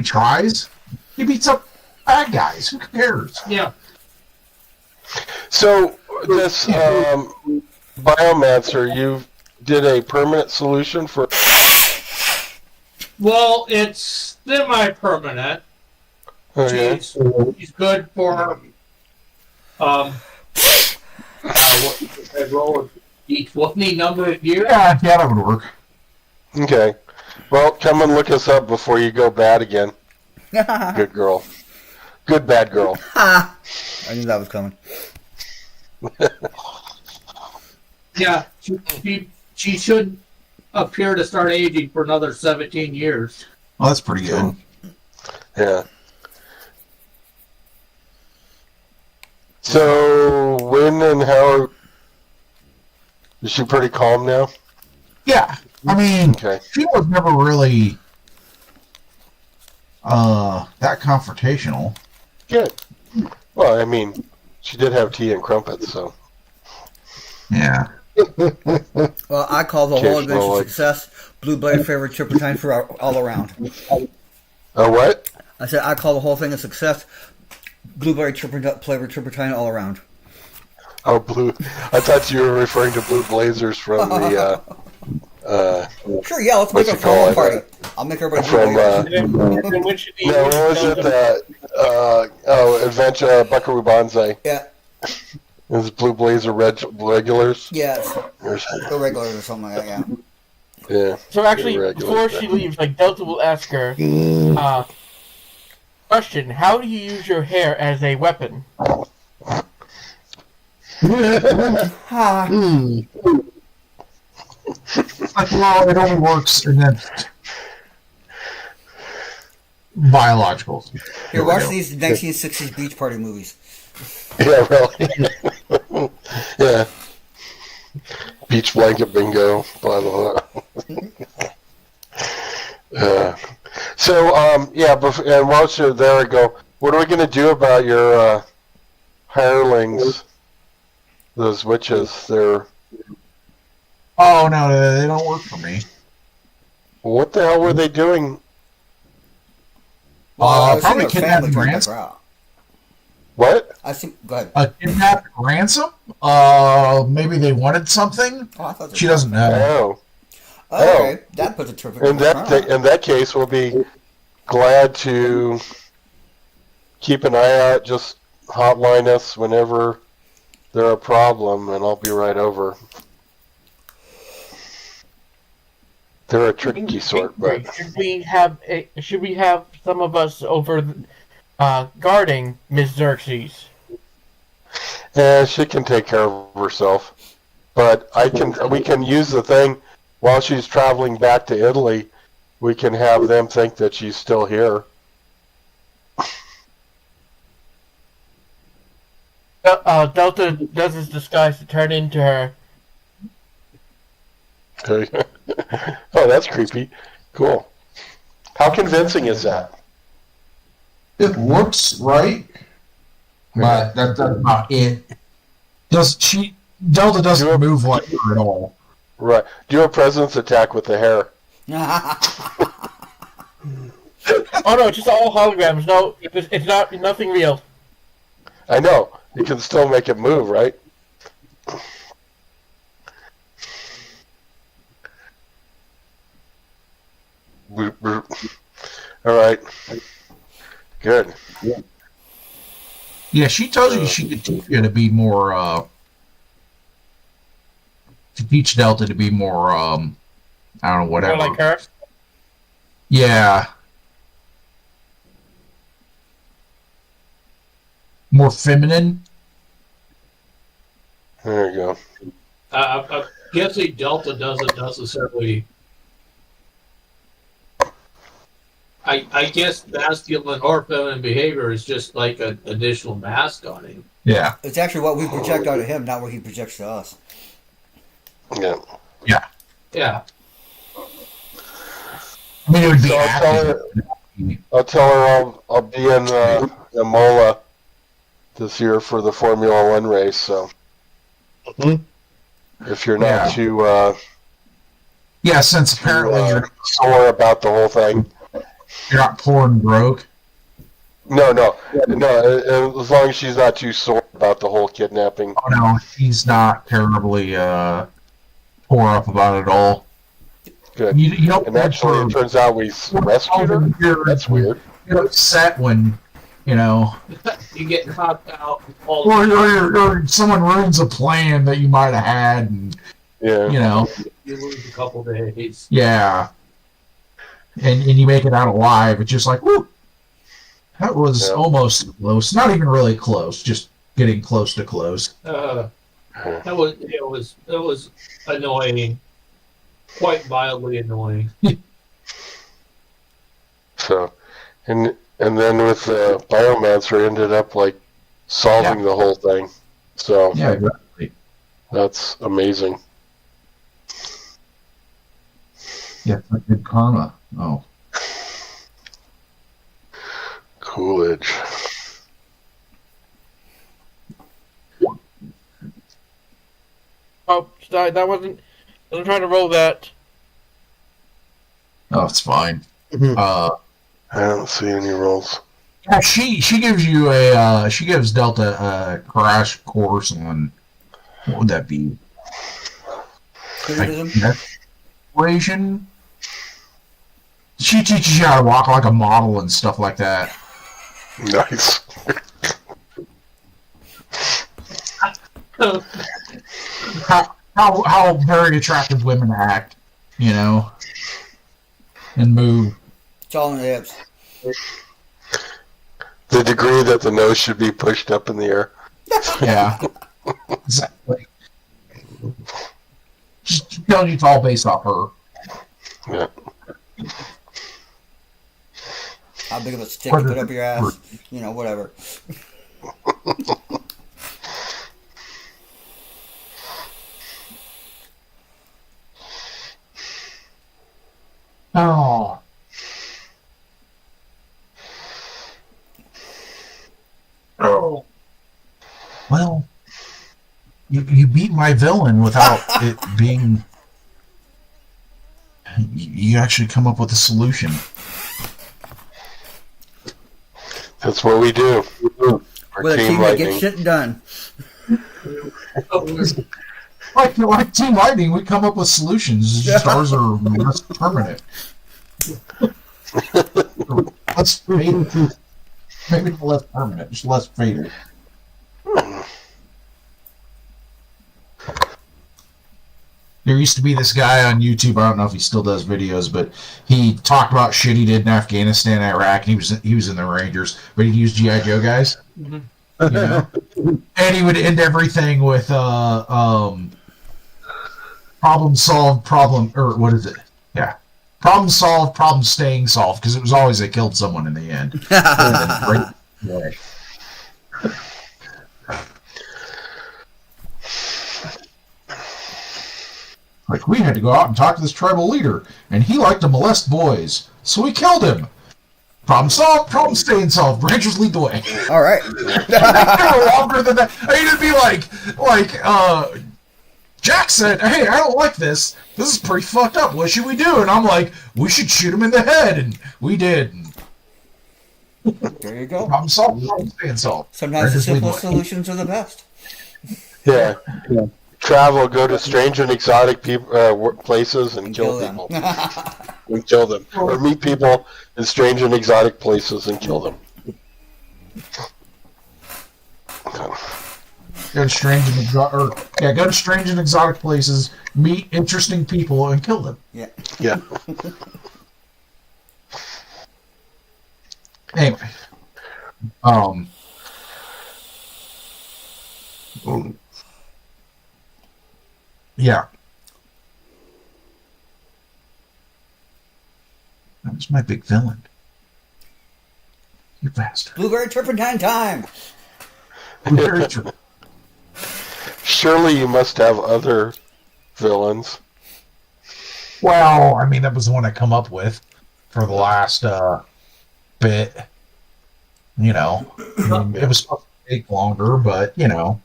S2: tries. He beats up bad guys. Who cares?
S6: Yeah.
S5: So this Biomancer, you did a permanent solution for.
S6: Well, it's semi-permanent.
S5: Okay.
S6: She's good for each any number of years.
S2: Yeah, that would work.
S5: Okay. Well, come and look us up before you go bad again. Good girl. Good bad girl.
S3: I knew that was coming.
S6: Yeah, she should appear to start aging for another 17 years.
S2: Well, that's pretty good.
S5: Yeah. So, when and how is she pretty calm now?
S2: Yeah, I mean,
S5: Okay.
S2: she was never really that confrontational.
S5: Good. Well, I mean, she did have tea and crumpets, so.
S2: Yeah.
S3: Well, I call the whole adventure
S5: Occasional,
S3: success. Blue Blade favorite turpentine for all around.
S5: Oh, what?
S3: I said I call the whole thing a success. Blue Blade flavored turpentine all around.
S5: Oh, blue. I thought you were referring to Blue Blazers from the,
S3: Sure, yeah, let's make
S5: What's
S3: a
S5: it called?
S3: full party. I'll make everybody
S5: from,
S3: blue
S4: And then when should
S5: no, what was it, Adventure, Buckaroo Banzai.
S3: Yeah,
S5: It was Blue Blazer regulars.
S3: yes.
S5: Or-
S3: The regulars or something like that, yeah.
S5: Yeah.
S4: So actually,
S5: Irregular.
S4: before she leaves, Delta will ask her, question, how do you use your hair as a weapon?
S3: Ha.
S2: Like, well, it only works against biologicals.
S3: Here, watch these 1960s beach party movies.
S5: Yeah, really. Yeah. Beach blanket bingo. Blah blah blah. Yeah. And while you're there, I go. What are we going to do about your hirelings? Those witches. They're.
S2: Oh no, they don't work for me.
S5: What the hell were they doing?
S3: I assume
S2: Probably
S3: her family
S2: kidnapping
S3: turned
S2: ransom.
S3: her out.
S5: What?
S3: I think. Go ahead.
S2: A kidnapped ransom? Maybe they wanted something.
S3: Oh, I thought
S2: She doesn't know.
S5: Oh.
S3: Okay, that puts a terrific.
S5: In that case, we'll be glad to keep an eye out. Just hotline us whenever they're a problem, and I'll be right over. They're a tricky sort, but
S4: should we have some of us over guarding Miss Xerxes?
S5: yeah, she can take care of herself. But we can use the thing while she's traveling back to Italy. We can have them think that she's still here.
S4: Delta does his disguise to turn into her.
S5: Oh, that's creepy. Cool. How convincing is that?
S2: It looks right, but that's not it. Delta doesn't move like her at all.
S5: Right. Do a presence attack with the hair.
S4: Oh no, it's just all holograms. No, it's not nothing real.
S5: I know. You can still make it move, right? All right. Good.
S2: Yeah, she tells you she could teach you to be more, to teach Delta to be more, I don't know, whatever.
S4: More like her.
S2: Yeah. More feminine.
S5: There you go.
S6: I'm guessing Delta doesn't necessarily. I guess masculine or feminine behavior is just like an additional mask on him.
S2: Yeah.
S3: It's actually what we project onto him, not what he projects to us.
S5: Yeah.
S2: Yeah.
S6: Yeah.
S2: I mean, it would be
S5: So I'll tell her I'll be in Imola this year for the Formula One race. So if you're not too
S2: yeah, since apparently you're
S5: sore about the whole thing.
S2: You're not poor and broke.
S5: No. As long as she's not too sore about the whole kidnapping.
S2: Oh no, he's not terribly tore up about it all.
S5: Good.
S2: You don't.
S5: And actually, it turns out we rescued her. That's weird.
S2: You're upset when you
S6: get knocked out.
S2: Or someone ruins a plan that you might have had, and
S5: yeah,
S6: you lose a couple days.
S2: Yeah. And you make it out alive. It's just like, whoo, that was almost close. Not even really close, just getting close to close.
S6: It was annoying, quite mildly annoying.
S5: So, and then with Biomancer ended up like solving the whole thing. So
S2: yeah, exactly.
S5: That's amazing.
S2: Yeah, like good karma. Oh.
S5: Coolidge.
S4: Oh, sorry, that wasn't. I wasn't trying to roll that.
S2: Oh, it's fine.
S5: I don't see any rolls.
S2: Yeah, she gives you she gives Delta a crash course on, what would that be? Equation. She teaches you how to walk like a model and stuff like that.
S5: Nice.
S2: How very attractive women act, and move.
S3: It's all in the hips.
S5: The degree that the nose should be pushed up in the air.
S2: Yeah. Exactly. Just telling you it's all based off her.
S5: Yeah.
S3: How big of a stick you put up your ass? You know, whatever.
S2: Oh. Oh. Well, you beat my villain without it being. You actually come up with a solution.
S5: That's what we do. Our
S3: With a
S5: Team
S3: team that
S5: Lightning.
S3: gets shit done.
S2: Like Team Lightning, we come up with solutions. It's just ours are less permanent. Less fatal. Maybe not less permanent, just less fatal. There used to be this guy on YouTube. I don't know if he still does videos, but he talked about shit he did in Afghanistan, Iraq, and he was in the Rangers, but he'd use GI Joe guys. You know, and he would end everything with problem solved, problem, or what is it? Yeah, problem solved, problem staying solved, because it was always they killed someone in the end. Right. Like, we had to go out and talk to this tribal leader, and he liked to molest boys, so we killed him. Problem solved, problem staying solved. Rangers lead the way.
S3: All right.
S2: Longer than that. I mean, it'd be like, Jack said, "Hey, I don't like this. This is pretty fucked up. What should we do?" And I'm like, "We should shoot him in the head," and we did.
S3: There you go.
S2: Problem solved, problem staying solved.
S3: Sometimes the
S2: Rangers lead the
S3: simplest
S2: way.
S3: solutions are the best.
S5: Yeah. Travel, go to strange and exotic places and kill
S3: them.
S5: people. And kill them. Or meet people in strange and exotic places and kill them.
S2: Go to strange and go to strange and exotic places, meet interesting people, and kill them.
S3: Yeah.
S5: Yeah.
S2: Anyway, yeah, that was my big villain. You bastard.
S3: Blueberry turpentine time.
S2: Very true.
S5: Surely you must have other villains.
S2: Well, I mean, that was the one I come up with for the last bit. You know, I mean, it was supposed to take longer, but you know,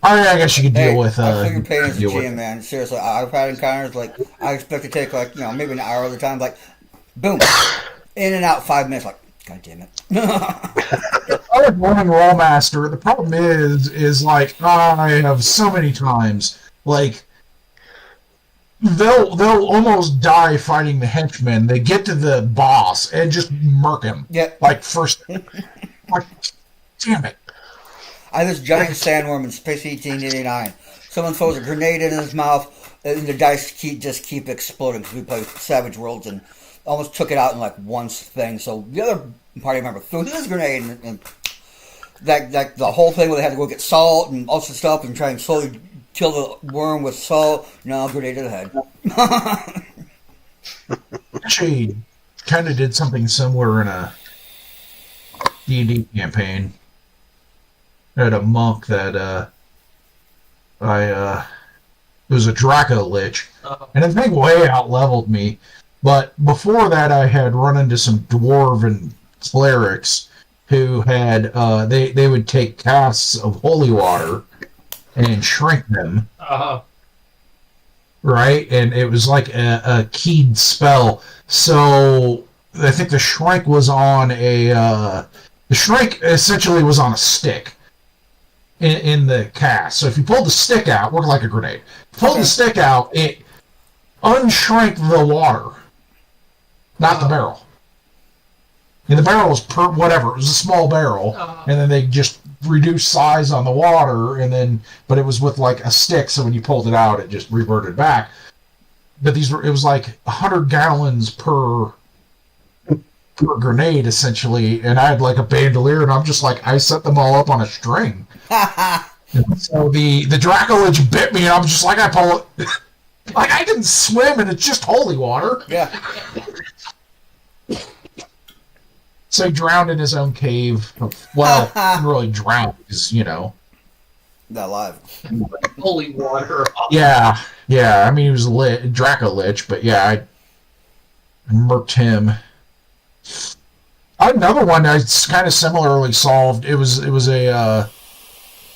S2: I guess you could deal with.
S3: I figured paying as a
S2: deal with
S3: GM, man. Seriously, I've had encounters like I expect to take like maybe an hour at a time. Like, boom, in and out 5 minutes. Like, God damn it.
S2: I like running Rollmaster. The problem is like I have so many times like they'll almost die fighting the henchmen. They get to the boss and just murk him.
S3: Yeah.
S2: Like first, like damn it.
S3: I had this giant sandworm in Space 1889. Someone throws a grenade in his mouth, and the dice just keep exploding because we play Savage Worlds and almost took it out in like one thing. So the other party member threw this grenade, and that the whole thing where they had to go get salt and all sorts of stuff and try and slowly kill the worm with salt. No, grenade to the head.
S2: Actually, kind of did something similar in a D&D campaign. I had a monk that it was a Draco Lich, and the thing way out-leveled me. But before that, I had run into some dwarven clerics who had they would take casts of holy water and shrink them, right? And it was like a keyed spell. So I think the shrink was on the shrink essentially was on a stick in the cast. So if you pulled the stick out, worked like a grenade. Pulled the stick out, it unshrank the water, not the barrel. And the barrel was whatever, it was a small barrel, and then they just reduced size on the water, but it was with like a stick, so when you pulled it out, it just reverted back. But it was like 100 gallons per a grenade essentially, and I had like a bandolier, and I'm just like, I set them all up on a string. So the Dracolich bit me, and I'm just like, I pull it. Like, I can swim, and it's just holy water.
S3: Yeah.
S2: So he drowned in his own cave. Well, he didn't really drowned, because,
S3: Not alive.
S6: Holy water.
S2: Yeah. I mean, he was Dracolich, but yeah, I murked him. I had another one that's kind of similarly solved. It was a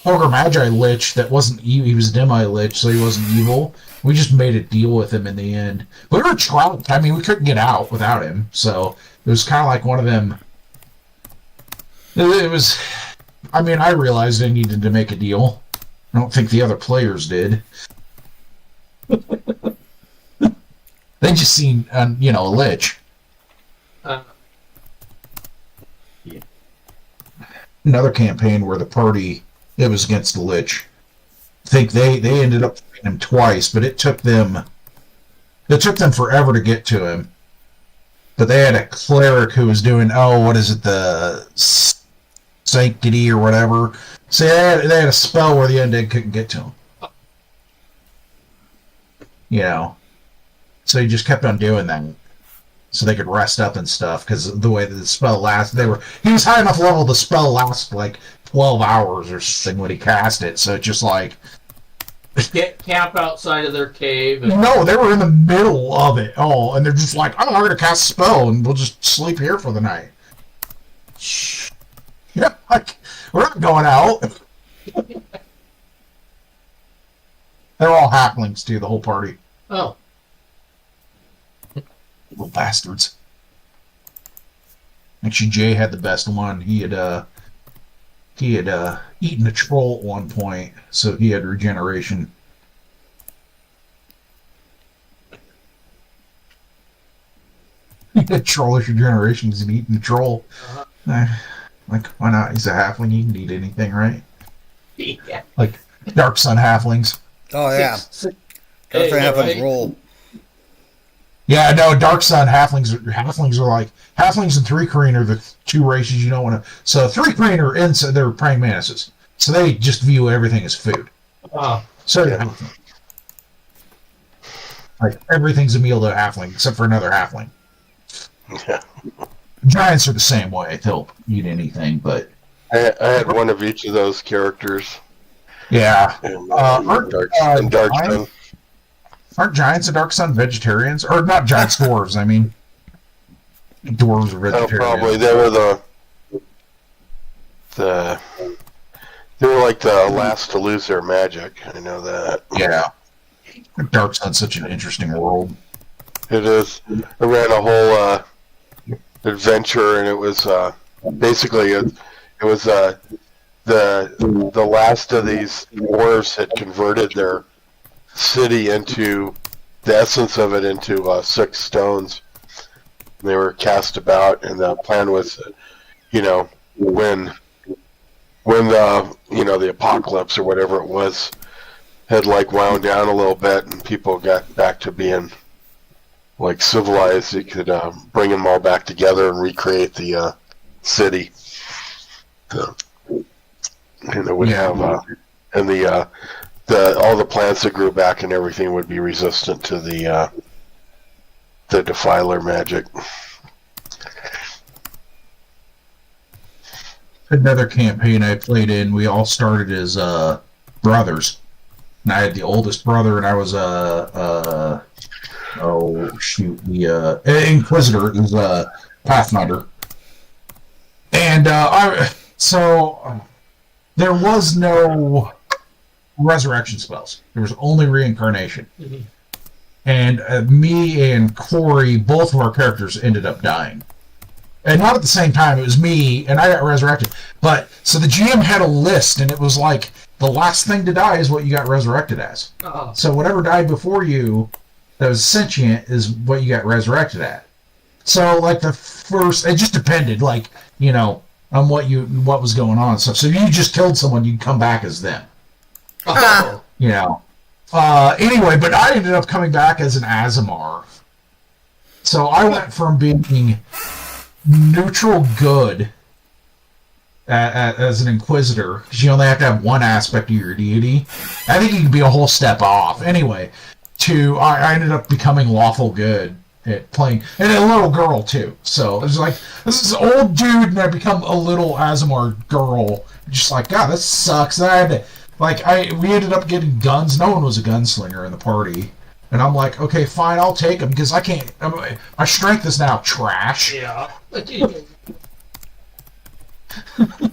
S2: Ogre Magi Lich that wasn't evil. He was a Demi-Lich, so he wasn't evil. We just made a deal with him in the end. We were trapped. I mean, we couldn't get out without him, so it was kind of like one of them. It was... I mean, I realized I needed to make a deal. I don't think the other players did. They just seen, a Lich.
S8: Yeah.
S2: Another campaign where the party, it was against the Lich. I think they ended up fighting him twice, but it took them forever to get to him. But they had a cleric who was doing, the sanctity or whatever. So they had a spell where the undead couldn't get to him. So he just kept on doing that, so they could rest up and stuff. Because the way that the spell lasted, he was high enough level. The spell lasted like 12 hours or something when he cast it. So it's just like
S6: Camp outside of their cave.
S2: No, they were in the middle of it all, and they're just like, I'm going to cast a spell, and we'll just sleep here for the night. Yeah, like, we're not going out. They're all halflings, too, the whole party.
S6: Oh.
S2: Little bastards. Actually, Jay had the best one. He had eaten a troll at one point, so he had regeneration. He had trollish regeneration because he'd eaten a troll. Like, why not? He's a halfling. He can eat anything, right?
S6: Yeah.
S2: Like, Dark Sun halflings.
S3: Oh, yeah.
S6: Hey,
S3: Halflings
S6: right?
S3: roll.
S2: Yeah, no, Dark Sun halflings are like, halflings and Three Kreen are the two races you don't want to. So Three Kreen are inside, they're praying mantises. So they just view everything as food. So yeah. Like, everything's a meal to a halfling except for another halfling.
S5: Yeah.
S2: Giants are the same way. They'll eat anything, but
S5: I had one of each of those characters.
S2: yeah.
S5: And,
S2: Aren't
S5: Dark
S2: giants-
S5: Sun.
S2: Aren't giants and Dark Sun vegetarians? Or not giants, dwarves, I mean. Dwarves are
S5: Oh,
S2: vegetarians.
S5: probably. They were they were like the last to lose their magic. I know that.
S2: Yeah. Dark Sun's such an interesting world.
S5: It is. I ran a whole adventure, and it was basically it was the last of these dwarves had converted their city into the essence of it into 6 stones. And they were cast about, and the plan was, when the apocalypse or whatever it was had like wound down a little bit, and people got back to being like civilized, you could bring them all back together and recreate the city. And it would have all the plants that grew back and everything would be resistant to the defiler magic.
S2: Another campaign I played in, we all started as brothers. And I had the oldest brother, and I was the Inquisitor, who's a Pathfinder. And there was no resurrection spells. There was only reincarnation.
S6: Mhm.
S2: And me and Corey, both of our characters ended up dying. And not at the same time. It was me, and I got resurrected. But, so the GM had a list, and it was like, the last thing to die is what you got resurrected as.
S6: Oh.
S2: So whatever died before you that was sentient is what you got resurrected at. So, like, the first, it just depended, like, on what was going on. So if you just killed someone, you'd come back as them.
S6: Oh.
S2: Anyway, but I ended up coming back as an Azamar. So I went from being neutral good as an Inquisitor, because you only have to have one aspect of your deity. I think you can be a whole step off. Anyway, I ended up becoming lawful good at playing, and a little girl too. So it was like, this is an old dude, and I become a little Aasimar girl. Just like, God, this sucks. And I had to, we ended up getting guns. No one was a gunslinger in the party. And I'm like, okay, fine, I'll take them, because I can't, my strength is now trash.
S6: Yeah.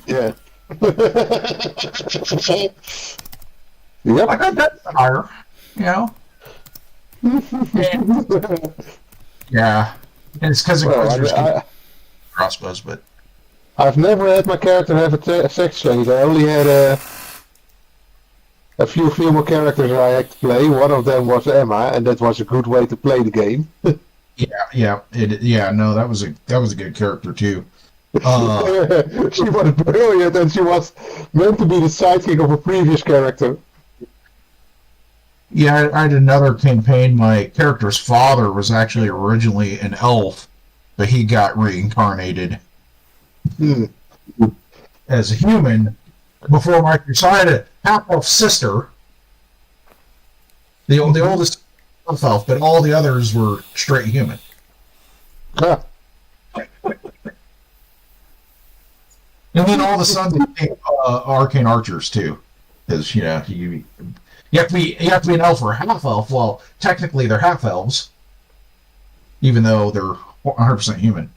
S1: Yeah. Yep.
S2: I got that fire, you know? Yeah. And it's because Inquisitors keep crossbows, but...
S1: I've never had my character have a sex change. I only had a few female characters I had to play. One of them was Emma, and that was a good way to play the game.
S2: No, that was a good character too.
S1: She was brilliant, and she was meant to be the sidekick of a previous character.
S2: Yeah, I had another campaign. My character's father was actually originally an elf, but he got reincarnated as a human before my decided half-elf sister, the oldest half-elf, but all the others were straight human.
S1: Huh.
S2: And then all the sons became arcane archers too, because you have to be an elf or a half-elf. Well, technically they're half-elves, even though they're 100% human.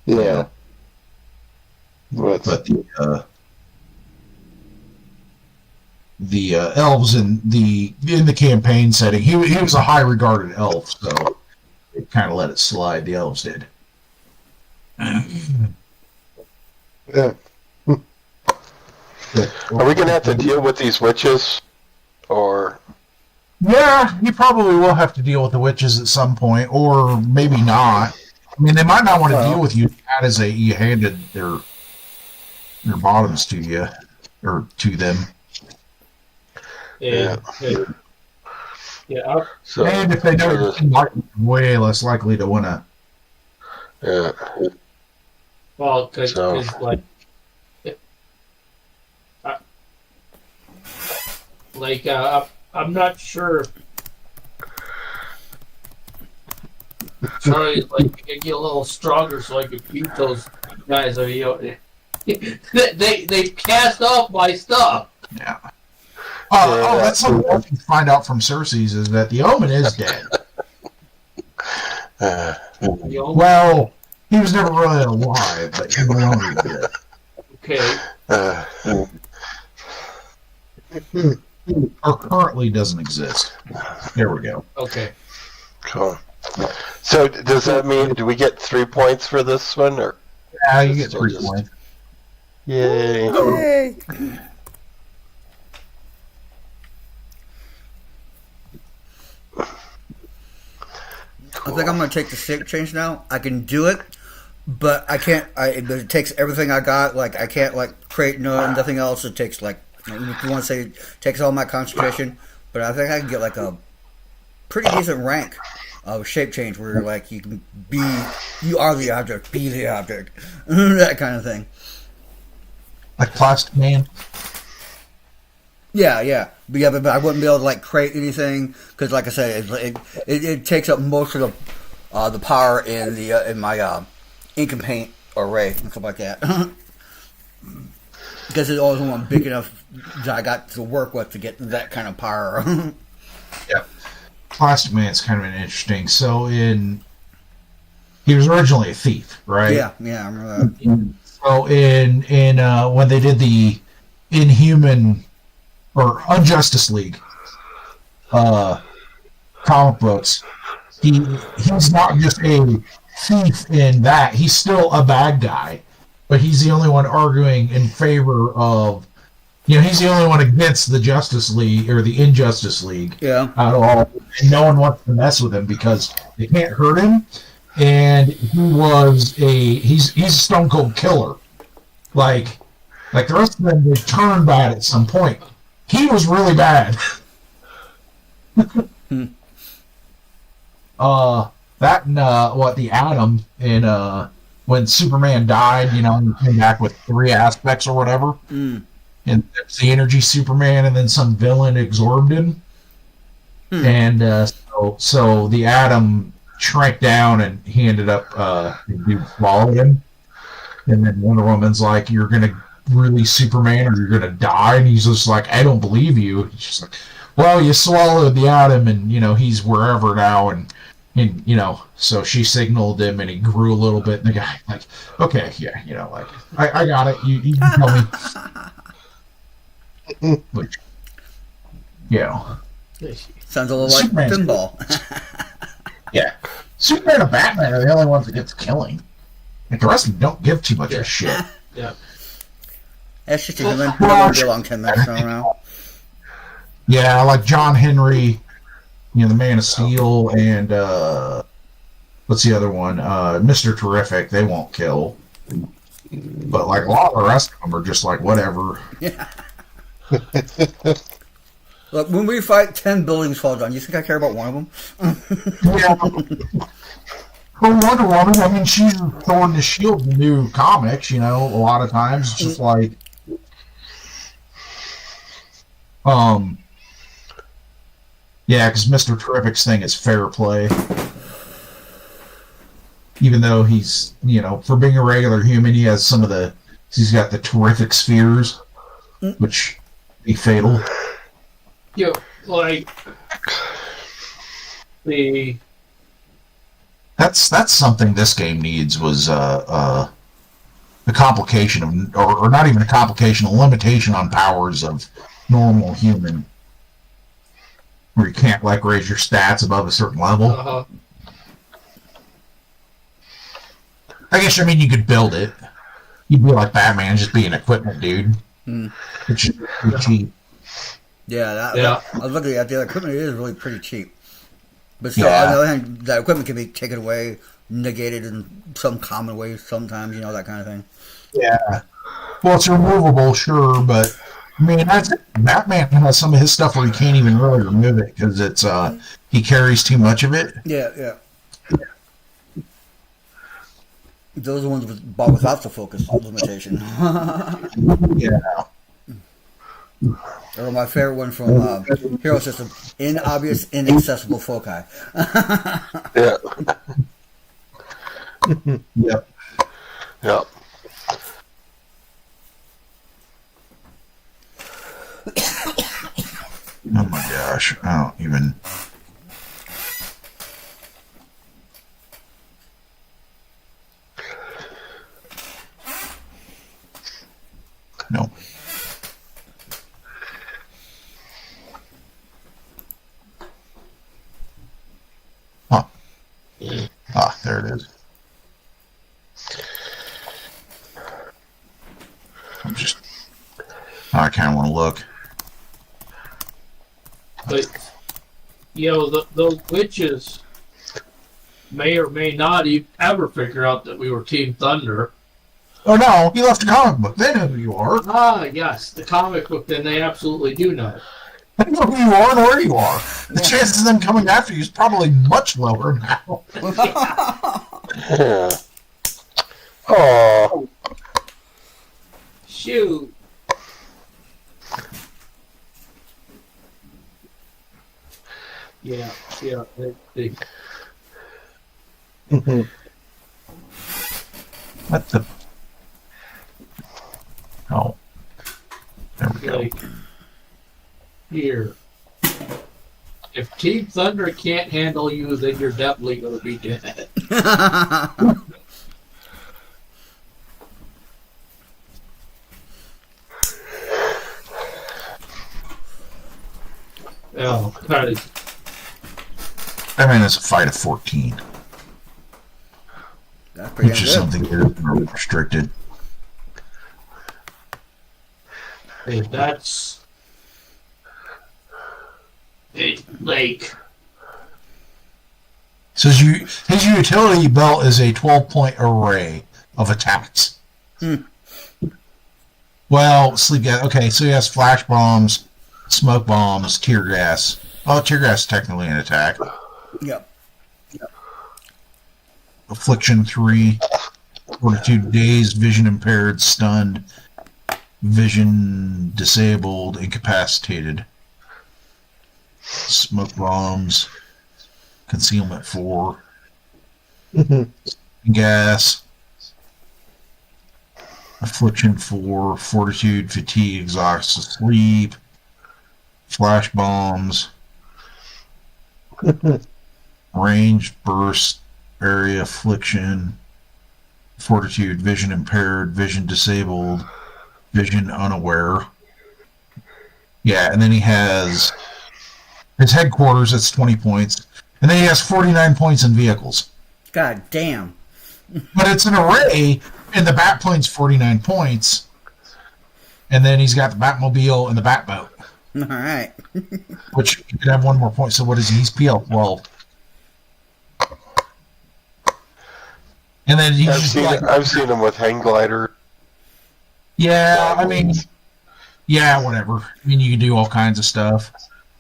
S1: Yeah.
S2: But the elves in the campaign setting, he was a high regarded elf, so it kind of let it slide. The elves did.
S1: Yeah.
S5: Are we going to have to deal with these witches? Or...
S2: Yeah, you probably will have to deal with the witches at some point, or maybe not. I mean, they might not want to deal with you as you handed their bottoms to you, or to them.
S6: Yeah.
S5: So,
S2: and if they don't, they're way less likely to want to.
S5: Yeah.
S6: Well, because I'm not sure. Sorry, I get a little stronger so I can beat those guys. They cast off my stuff.
S2: Yeah. That's something else you find out from Cersei's is that the Omen is dead. Well, he was never really alive, but he no longer
S6: Okay.
S2: Or currently doesn't exist. There we go.
S6: Okay.
S5: Cool. So does that mean, do we get 3 points for this one, or?
S2: Yeah, you get 3 points.
S5: Yay.
S3: Yay! I think I'm gonna take the shape change now. I can do it, but I can't. It takes everything I got. Like I can't create nothing else. It takes if you want to say it takes all my concentration. But I think I can get a pretty decent rank of shape change where you can you are the object, be the object, that kind of thing.
S2: Like Plastic Man.
S3: Yeah, but I wouldn't be able to create anything because, like I said, it takes up most of the power in my ink and paint array and stuff like that. Because it's always one big enough that I got to work with to get that kind of power.
S2: Yeah, Plastic Man's kind of an interesting. So he was originally a thief, right?
S3: Yeah, I remember that.
S2: So in when they did the Inhuman or Unjustice League comic books, he's not just a thief in that, he's still a bad guy, but he's the only one arguing in favor of, he's the only one against the Justice League or the Injustice League.
S3: Yeah.
S2: At all, and no one wants to mess with him because they can't hurt him, and he's a stone cold killer. Like the rest of them, they turn bad at some point. He was really bad. That and the Atom in when Superman died, you know, and he came back with 3 aspects or whatever.
S3: Mm.
S2: And there's the energy Superman, and then some villain absorbed him. And so the Atom shrank down, and he ended up swallowed him. And then Wonder Woman's like, "You're gonna release Superman, or you're gonna die." And he's just like, "I don't believe you." He's just like, "Well, you swallowed the Atom, and you know he's wherever now." And you know, so she signaled him, and he grew a little bit. And the guy like, "Okay, yeah, you know, like I got it. You can tell me." Which, you know.
S3: Sounds a little like
S2: Superman's
S3: pinball.
S2: Yeah. Superman and Batman are the only ones that get the killing. Like, the rest of them don't give too much of a shit.
S6: Yeah.
S3: That's just a human. We're going to be along 10 minutes now.
S2: Yeah, like John Henry, you know, the Man of Steel, and what's the other one? Mr. Terrific, they won't kill. But like a lot of the rest of them are just like whatever.
S3: Yeah. Look, when we fight 10 buildings fall down, you think I care about one of them?
S2: Yeah. Well, Wonder Woman, I mean, she's throwing the shield in new comics, you know, a lot of times. It's just like, yeah, because Mr. Terrific's thing is fair play. Even though he's, you know, for being a regular human, he has he's got the terrific spheres, which be fatal.
S6: You know, like
S2: That's something this game needs was the complication of, or not even a complication, a limitation on powers of normal human, where you can't like raise your stats above a certain level. I guess you could build it. You'd be like Batman, just be an equipment dude. Which is pretty cheap.
S3: Yeah, I was looking at the equipment. It is really pretty cheap. But still,
S2: Yeah.
S3: on the other hand, that equipment can be taken away, negated in some common ways sometimes, you know, that kind of thing.
S2: Yeah. Well, it's removable, sure, but I mean, Batman has some of his stuff where he can't even really remove it because it's he carries too much of it.
S3: Yeah. Those are the ones bought without the focus limitation.
S2: Yeah.
S3: Or my favorite one from Hero System: inobvious, inaccessible foci.
S5: Yeah.
S2: Yep.
S5: Yep.
S2: Oh my gosh, I don't even. No. Huh. Ah, there it is. I kind of want to look.
S6: But, you know, those witches may or may not ever figure out that we were Team Thunder.
S2: Oh no, you left a comic book. They know who you are.
S6: Ah, yes, the comic book, then they absolutely do know.
S2: They know who you are and where you are. The chances of them coming after you is probably much lower now.
S5: Yeah. Oh.
S6: Shoot. Yeah. They
S2: What the? Oh. There we go.
S6: like, here. If Team Thunder can't handle you, then you're definitely going to be dead. Oh, kind of.
S2: I mean, it's a fight of 14,
S3: That's pretty
S2: which is
S3: good.
S2: something that is restricted.
S6: Hey, that's like
S2: So his utility belt is a 12-point array of attacks. Well, sleep gas. Okay, so he has flash bombs, smoke bombs, tear gas. Oh, tear gas is technically an attack.
S3: Yep.
S2: Affliction 3, Fortitude dazed, vision impaired, stunned, vision disabled, incapacitated. Smoke bombs, concealment 4, gas, affliction 4, fortitude, fatigue, exhaust, sleep, flash bombs, range, burst, area, affliction, fortitude, vision impaired, vision disabled, vision unaware. Yeah, and then he has his headquarters, that's 20 points. And then he has 49 points in vehicles.
S3: God damn.
S2: But it's an array, and the Batplane's 49 points. And then he's got the Batmobile and the Batboat.
S3: All right.
S2: Which you could have one more point. So what is he? He's PL 12. And then he's
S5: I've seen him with hang glider.
S2: Yeah, I mean, yeah, whatever. I mean, you can do all kinds of stuff.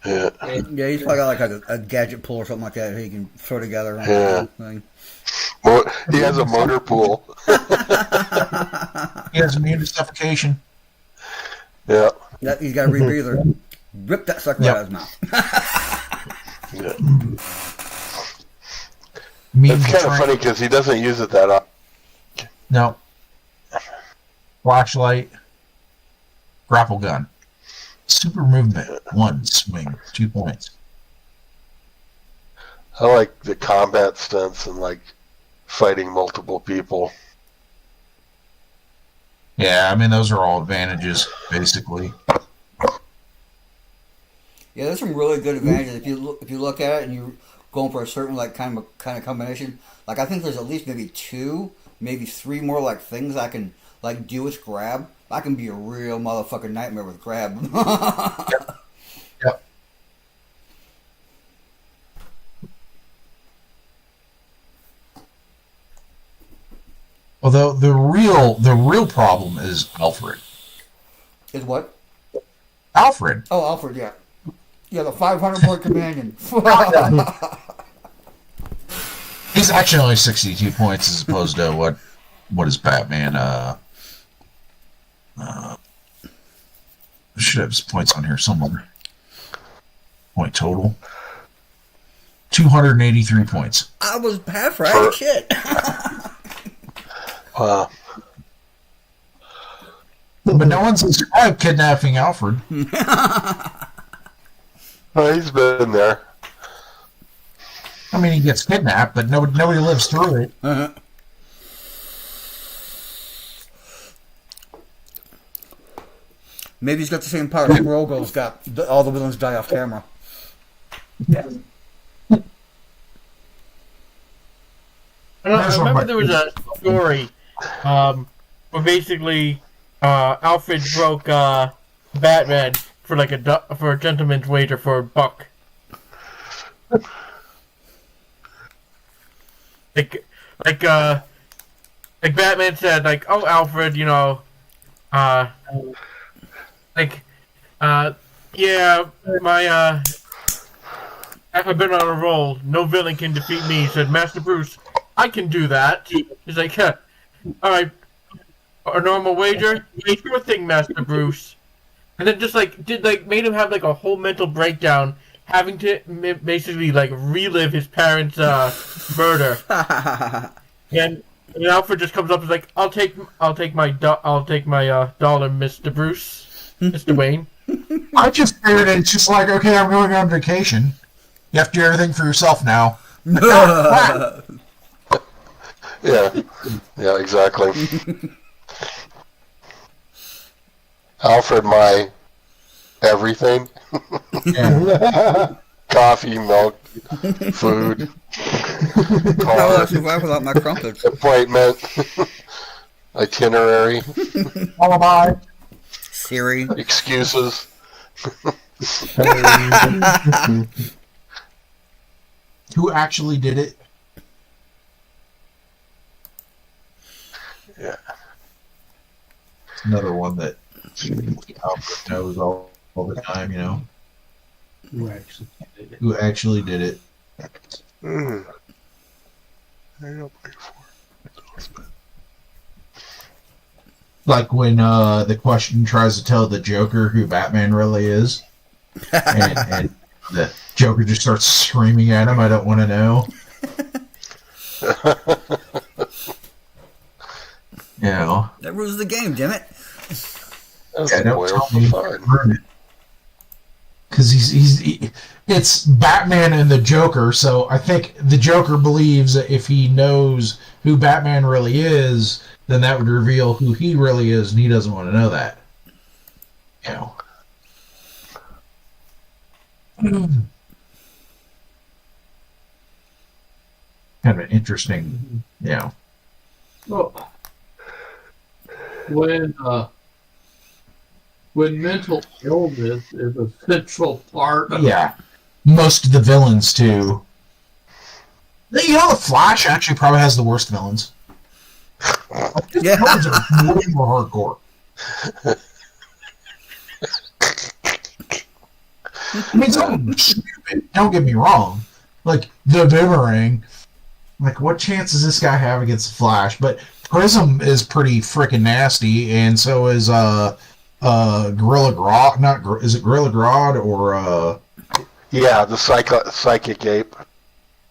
S5: Yeah.
S3: Yeah, he's probably got like a gadget pool or something like that he can throw together.
S5: Yeah. He has a motor pool.
S2: He has immune to suffocation.
S5: Yeah.
S3: He's got a rebreather. Rip that sucker out of his mouth.
S5: Yeah.
S2: Immune
S5: It's
S2: to
S5: kind of
S2: train.
S5: funny because he doesn't use it that often.
S2: No. Flashlight. Grapple gun. Super movement. 1 swing. 2 points.
S5: I like the combat stunts and like fighting multiple people.
S2: Yeah, I mean, those are all advantages, basically.
S3: Yeah, there's some really good advantages if you look at it and you're going for a certain like kind of combination. Like I think there's at least maybe 2, maybe 3 more like things I can like do with grab. I can be a real motherfucking nightmare with grab.
S2: Yep. Although the real problem is Alfred.
S3: Is what?
S2: Alfred.
S3: Oh, Alfred, yeah. Yeah, the 500 point companion.
S2: He's actually only 62 points as opposed to what is Batman? I should have his points on here somewhere. Point total. 283 points.
S3: I was half right. Shit.
S5: Wow.
S2: But no one's described kidnapping Alfred.
S5: Oh, he's been there.
S2: I mean, he gets kidnapped, but nobody lives through it.
S3: Uh-huh. Maybe he's got the same power Rogo's got. All the villains die off camera.
S2: Yeah.
S4: I remember there was a story where basically Alfred broke Batman for like for a gentleman's wager for $1. Like Batman said, like, oh Alfred, you know, yeah, my I've been on a roll. No villain can defeat me. He said, Master Bruce, I can do that. He's like, all right, a normal wager? Sure thing, Master Bruce. And then just made him have like a whole mental breakdown, having to basically like relive his parents' murder. and Alfred just comes up and is like, I'll take my dollar, Mr. Bruce, Mr. Wayne.
S2: I just figured it's just like, okay, I'm going on vacation. You have to do everything for yourself now.
S5: Yeah. Yeah, exactly. Alfred, my everything.
S2: Yeah.
S5: Coffee, milk, food,
S3: I will actually survive without my crumpets.
S5: appointment, itinerary,
S2: Alibi.
S3: Siri.
S5: excuses.
S2: Who actually did it?
S5: Yeah.
S2: Another one that Alfred knows all the time, you know.
S8: Who actually did it?
S2: Who actually did it?
S5: Mm.
S2: Like when the Question tries to tell the Joker who Batman really is, and the Joker just starts screaming at him, "I don't want to know." You know,
S3: That rules the game, damn it.
S5: That's
S2: don't
S5: spoil
S2: tell me
S5: for
S2: to
S5: fun.
S2: ruin it. Because it's Batman and the Joker, so I think the Joker believes that if he knows who Batman really is, then that would reveal who he really is, and he doesn't want to know that. You know. Kind of an interesting, you know.
S8: Well, when mental illness is a central part of
S2: Yeah. Most of the villains, too. You know, the Flash actually probably has the worst villains. His
S3: Yeah.
S2: villains are way more hardcore. I mean, something stupid. Don't get me wrong. Like, the Boomerang. Like, what chance does this guy have against the Flash? But Prism is pretty freaking nasty, and so is, Gorilla Grodd. Is it Gorilla Grodd or,
S5: Yeah, the psychic ape.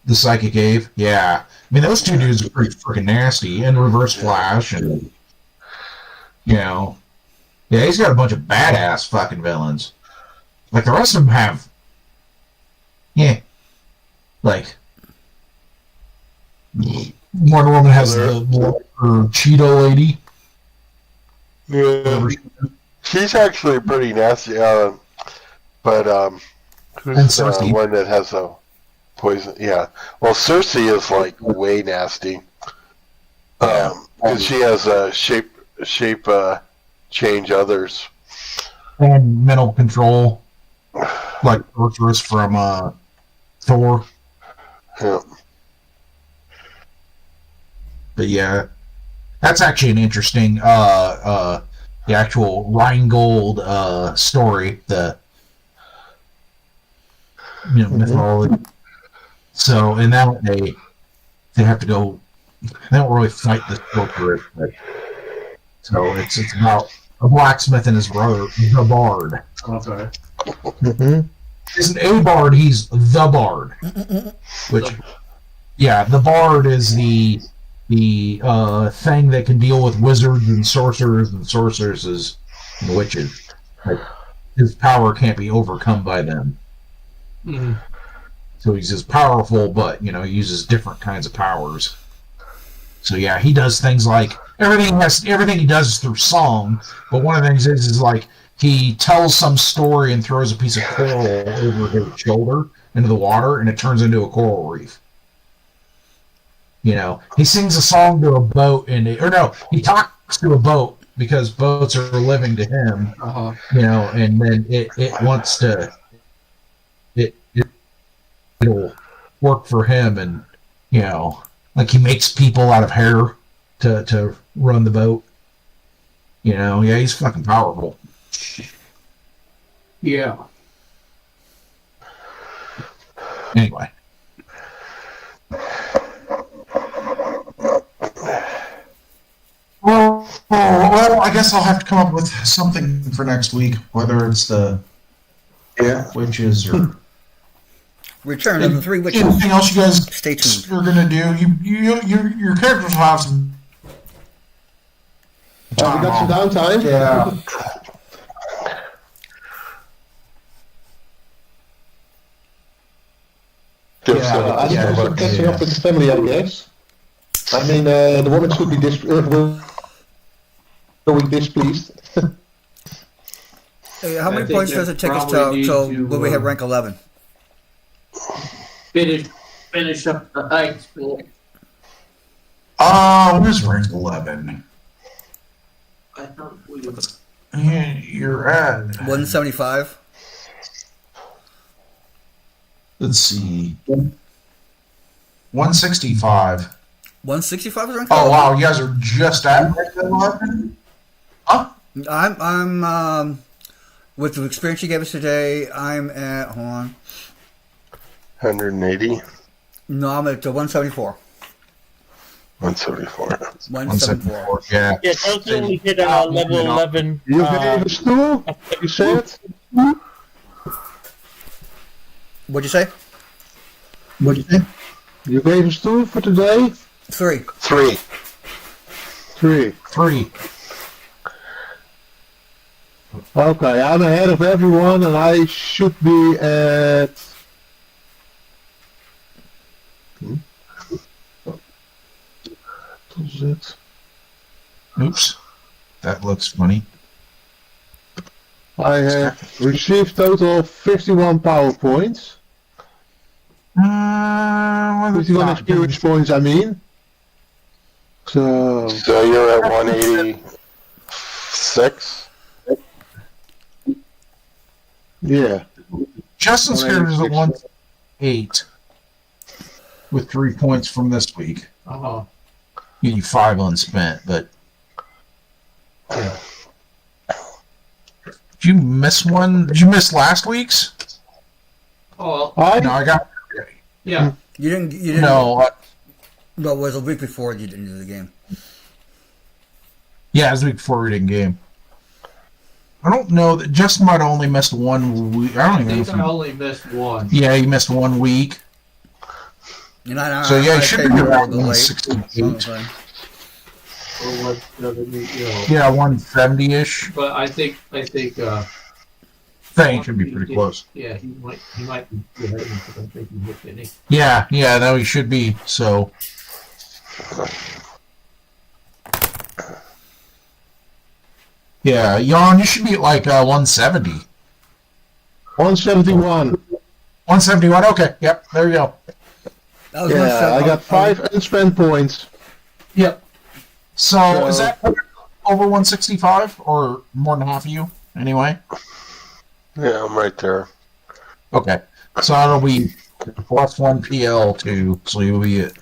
S2: the Psychic Ape? Yeah. I mean, those two dudes are pretty freaking nasty. And Reverse Flash, and, you know. Yeah, he's got a bunch of badass fucking villains. Like, the rest of them have. Yeah. Like. Wonder Woman has the Cheeto lady.
S5: Yeah. She's actually pretty nasty. But
S2: And
S5: who's the
S2: Cersei.
S5: one that has a poison? Yeah. Well, Cersei is like way nasty. Because she has a shape change others.
S2: And mental control. Like Sorceress from Thor.
S5: Yeah.
S2: But yeah. That's actually an interesting the actual Rheingold story, the mythology. So in that they have to go. They don't really fight the sorceress, but so it's about a blacksmith and his brother, the Bard.
S8: Okay.
S1: Mm-hmm.
S2: Isn't a bard? He's the Bard. Which, yeah, the Bard is the thing that can deal with wizards and sorceresses and witches. Like, his power can't be overcome by them.
S8: Mm.
S2: So he's as powerful, but he uses different kinds of powers. So yeah, he does things like everything he does is through song, but one of the things is like he tells some story and throws a piece of coral over his shoulder into the water, and it turns into a coral reef. He sings a song to a boat, he talks to a boat because boats are living to him.
S8: Uh-huh.
S2: And then it wants to. It'll work for him, and like he makes people out of hair to run the boat. Yeah, he's fucking powerful.
S8: Yeah.
S2: Anyway. Well, I guess I'll have to come up with something for next week, whether it's the witches or
S3: Return of the Three Witches.
S2: anything else you guys
S3: Stay tuned.
S2: are gonna do. Your characters will have some.
S1: We got some downtime.
S2: Yeah.
S5: Do
S2: Yeah,
S5: some-
S1: I need some catching up with the family, I guess. I mean, the woman should be going displeased.
S3: Hey, how many
S6: think
S3: points
S6: they
S3: does it take us
S6: probably
S3: till
S6: need to,
S3: when we hit rank 11?
S6: Finish up the high school.
S2: Where's rank 11?
S6: I thought we were.
S2: And you're at.
S3: 175?
S2: Let's see. 165.
S3: 165 is rank
S2: Oh
S3: 11?
S2: wow, you guys are just at rank 11? Huh?
S3: I'm with the experience you gave us today, I'm at, hold on.
S5: 180.
S3: No, I'm at 174.
S5: 174.
S3: 174.
S2: Yeah.
S4: Yeah, those only hit level 11.
S1: You gave a stool? You said?
S3: What'd you say?
S1: You gave a stool for today?
S3: 3.
S5: 3.
S2: 3.
S1: Okay, I'm ahead of everyone, and I should be at... What is it?
S2: Oops. That looks funny.
S1: I have received total of 51 PowerPoints. 51 experience points, I mean. So
S5: you're at 186?
S1: yeah.
S2: Justin's character is at 1-8 with 3 points from this week.
S8: Uh-huh.
S2: Give you 5 unspent, but did you miss one? Did you miss last week's?
S6: Oh,
S2: No, I got.
S6: yeah.
S3: You didn't.
S2: No,
S3: No, it was a week before you didn't do the game.
S2: yeah, it was the week before we didn't game. I don't know that Justin might have only missed 1 week. I
S6: I
S2: don't even know
S6: think
S2: if
S6: I
S2: he,
S6: only missed one.
S2: yeah, he missed 1 week.
S3: And I
S2: So yeah,
S3: I
S2: he should
S3: came
S2: be
S3: in a
S2: around
S3: little bit late.
S2: 168.
S3: So,
S8: Or what,
S2: Yeah, 170-ish.
S6: But I think
S2: Thing should be pretty close.
S6: Yeah, he might be good because I think he hit any.
S2: Yeah, no, he should be. So. Yeah, Jan, you should be at like 170.
S1: 171.
S2: 171, okay. Yep, there you go.
S3: that was
S1: Yeah, I got 5 unspent points.
S2: Yep. So,
S1: So-
S2: is that over 165 or more than half of you anyway?
S5: Yeah, I'm right there.
S2: Okay. So that'll be plus 1 PL too, so you'll be at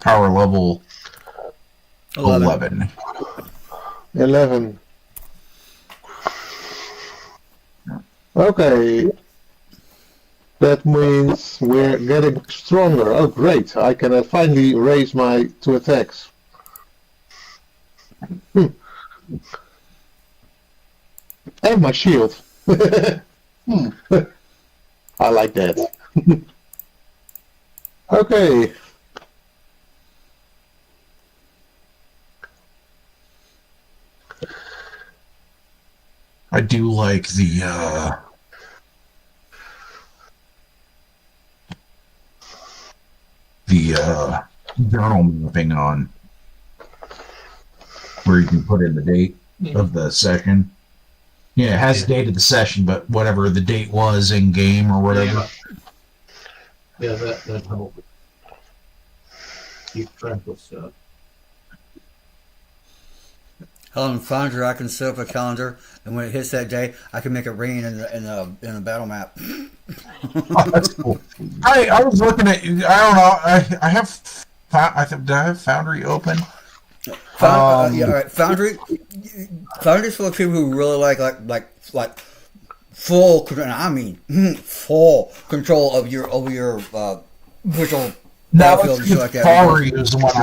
S2: power level 11.
S1: 11. Okay. That means we're getting stronger. Oh, great. I can finally raise my 2 attacks. And my shield. I like that. Okay.
S2: I do like the journal mapping on where you can put in the date of the session. Yeah, it has the date of the session, but whatever the date was in game or whatever.
S6: Yeah, that helps. Keep track of stuff.
S3: Hell, in Foundry, I can set up a calendar, and when it hits that day, I can make it rain in the battle map.
S2: Oh, that's cool. I was looking at. I don't know. I have. I think did I have Foundry open?
S3: Yeah, all right. Foundry's for people who really like full control. I mean, full control of your visual battlefield and shit like that.
S2: Fari is the one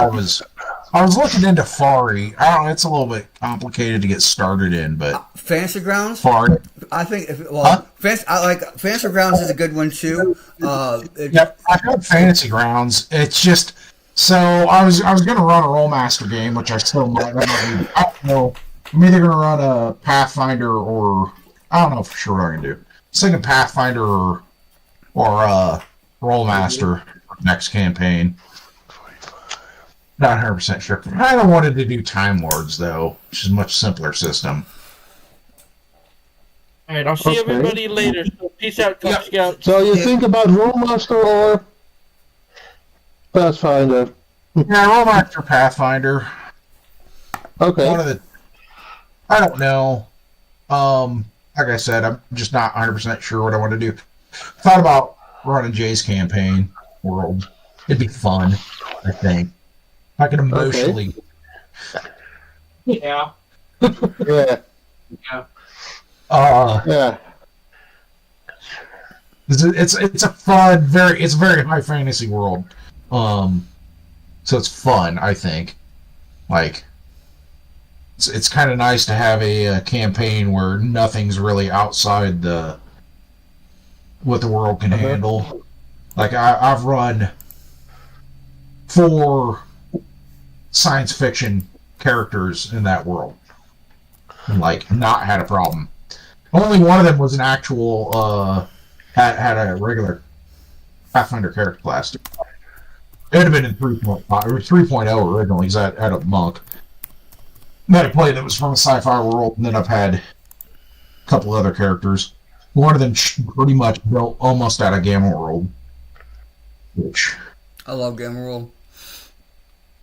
S2: I was looking into Fari. I don't know, it's a little bit complicated to get started in, but
S3: Fantasy Grounds.
S2: Fari.
S3: I think
S2: Huh?
S3: Fantasy Grounds is a good one too.
S2: Yep, I have Fantasy Grounds. It's just so I was gonna run a Rollmaster game, which I still might. I don't know. I'm either gonna run a Pathfinder or I don't know for sure what I'm gonna do. I was thinking Pathfinder or Rollmaster next campaign. Not 100% sure. I kind of wanted to do Time Lords though, which is a much simpler system.
S4: Alright, I'll see everybody later. So peace out, Cub Scouts.
S1: So you think about Rollmaster or Pathfinder?
S2: Yeah, Rollmaster Pathfinder.
S1: Okay.
S2: One of the. I don't know. Like I said, I'm just not 100% sure what I want to do. Thought about running Jay's campaign world. It'd be fun, I think. I can emotionally.
S6: Yeah.
S1: Yeah.
S6: Yeah.
S1: Yeah.
S2: It's a fun, it's a very high fantasy world. So it's fun, I think. Like, it's kind of nice to have a campaign where nothing's really outside what the world can handle. Like, I've run 4 science fiction characters in that world, and like not had a problem. Only one of them was an actual had a regular Pathfinder character class. It would have been in 3.5 or 3.0 originally, because I had a monk that I played that was from a sci-fi world, and then I've had a couple other characters. One of them pretty much built almost out of Gamma World, which
S3: I love Gamma World.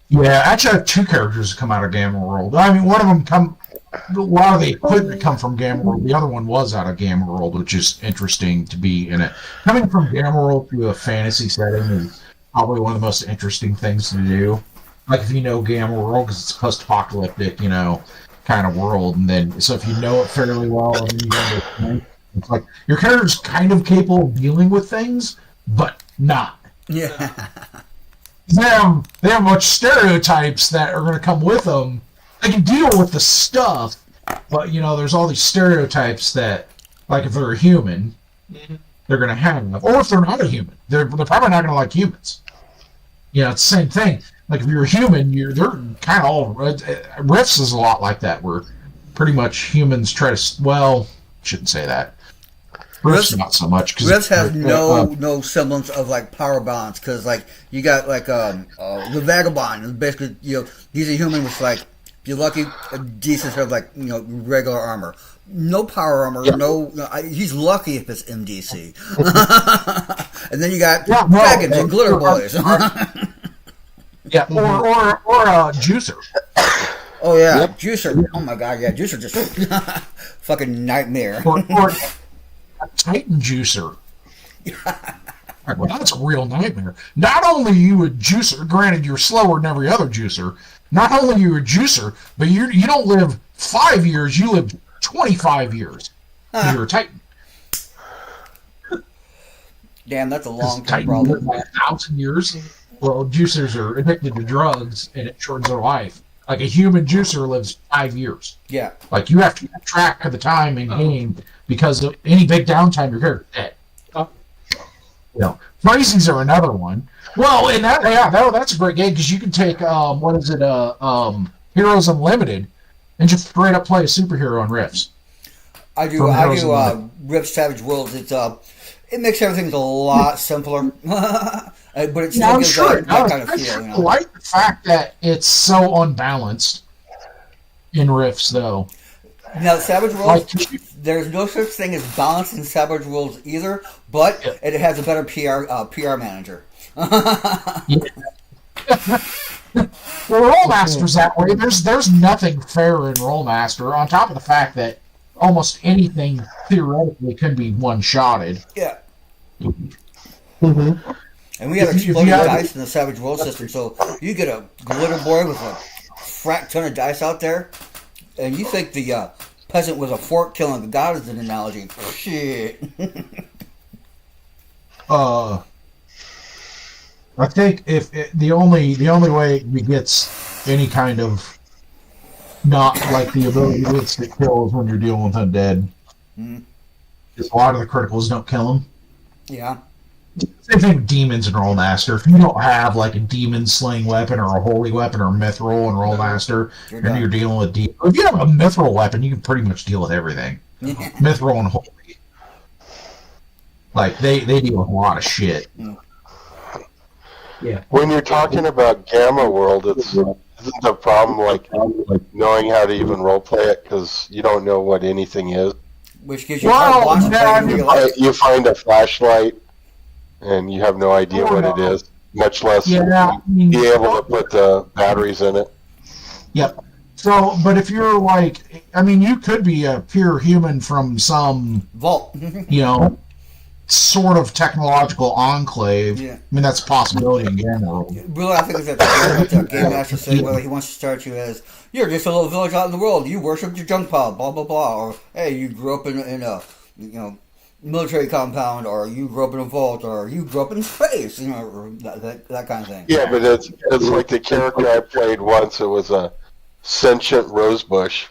S2: Yeah, actually, I have 2 characters that come out of Gamma World. I mean, one of them a lot of the equipment come from Gamma World. The other one was out of Gamma World, which is interesting to be in it. Coming from Gamma World to a fantasy setting is probably one of the most interesting things to do. Like, if you know Gamma World, because it's a post-apocalyptic, kind of world, and then, so if you know it fairly well, and then you understand, it's like, your character's kind of capable of dealing with things, but not.
S3: Yeah.
S2: They have a bunch of stereotypes that are going to come with them. They can deal with the stuff, but there's all these stereotypes that, like, if they're a human, they're going to have, or if they're not a human, they're probably not going to like humans. It's the same thing. Like, if you're a human, they're kind of all Rifts is a lot like that, where pretty much humans try to. Well, shouldn't say that. Rifts not so much.
S3: Rifts has no semblance of like power balance, because like you got like the Vagabond is basically he's a human with like, if you're lucky, a decent sort of like regular armor, no power armor, he's lucky if it's MDC. And then you got dragons and glitter boys.
S2: Yeah, or Juicer.
S3: Oh yeah, Juicer. Oh my god, yeah, Juicer just fucking nightmare.
S2: Or Titan Juicer. Well, that's a real nightmare. Not only are you a juicer, granted you're slower than every other juicer, not only are you a juicer, but you don't live 5 years, you live 25 years. You're a Titan.
S3: Damn, that's a long-term problem.
S2: 1,000 years. Well, juicers are addicted to drugs, and it shortens their life. Like, a human juicer lives 5 years.
S3: Yeah.
S2: Like, you have to keep track of the time in game, because of any big downtime, your character's dead. Crazies are another one. Well, and that's a great game, because you can take, Heroes Unlimited, and just straight up play a superhero on Rifts.
S3: I do Rift Savage Worlds. It makes everything a lot simpler. But it still gives that kind of feel.
S2: I like the fact that it's so unbalanced in Rifts, though.
S3: Now, Savage Worlds, there's no such thing as balance in Savage Worlds either, but it has a better PR manager.
S2: Well, Rollmaster's that way. There's nothing fair in Rollmaster, on top of the fact that almost anything theoretically can be one-shotted.
S3: Yeah.
S1: Mm-hmm.
S3: And we have exploding dice in the Savage World system, so you get a glitter boy with a frack ton of dice out there, and you think the peasant was a fork killing the god is an analogy. Shit.
S2: I think if the only way he gets any kind of not like the ability to instant kill is when you're dealing with undead. Because a lot of the criticals don't kill him.
S3: Yeah.
S2: Same thing with demons in Rollmaster. If you don't have like a demon slaying weapon or a holy weapon or mithril in Rollmaster, and you're dealing with demons. If you have a mithril weapon, you can pretty much deal with everything. Mithril and holy. Like they deal with a lot of shit.
S5: Yeah. When you're talking about Gamma World, isn't the problem like knowing how to even roleplay it, because you don't know what anything is.
S3: Which gives you
S5: you find a flashlight and you have no idea what it is, much less be able to put the batteries in it.
S2: Yep. So, but if you're like, I mean, you could be a pure human from some
S3: vault,
S2: sort of technological enclave.
S3: Yeah.
S2: I mean, that's a possibility in Game World.
S3: Really, I think it's that the Game Master say, whether he wants to start you as, you're just a little village out in the world, you worship your junk pile, blah, blah, blah, or, hey, you grew up in a military compound, or you grew up in a vault, or you grew up in space, or that kind of thing.
S5: Yeah, but it's like the character I played once. It was a sentient rosebush.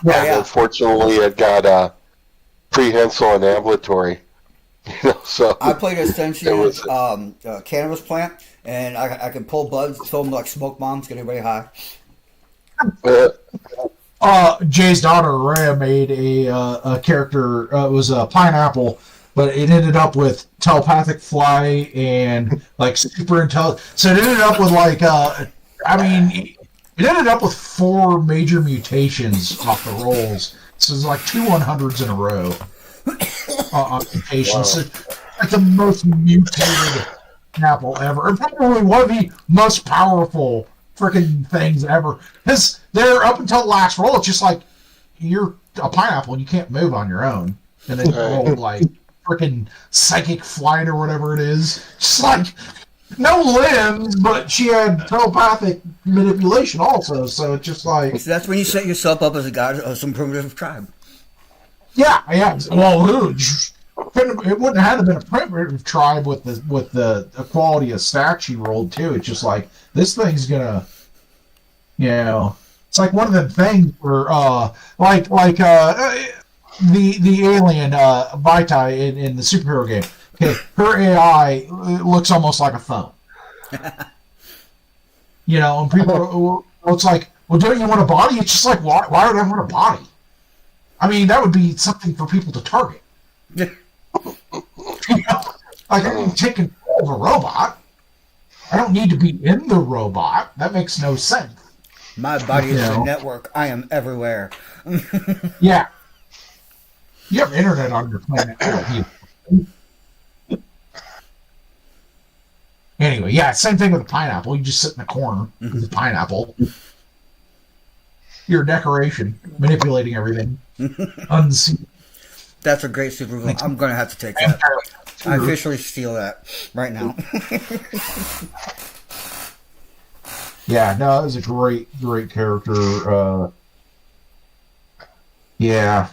S3: Yeah, yeah.
S5: Unfortunately, it got prehensile and ambulatory. So
S3: I played a sentient
S5: was-
S3: cannabis plant, and I could pull buds, throw them like smoke bombs, get everybody high.
S9: Jay's daughter Rhea made a character. It was a pineapple, but it ended up with telepathic fly and like super intelligent. So it ended up with like it ended up with 4 major mutations off the rolls. So it's like 2 100s in a row on mutations. Wow. So like the most mutated apple ever, and probably one of the most powerful freaking things ever. Because they're up until the last roll, it's just like you're a pineapple and you can't move on your own, and then you roll like freaking psychic flight or whatever it is. Just like no limbs, but she had telepathic manipulation also. So it's just like
S3: So that's when you set yourself up as a god of some primitive tribe.
S9: yeah. Well, it wouldn't have been a primitive tribe with the quality of stats she rolled too. It's just like this thing's gonna, it's like one of the things where the alien Vitae in the superhero game. Okay, her AI looks almost like a phone. And people, it's like, well, don't you want a body? It's just like, why would I want a body? I mean, that would be something for people to target. Like I can take control of a robot. I don't need to be in the robot. That makes no sense.
S3: My body is a network. I am everywhere.
S9: Yeah. You have internet on your planet. Anyway, yeah, same thing with a pineapple. You just sit in the corner with a pineapple. You're a decoration, manipulating everything. Unseen.
S3: That's a great supervillain. I'm going to have to take that. I officially steal that right now.
S9: Yeah, no, it was a great character. Yeah,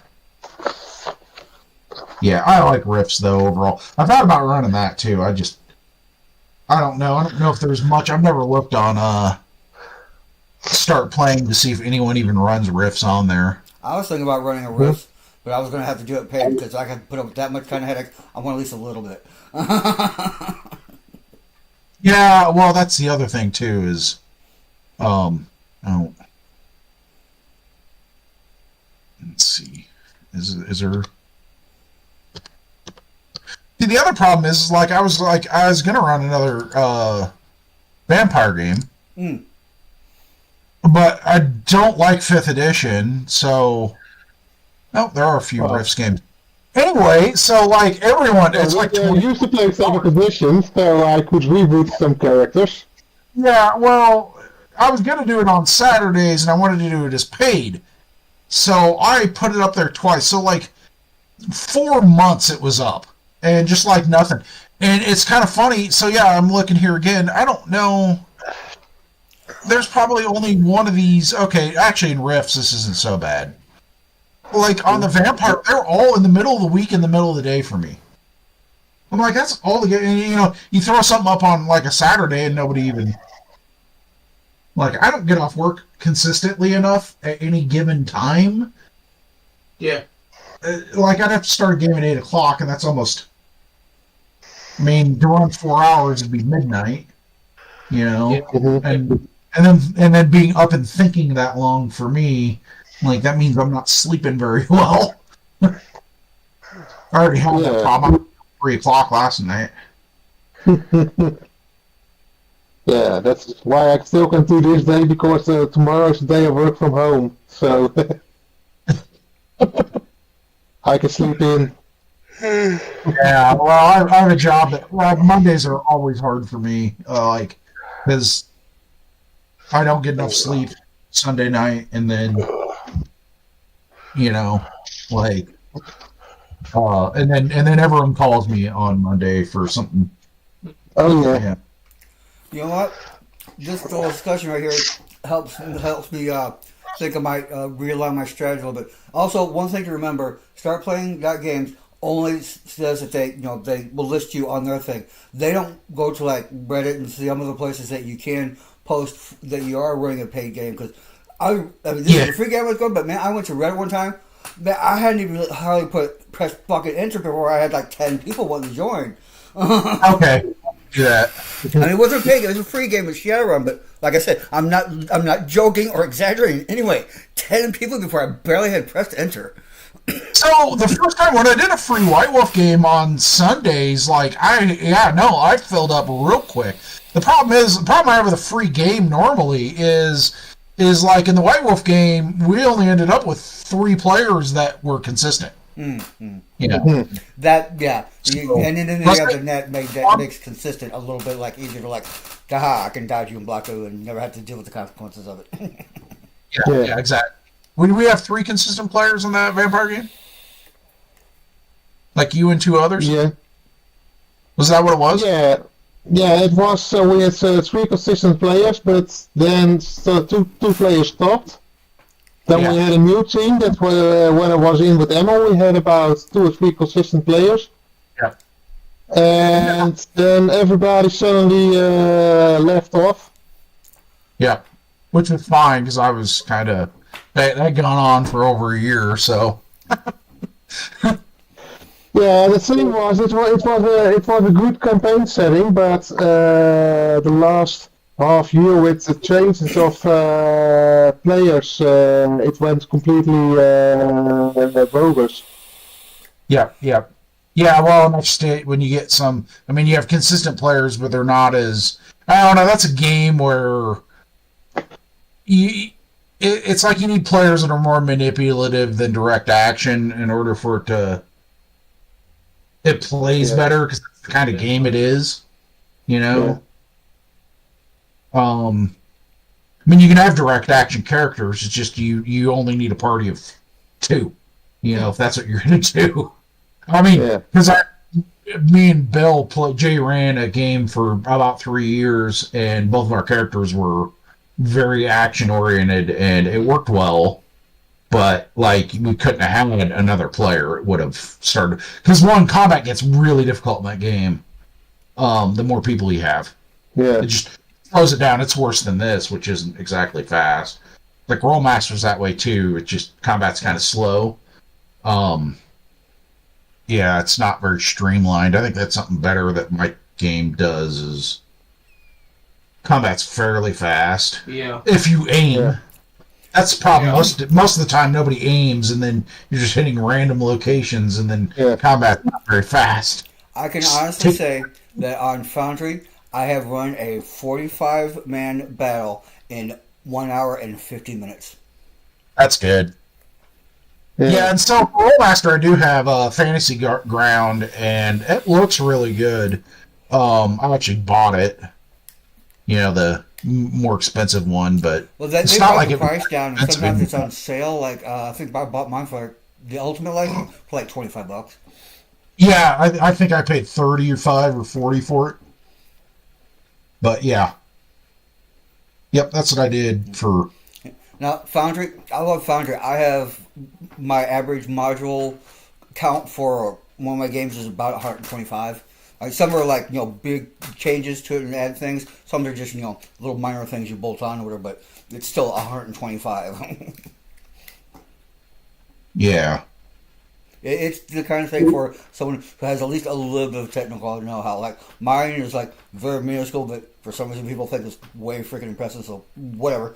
S9: I like Rifts though overall. I thought about running that too. I don't know. I don't know if there's much. I've never looked on Start Playing to see if anyone even runs Rifts on there.
S3: I was thinking about running a Rift, but I was going to have to do it paid because I can put up with that much kind of headache. I want at least a little bit.
S9: Yeah, well, that's the other thing too is, let's see, is there? See, the other problem is like I was gonna run another vampire game, but I don't like 5th edition, so there are a few Rifts games. Anyway, so like everyone, it's like
S1: I used to play 7th edition, so I could reboot some characters.
S9: Yeah, well, I was gonna do it on Saturdays, and I wanted to do it as paid, so I put it up there twice. So like 4 months it was up, and just like nothing. And it's kind of funny. So yeah, I'm looking here again. I don't know. There's probably only one of these. Okay, actually in Rifts this isn't so bad. Like on the vampire, they're all in the middle of the week, in the middle of the day for me. I'm like, that's all the game. And, you throw something up on like a Saturday and nobody even. Like, I don't get off work consistently enough at any given time.
S4: Yeah.
S9: Like, I'd have to start a game at 8 o'clock, and that's almost. I mean, to run 4 hours would be midnight.
S4: Yeah.
S9: And then being up and thinking that long for me. Like, that means I'm not sleeping very well. I already had that problem. 3 o'clock last night.
S1: Yeah, that's why I still can do this day, because tomorrow's the day I work from home. So I can sleep in.
S9: Yeah, well, I have a job that Mondays are always hard for me. Because I don't get enough sleep Sunday night, and then and then everyone calls me on Monday for something.
S1: Oh yeah.
S3: You know what? This whole discussion right here helps me think I might realign my strategy a little bit. Also, one thing to remember: start playing games only says that they will list you on their thing. They don't go to like Reddit and some other places that you can post that you are running a paid game. Because I mean, this is a free game I was going, but man, I went to Reddit one time. Man, I hadn't even hardly pressed fucking enter before I had like 10 people wanting to join.
S9: Okay. Do that.
S3: I mean, it wasn't paid; it was a free game with Shadowrun. But like I said, I'm not joking or exaggerating. Anyway, 10 people before I barely had pressed enter.
S9: So the first time when I did a free White Wolf game on Sundays, I filled up real quick. The problem I have with a free game normally is like in the White Wolf game, we only ended up with 3 players that were consistent.
S3: Mm-hmm.
S9: You know
S3: that, yeah.
S9: So,
S3: and then you have the net that makes consistent a little bit like easier to like, haha, I can dodge you and block you and never have to deal with the consequences of it.
S9: yeah, exactly. Would we have 3 consistent players in that vampire game? Like you and 2 others?
S1: Yeah.
S9: Was that what it was?
S1: Yeah. Yeah, it was. So we had 3 consistent players, but then two players stopped. Then we had a new team that when I was in with Emma, we had about 2 or 3 consistent players.
S9: Yeah.
S1: And then everybody suddenly left off.
S9: Yeah, which was fine because I was kind of that had gone on for over a year, so.
S1: Yeah, the thing was, it was a good campaign setting, but the last half year with the changes of players, it went completely bogus.
S9: Yeah. Well, next day when you get some, I mean, you have consistent players, but they're not as. I don't know. That's a game where it's like you need players that are more manipulative than direct action in order for it plays better because that's the kind of game it is, you know. Yeah. I mean, you can have direct action characters. It's just you only need a party of 2, you know, if that's what you're gonna do. I mean, because me and Bill Jay ran a game for about 3 years, and both of our characters were very action oriented, and it worked well. But like we couldn't have had another player. It would have started because combat gets really difficult in that game. The more people you have, it just slows it down. It's worse than this, which isn't exactly fast. Like Rollmaster's that way too. It just combat's kind of slow. Yeah, it's not very streamlined. I think that's something better that my game does is combat's fairly fast.
S6: Yeah.
S9: If you aim. Yeah. That's the problem. Most of the time, nobody aims, and then you're just hitting random locations, and then combat's not very fast.
S3: I can honestly say that on Foundry, I have run a 45-man battle in 1 hour and 50 minutes.
S9: That's good. Yeah, and so for Rollmaster, I do have a Fantasy Ground, and it looks really good. I actually bought it. You know, the more expensive one, but
S3: it's not like the price down. And sometimes it's on sale. Like I think I bought mine for the Ultimate license for like $25.
S9: Yeah, I think I paid $35 or $40 for it. But yeah, yep, that's what I did for.
S3: Now Foundry, I love Foundry. I have my average module count for one of my games is about 125. Some are like, big changes to it and add things. Some are just, little minor things you bolt on or whatever, but it's still 125.
S9: Yeah.
S3: It's the kind of thing for someone who has at least a little bit of technical know-how. Like, mine is, like, very minuscule, but for some reason people think it's way freaking impressive, so whatever.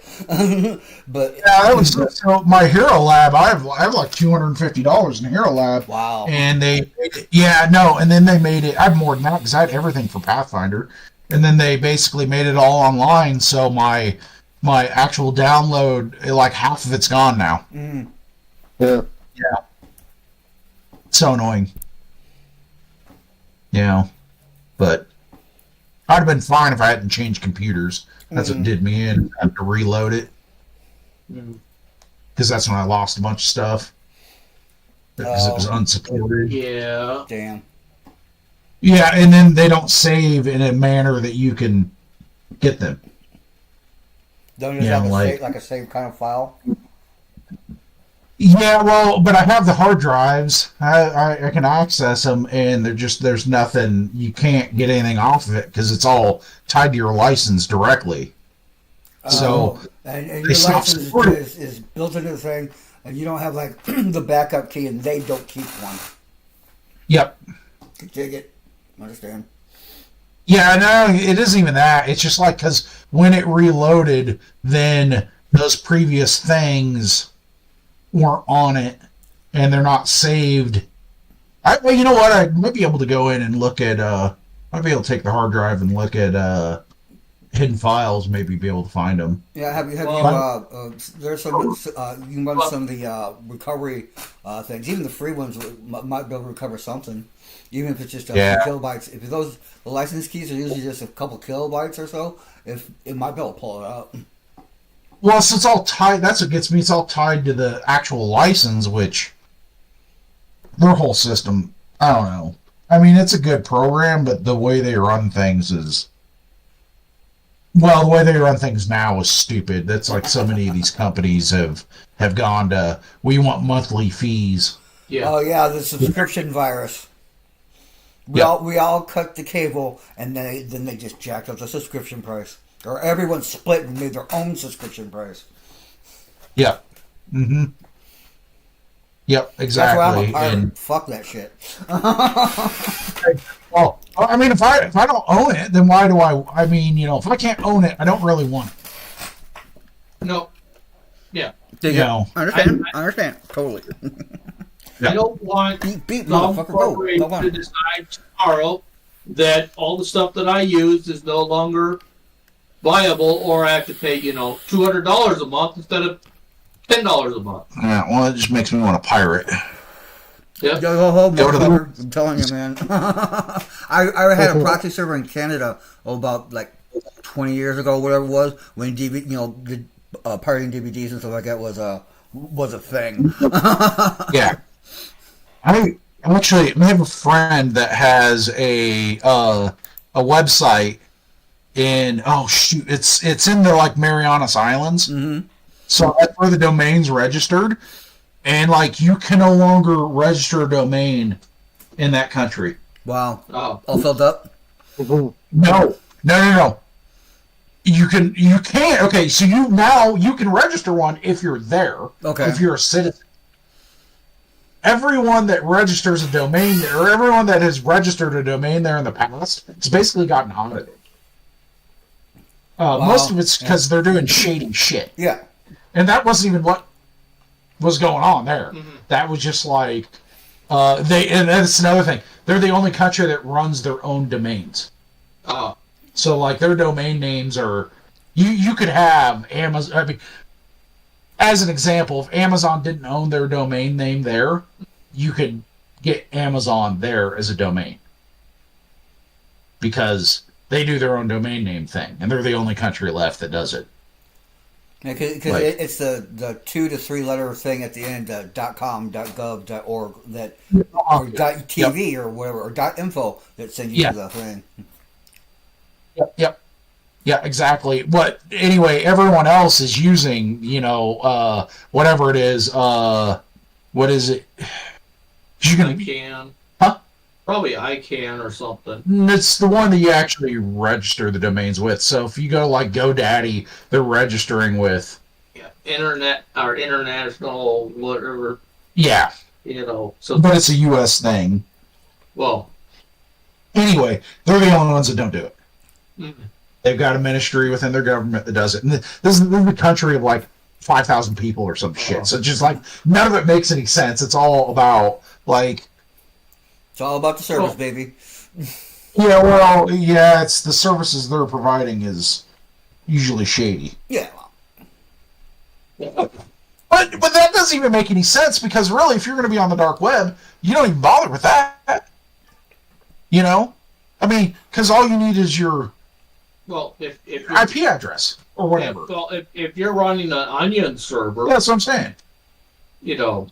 S3: But
S9: yeah, that was so my Hero Lab. I have like $250 in the Hero Lab.
S3: Wow.
S9: And and then they made it. I have more than that because I had everything for Pathfinder, and then they basically made it all online. So my actual download, like half of it's gone now.
S3: Mm.
S1: Yeah.
S9: So annoying. But I'd have been fine if I hadn't changed computers. That's what did me in. I had to reload it. Because that's when I lost a bunch of stuff. Because it was unsupported.
S6: Yeah.
S3: Damn.
S9: Yeah, and then they don't save in a manner that you can get them.
S3: Don't you have a save kind of file?
S9: Yeah, well, but I have the hard drives. I can access them, and there's nothing. You can't get anything off of it because it's all tied to your license directly. So
S3: and
S9: they
S3: your
S9: stopped
S3: license
S9: supporting.
S3: is built into the thing, and you don't have like the backup key, and they don't keep one.
S9: Yep.
S3: Dig it. Understand?
S9: Yeah, no, it isn't even that. It's just like because when it reloaded, then those previous things weren't on it, and they're not saved. Well, you know what? I might be able to go in and look at. Might be able to take the hard drive and look at hidden files. Maybe be able to find them.
S3: Yeah. Have you? There's some. You can run some of the recovery things. Even the free ones might be able to recover something. Even if it's just a few kilobytes. If the license keys are usually just a couple kilobytes or so, if it might be able to pull it up.
S9: Well, so it's all tied. That's what gets me. It's all tied to the actual license, which their whole system. I don't know. I mean, it's a good program, but the way they run things is. Well, the way they run things now is stupid. That's like so many of these companies have gone to. We want monthly fees.
S6: Yeah.
S3: Oh yeah, the subscription virus. We all cut the cable, and then they just jacked up the subscription price, or everyone split and made their own subscription price.
S9: Yep. Mm-hmm. Yep. Exactly.
S3: That's why I'm a pirate. Fuck that shit.
S9: Well, I mean, if I don't own it, then why do I? I mean, if I can't own it, I don't really want it.
S6: No. Yeah.
S9: You know.
S3: Understand. Totally.
S6: I don't want
S3: beep,
S6: some
S3: motherfucker.
S6: corporation
S3: Go on.
S6: to decide tomorrow that all the stuff that I use is no longer viable, or I have to pay, $200 a month instead of $10 a month.
S2: Yeah, well, it just makes me want to pirate.
S6: Yeah.
S3: Go to the. I'm telling you, man. I had a proxy server in Canada about like 20 years ago, whatever it was, when the pirating DVDs and stuff like that was a thing.
S2: Yeah.
S9: I have a friend that has a website in it's in the like Marianas Islands.
S3: Mm-hmm.
S9: So that's where the domain's registered, and like you can no longer register a domain in that country.
S3: Wow.
S6: Oh.
S3: All filled up?
S9: No. You can't. Okay, so you can register one if you're there.
S3: Okay.
S9: If you're a citizen. Everyone that registers a domain there, or everyone that has registered a domain there in the past, it's basically gotten audited.
S3: Wow.
S9: Most of it's because they're doing shady shit.
S3: Yeah.
S9: And that wasn't even what was going on there.
S6: Mm-hmm.
S9: That was just like and that's another thing. They're the only country that runs their own domains.
S6: Oh.
S9: So like their domain names are you could have Amazon. I mean, as an example, if Amazon didn't own their domain name there, you could get Amazon there as a domain because they do their own domain name thing, and they're the only country left that does it.
S3: Yeah, because it's the 2 to 3 letter thing at the end, .com, .gov, .org, or .tv or whatever, or .info that sends you to the thing.
S9: Yep. Yeah, exactly. But anyway, everyone else is using, whatever it is. What is it?
S6: ICANN.
S9: Huh?
S6: Probably ICANN or something.
S9: It's the one that you actually register the domains with. So if you go like GoDaddy, they're registering with.
S6: Yeah, internet or international, whatever.
S9: Yeah.
S6: So.
S9: But it's a U.S. thing.
S6: Well.
S9: Anyway, they're the only ones that don't do it.
S6: Mm-hmm.
S9: They've got a ministry within their government that does it. And this is a country of like 5,000 people or some shit. So just like none of it makes any sense. It's all about like.
S3: It's all about the service, baby.
S9: Yeah, well, yeah, it's the services they're providing is usually shady.
S3: Yeah.
S9: But that doesn't even make any sense because really, if you're going to be on the dark web, you don't even bother with that. I mean, because all you need is your.
S6: Well, if
S9: IP address or whatever.
S6: If you're running an Onion server,
S9: that's what I'm saying.
S6: Yeah,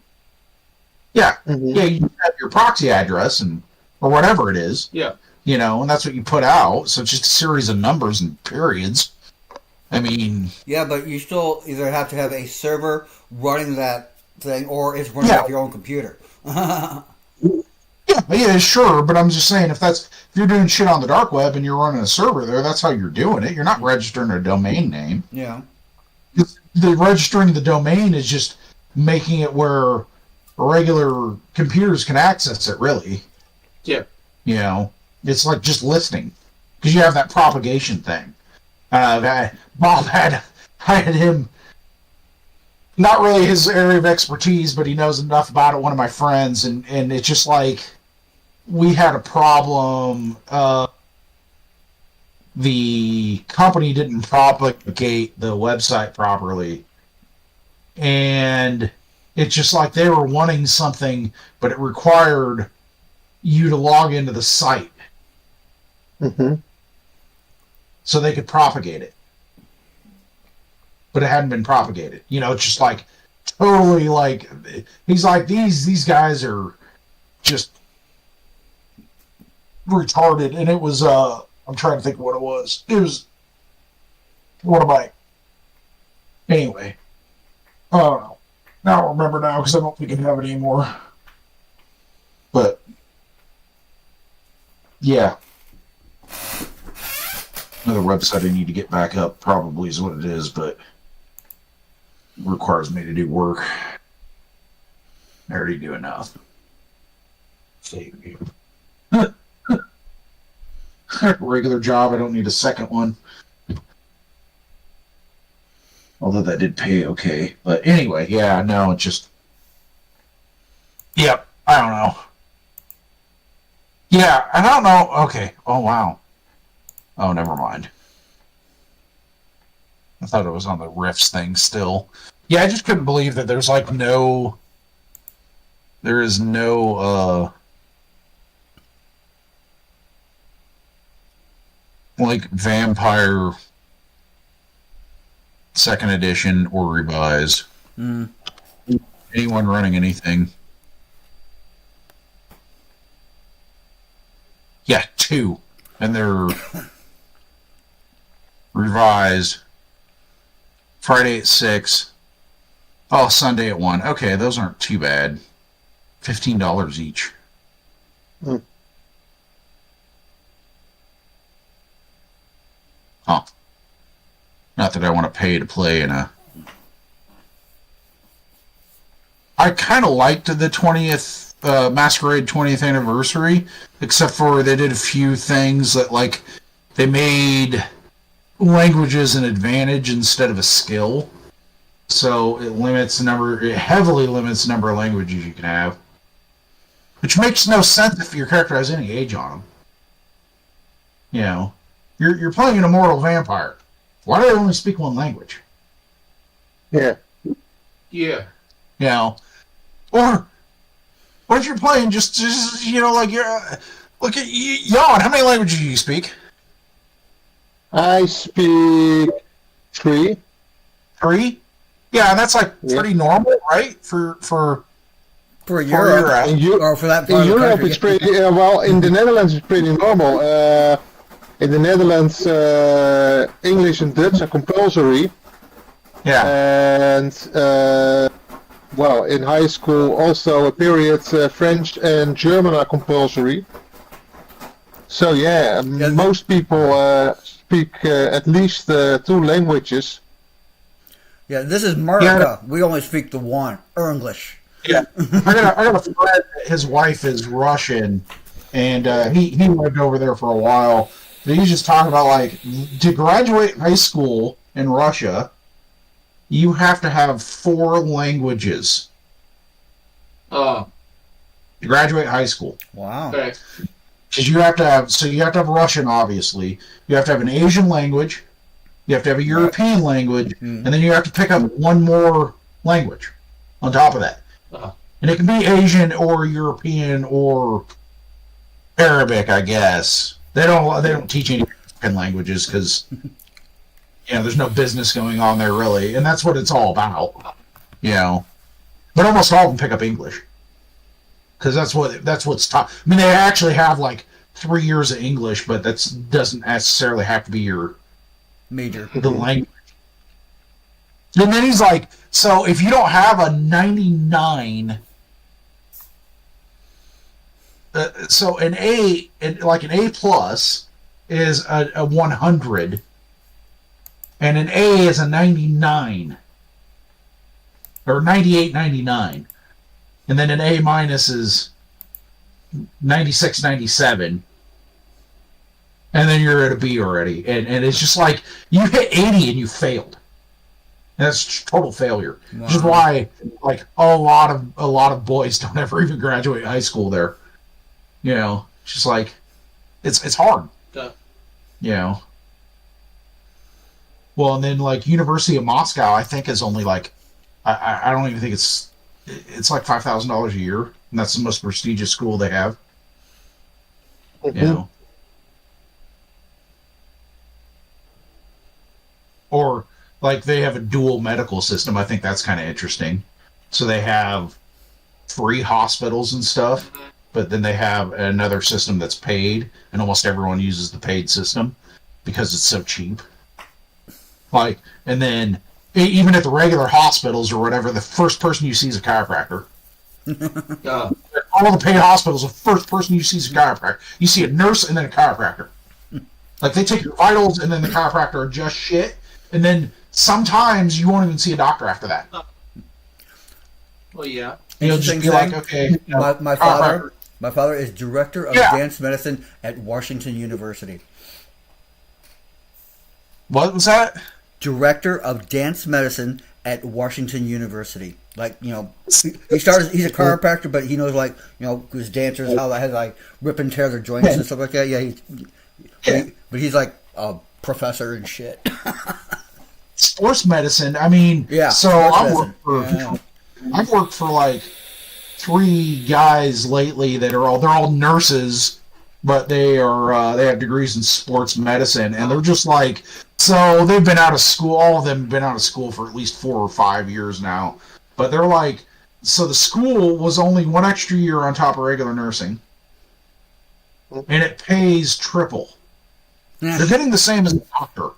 S9: yeah, you have your proxy address or whatever it is.
S6: Yeah,
S9: and that's what you put out. So it's just a series of numbers and periods. I mean,
S3: yeah, but you still either have to have a server running that thing, or it's running off your own computer.
S9: Yeah, sure, but I'm just saying if you're doing shit on the dark web and you're running a server there, that's how you're doing it. You're not registering a domain name.
S3: Yeah.
S9: The registering the domain is just making it where regular computers can access it, really.
S6: Yeah.
S9: You know, it's like just listing, because you have that propagation thing. Bob I had him, not really his area of expertise, but he knows enough about it, one of my friends, and it's just like, we had a problem, the company didn't propagate the website properly, and it's just like they were wanting something, but it required you to log into the site.
S1: Mm-hmm.
S9: So they could propagate it. But it hadn't been propagated. You know, it's just like totally like he's like these guys are just retarded, and it was I'm trying to think of what it was. It was what am I anyway. I don't know. I don't remember now because I don't think I have it anymore. But yeah. Another website I need to get back up probably is what it is, but it requires me to do work. I already do enough. Save you. Regular job, I don't need a second one. Although that did pay okay. But anyway, yeah, no, it's just... Yep, I don't know. Yeah, I don't know. Okay. Oh, wow. Oh, never mind. I thought it was on the Rifts thing still. Yeah, I just couldn't believe that there's like no... There is no, like, Vampire 2nd edition or revise.
S3: Mm.
S2: Anyone running anything. Yeah, 2. And they're revised Friday at 6. Oh, Sunday at 1. Okay, those aren't too bad. $15 each.
S1: Mm.
S2: Huh. Not that I want to pay to play in a... I kind of liked the 20th Masquerade 20th anniversary, except for they did a few things that, like, they made languages an advantage instead of a skill. So it heavily limits the number of languages you can have. Which makes no sense if your character has any age on them. You know, you're playing an immortal vampire. Why do they only speak one language?
S1: Yeah.
S6: Yeah.
S9: You know, or what if you're playing just you know, like you're look at Jan. How many languages do you speak?
S1: I speak 3.
S9: 3? Yeah, and that's like pretty normal, right? For
S3: Europe, or for that part
S1: in
S3: of the
S1: Europe,
S3: country.
S1: it's pretty well. In the Netherlands, it's pretty normal. In the Netherlands, English and Dutch are compulsory.
S9: Yeah.
S1: And well, in high school, also a period French and German are compulsory. So yeah, most people speak at least 2 languages.
S3: Yeah, this is America. We only speak the one, English.
S9: Yeah, I got a friend. His wife is Russian, and he lived over there for a while. But he's just talking about, like, to graduate high school in Russia, you have to have 4 languages.
S6: Oh.
S9: To graduate high school.
S3: Wow.
S6: Okay.
S9: Because you have to have Russian, obviously. You have to have an Asian language. You have to have a European language, and then you have to pick up one more language on top of that. And it can be Asian or European or Arabic, I guess. They don't teach any African languages because there's no business going on there really, and that's what it's all about. You know, but almost all of them pick up English because that's what's taught. I mean, they actually have like 3 years of English, but that doesn't necessarily have to be your
S3: major.
S9: The language. And then he's like, so if you don't have a 99, so an A, like an A plus is a 100, and an A is a 99, or 98, 99, and then an A minus is 96, 97, and then you're at a B already, and it's just like you hit 80 and you failed. And that's total failure.
S3: Wow.
S9: Which is why, like, a lot of boys don't ever even graduate high school there. You know, it's just like it's hard.
S6: Yeah.
S9: You know. Well, and then like University of Moscow, I think is only like I don't even think it's like $5,000 a year, and that's the most prestigious school they have. You know. Or like they have a dual medical system. I think that's kind of interesting. So they have free hospitals and stuff, but then they have another system that's paid, and almost everyone uses the paid system because it's so cheap. Like, and then even at the regular hospitals or whatever, the first person you see is a chiropractor. All the paid hospitals, the first person you see is a chiropractor. You see a nurse and then a chiropractor. Like they take your vitals and then the chiropractor adjusts shit, and then sometimes you won't even see a doctor after that.
S6: Well, yeah.
S9: You'll just be like, okay. You know,
S3: My father is director of dance medicine at Washington University.
S9: What was that?
S3: Director of dance medicine at Washington University. Like, you know, he started. He's a chiropractor, but he knows, like, you know, his dancers how they had like rip and tear their joints and stuff like that. Yeah, but he's like a professor and shit.
S9: Sports medicine. I mean,
S3: yeah.
S9: So I've worked for like 3 guys lately that are they're all nurses, but they have degrees in sports medicine, and they're just like, so they've been out of school. All of them have been out of school for at least 4 or 5 years now, but they're like, so the school was only 1 extra year on top of regular nursing, and it pays triple. They're getting the same as a doctor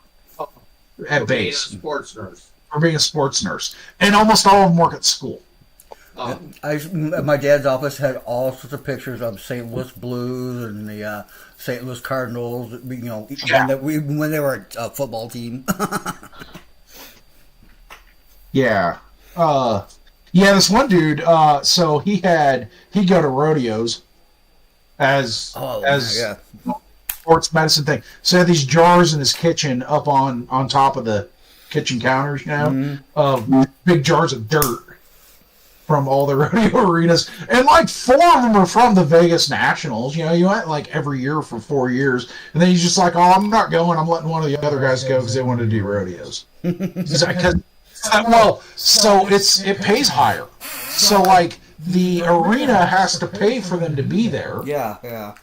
S9: at base.
S6: Being a sports nurse.
S9: For being a sports nurse, and almost all of them work at school.
S3: My dad's office had all sorts of pictures of St. Louis Blues and the St. Louis Cardinals. You know, when they were a football team.
S9: Yeah. This one dude. So he'd go to rodeos as sports medicine thing. So he had these jars in his kitchen up on top of the kitchen counters, you know, of big jars of dirt from all the rodeo arenas, and like 4 of them are from the Vegas Nationals. You know, you went like every year for 4 years, and then he's just like, "Oh, I'm not going. I'm letting one of the other guys go because they want to do rodeos." So it pays higher. So like the arena has to pay for them to be there.
S3: Yeah.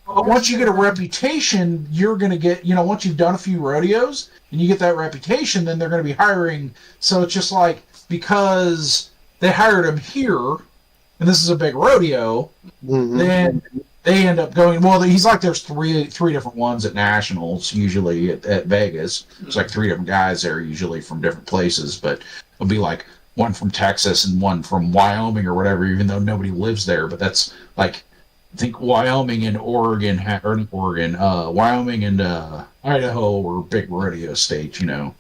S9: But once you get a reputation, you're going to get, you know, once you've done a few rodeos and you get that reputation, then they're going to be hiring. So it's just like, because they hired him here, and this is a big rodeo, then they end up going, well, he's like, there's three different ones at Nationals, usually at Vegas. There's like 3 different guys there, usually from different places, but it'll be like one from Texas and one from Wyoming or whatever, even though nobody lives there. But that's like, I think Wyoming and Wyoming and Idaho are big rodeo states, you know,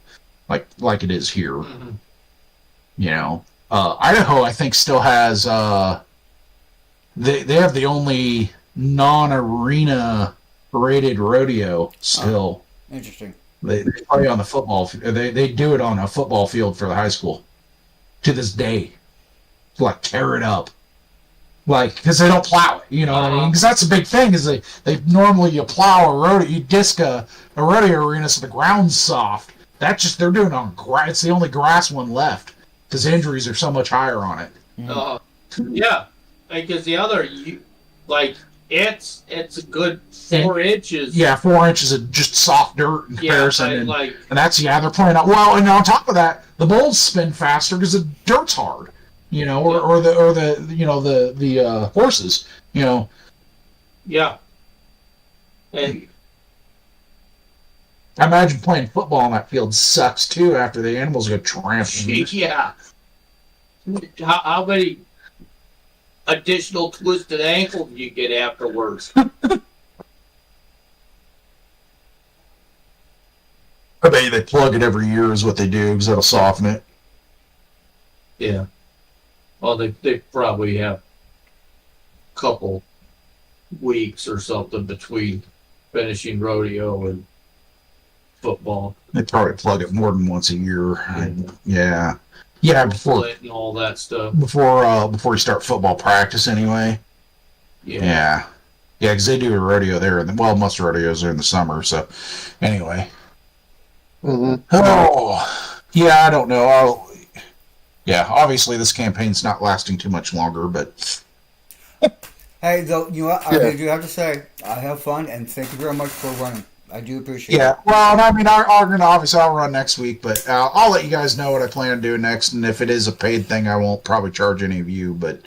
S9: like it is here. You know, Idaho, I think, still has they have the only non-arena rated rodeo still.
S3: Interesting.
S9: They play on the football. They do it on a football field for the high school to this day. Like, tear it up. Like, because they don't plow it, you know what I mean? Because that's a big thing, is they normally you plow a rodeo, you disc a rodeo arena so the ground's soft. That's just, they're doing it on grass. It's the only grass one left because injuries are so much higher on it.
S6: Yeah, because the other, it's a good 4 inches.
S9: Yeah, 4 inches of just soft dirt in comparison.
S6: Yeah,
S9: and that's, they're playing out well. And on top of that, the bulls spin faster because the dirt's hard. You know, or the horses, you know.
S6: Yeah. And
S9: I imagine playing football on that field sucks too after the animals get trampled.
S6: Yeah. How many additional twisted ankles do you get afterwards?
S9: I bet they plug it every year is what they do because that'll soften it.
S6: Yeah. Well, they probably have a couple weeks or something between finishing rodeo and football.
S9: They probably plug it more than once a year. Yeah, before
S6: Split and all that stuff.
S9: before you start football practice anyway.
S6: Yeah.
S9: Yeah, because they do a rodeo there. Well, most rodeos are in the summer. So anyway.
S1: Mm-hmm.
S9: Oh, yeah, I don't know. Yeah, obviously this campaign's not lasting too much longer, but
S3: Hey, though, you know what? I do have to say, I have fun, and thank you very much for running. I do appreciate it.
S9: yeah. Well, I mean, I'll run next week, but I'll let you guys know what I plan on doing next. And if it is a paid thing, I won't probably charge any of you. But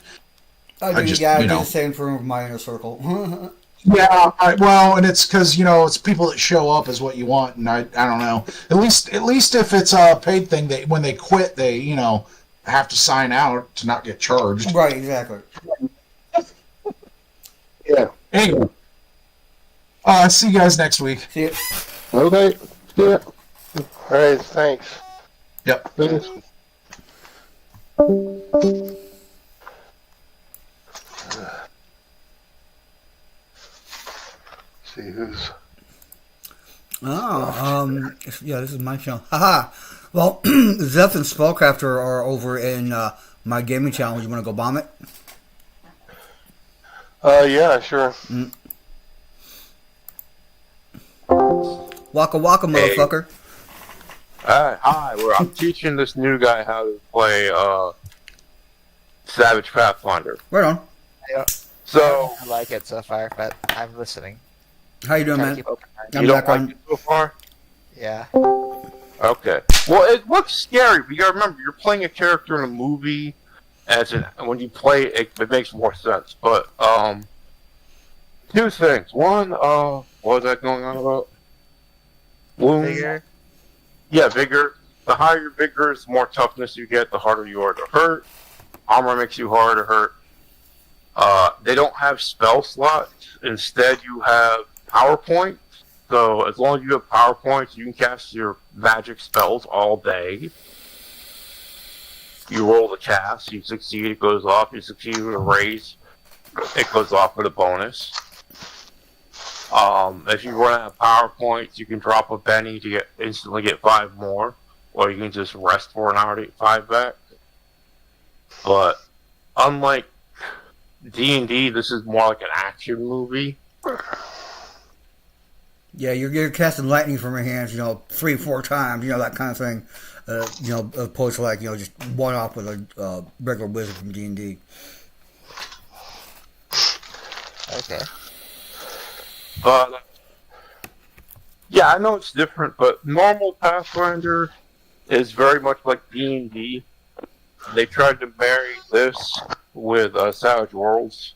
S3: I do the same for my inner circle.
S9: yeah, well, and it's because it's people that show up is what you want, and I don't know. At least if it's a paid thing, when they quit, they have to sign out to not get charged.
S3: Right, exactly.
S1: Yeah.
S9: Anyway, see you guys next week.
S3: See ya.
S1: Okay. Yeah.
S5: All right, thanks.
S9: Yep.
S1: Thanks.
S5: See who's.
S3: Yeah, this is my channel. Haha. Well, Zeph and Spellcrafter are over in my gaming channel. You want to go bomb it?
S5: Yeah, sure.
S3: Waka waka, motherfucker.
S10: Hi, I'm teaching this new guy how to play Savage Pathfinder.
S3: Right on.
S10: So
S11: I like it so far, but I'm listening.
S3: How you doing,
S11: Trying
S3: man?
S11: to keep open mind.
S3: I'm
S10: you don't
S3: back
S10: like
S3: on.
S10: it so far?
S11: Yeah.
S10: Okay. Well, it looks scary, but you gotta remember, you're playing a character in a movie, when you play it makes more sense. But, two things. One, what was that going on about? Wounds?
S11: Vigor.
S10: Yeah, vigor. The higher your vigor is, the more toughness you get, the harder you are to hurt. Armor makes you harder to hurt. They don't have spell slots. Instead, you have power points. So as long as you have power points, you can cast your magic spells all day. You roll the cast. You succeed, it goes off. You succeed with a raise, it goes off with a bonus. If you run out of power points, you can drop a penny to instantly get 5 more, or you can just rest for an hour to get 5 back. But unlike D&D, this is more like an action movie.
S3: Yeah, you're casting lightning from your hands, 3-4 times, that kind of thing. Opposed to just one off with a regular wizard from D&D.
S11: Okay.
S10: But yeah, I know it's different, but normal Pathfinder is very much like D&D. They tried to marry this with Savage Worlds.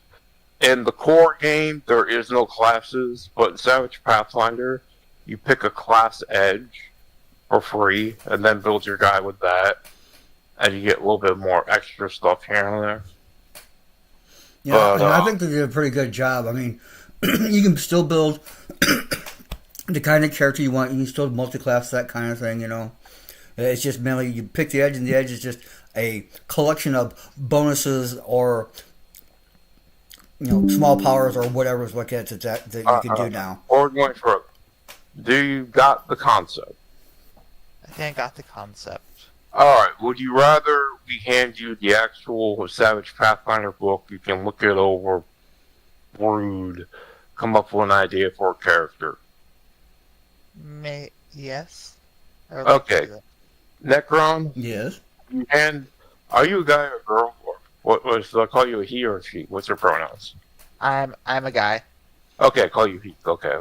S10: In the core game, there is no classes, but in Savage Pathfinder, you pick a class edge for free, and then build your guy with that, and you get a little bit more extra stuff here and there.
S3: Yeah, but, and I think they did a pretty good job. I mean, you can still build the kind of character you want. You can still multi-class that kind of thing, It's just mainly you pick the edge, and the edge is just a collection of bonuses or small powers or whatever is what gets it that you can do now.
S10: Or going further. Do you got the concept?
S11: I think I got the concept.
S10: Alright, would you rather we hand you the actual Savage Pathfinder book? You can look it over, brood, come up with an idea for a character.
S11: Yes. I would like to
S10: Okay.
S11: do that.
S10: Necron?
S3: Yes.
S10: Are you a guy or a girl? Should I call you a he or a she? What's your pronouns?
S11: I'm a guy.
S10: Okay, call you he. Okay.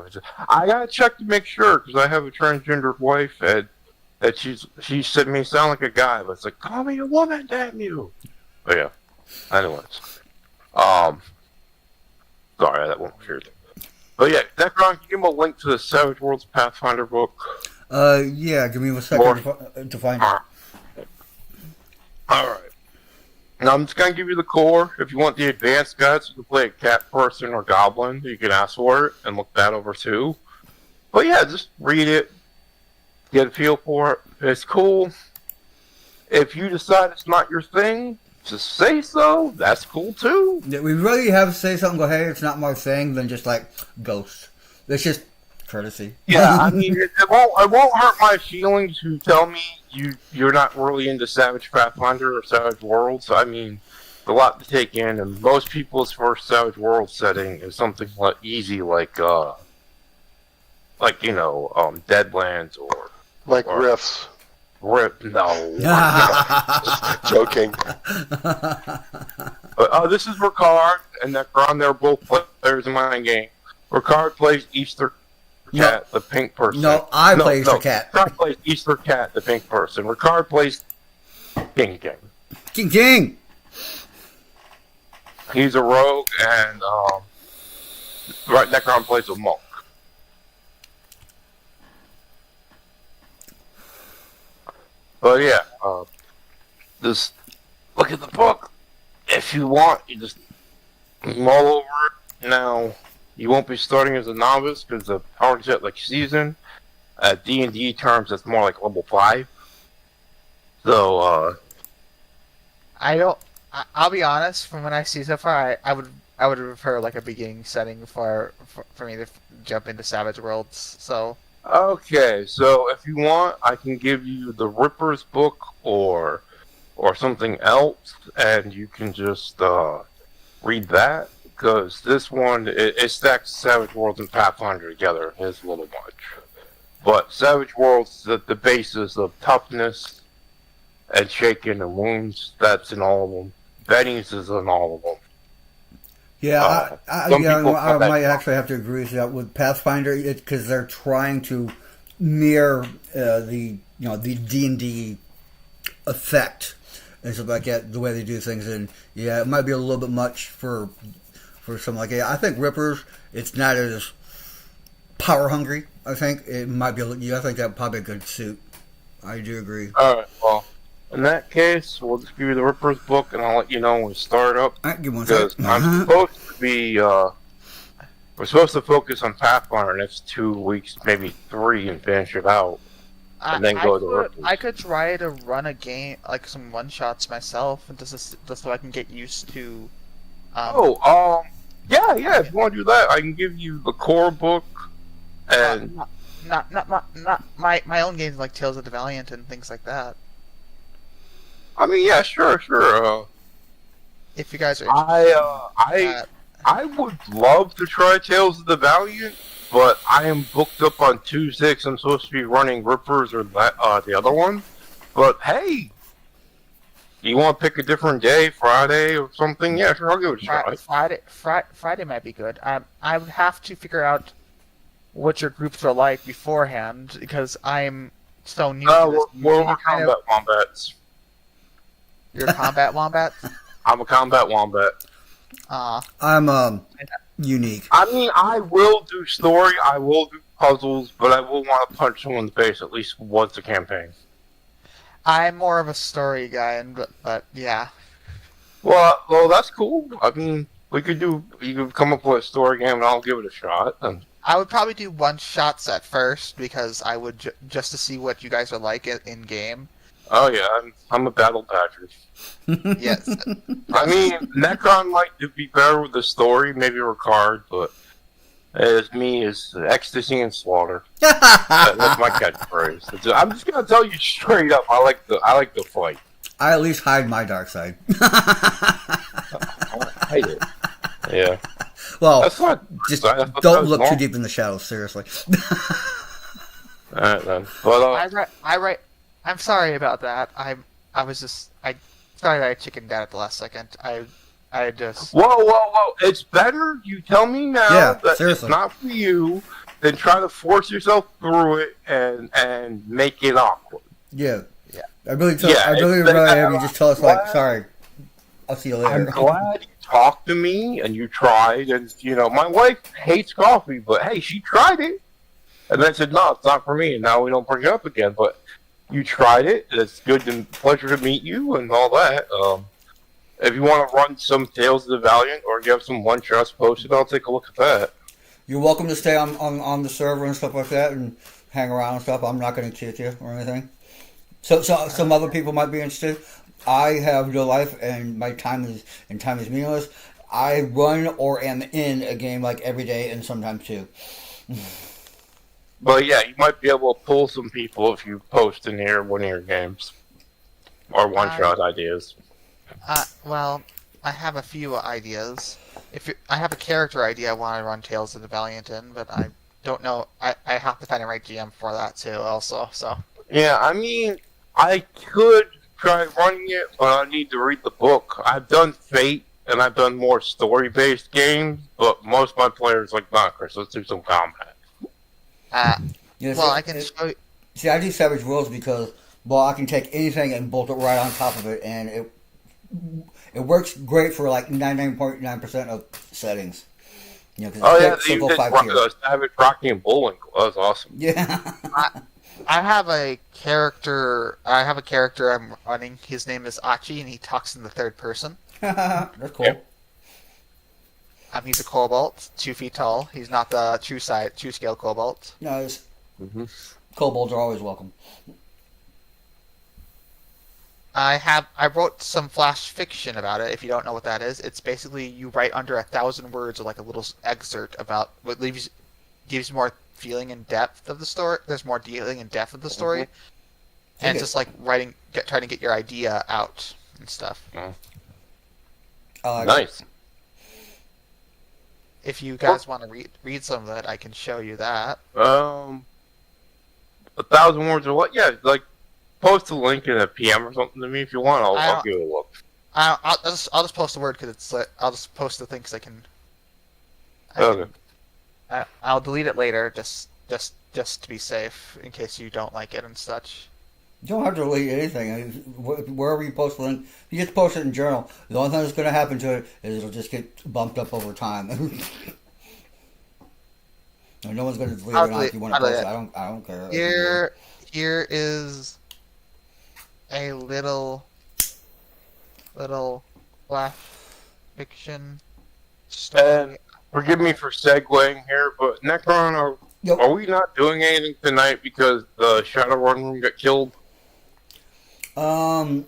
S10: I gotta check to make sure, because I have a transgender wife, and that she said me sound like a guy, but it's like, call me a woman, damn you. But yeah. Anyways. Sorry, that won't hear But yeah, Necron, can you give him a link to the Savage Worlds Pathfinder book?
S3: Yeah, give me a second to find it.
S10: Alright. Now I'm just gonna give you the core. If you want the advanced guides, you can play a cat person or goblin. You can ask for it and look that over too. But yeah, just read it, get a feel for it. It's cool. If you decide it's not your thing, just say so. That's cool too.
S3: Yeah, we really have to say something. Go, hey, it's not my thing. Then just like ghost. It's just courtesy.
S10: Yeah, I mean, it won't hurt my feelings to tell me you're not really into Savage Pathfinder or Savage Worlds. I mean, a lot to take in, and most people's first Savage Worlds setting is something like easy, like Deadlands or
S5: Rifts.
S10: No.
S5: Just joking.
S10: But this is Ricard and Necron. They're both players in my game. Ricard plays Easter Cat, the pink person.
S3: No, I play Easter Cat.
S10: Ricard plays Easter Cat, the pink person. Ricard plays King.
S3: King!
S10: He's a rogue, and Necron plays a monk. But yeah, just look at the book. If you want, you just mull over it. Now, you won't be starting as a novice because the power set like season. At D&D terms, that's more like level 5. So,
S11: I'll be honest. From what I see so far, I would prefer like a beginning setting for me to jump into Savage Worlds. So.
S10: Okay, so if you want, I can give you the Ripper's book or something else, and you can just read that, because this one, it stacks Savage Worlds and Pathfinder together. It's a little much. But Savage Worlds, the basis of toughness and shaking and wounds, that's in all of them. Benny's is in all of them.
S3: Yeah, I might actually have to agree with that with Pathfinder, because they're trying to mirror the D&D effect and stuff like that, the way they do things. And yeah, it might be a little bit much for something like that. I think Rippers, it's not as power hungry. I think it might be. I think that probably a good suit. I do agree.
S10: All right, well. In that case, we'll just give you the Ripper's book, and I'll let you know when we start up.
S3: All right, give one
S10: because
S3: second.
S10: I'm supposed to be, we're supposed to focus on Pathfinder next 2 weeks, maybe 3, and finish it out, and then go to Rippers.
S11: I could try to run a game, like some one-shots myself, just so I can get used to...
S10: yeah, if you want to do that, I can give you the core book, and...
S11: Not my own games like Tales of the Valiant and things like that.
S10: I mean, yeah, sure.
S11: If you guys are
S10: I would love to try Tales of the Valiant, but I am booked up on Tuesday 'cause I'm supposed to be running Rippers or the other one. But hey, you want to pick a different day, Friday or something? Yeah, sure, I'll give it a try.
S11: Friday might be good. I would have to figure out what your groups are like beforehand because I'm so new to this.
S10: We're combat wombats.
S11: You're a combat wombat?
S10: I'm a combat wombat.
S3: I'm unique.
S10: I mean, I will do story, I will do puzzles, but I will want to punch someone in the face at least once a campaign.
S11: I'm more of a story guy, but yeah.
S10: Well, that's cool. I mean, you could come up with a story game and I'll give it a shot.
S11: I would probably do one-shots at first because I would just to see what you guys are like in game.
S10: Oh yeah, I'm a battle patcher.
S11: Yes.
S10: I mean, Necron might be better with the story, maybe Ricard, but as me is ecstasy and slaughter. That's my catchphrase. I'm just gonna tell you straight up. I like the fight.
S3: I at least hide my dark side.
S10: Hide it. Yeah.
S3: Well,
S10: that's not,
S3: just don't look too deep in the shadows. Seriously.
S10: All right then. But
S11: I'm sorry about that. I sorry that I chickened out at the last second. I just...
S10: Whoa. It's better you tell me now that
S3: seriously.
S10: It's not for you than try to force yourself through it and make it awkward.
S3: Yeah. I really am. You just tell us, like, sorry, I'll see you later.
S10: I'm glad you talked to me and you tried, and my wife hates coffee, but hey, she tried it, and I said no, it's not for me, and now we don't bring it up again. But you tried it. It's good and pleasure to meet you and all that. If you want to run some Tales of the Valiant or you have some one shots posted, I'll take a look at that.
S3: You're welcome to stay on the server and stuff like that and hang around and stuff. I'm not going to cheat you or anything. So some other people might be interested. I have no life and my time is meaningless. I run or am in a game like every day and sometimes two.
S10: But yeah, you might be able to pull some people if you post in here one of your games or one shot ideas.
S11: Well, I have a few ideas. I have a character idea I want to run Tales of the Valiant in, but I don't know. I have to find a right GM for that too, also. So.
S10: Yeah, I mean, I could try running it, but I need to read the book. I've done Fate, and I've done more story-based games, but most of my players like, nah, Chris, let's do some combat.
S11: I can show you.
S3: See, I do Savage Worlds because, I can take anything and bolt it right on top of it, and it works great for like 99.9% of settings.
S10: You did Savage, Rocky, and Bowling. That was awesome.
S3: Yeah.
S11: I have a character I'm running. His name is Achi, and he talks in the third person.
S3: That's cool.
S10: Yep.
S11: He's a kobold, 2 feet tall. He's not the true scale kobold.
S3: No, kobolds are always welcome.
S11: I wrote some flash fiction about it. If you don't know what that is, it's basically you write under 1,000 words or like a little excerpt about what gives more feeling and depth of the story. There's more dealing and depth of the story, and it's just like trying to get your idea out and stuff.
S10: Nice.
S11: If you guys want to read some of that, I can show you that.
S10: 1,000 words or what? Yeah, like post a link in a PM or something to me if you want. I'll give it a look.
S11: I'll just post the word because it's. I'll just post the thing because I can.
S10: Okay.
S11: I'll delete it later, just to be safe, in case you don't like it and such.
S3: You don't have to delete anything. Wherever you post the link, you just post it in journal. The only thing that's going to happen to it is it'll just get bumped up over time. No one's going to delete it if you want to post it. I don't care.
S11: Here is a little flash fiction story.
S10: And forgive me for segueing here, but Necron, are we not doing anything tonight because the Shadowrun room got killed?
S3: That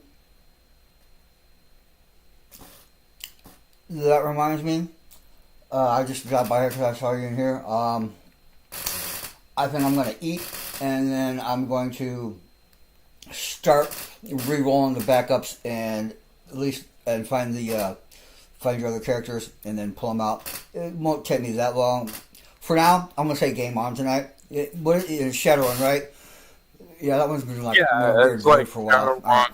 S3: reminds me. I just got by here because I saw you in here. I think I'm going to eat, and then I'm going to start re-rolling the backups and at least find your other characters and then pull them out. It won't take me that long. For now, I'm going to say game on tonight. It's Shadowrun, right? Yeah, that one's been like weird for a while.
S10: I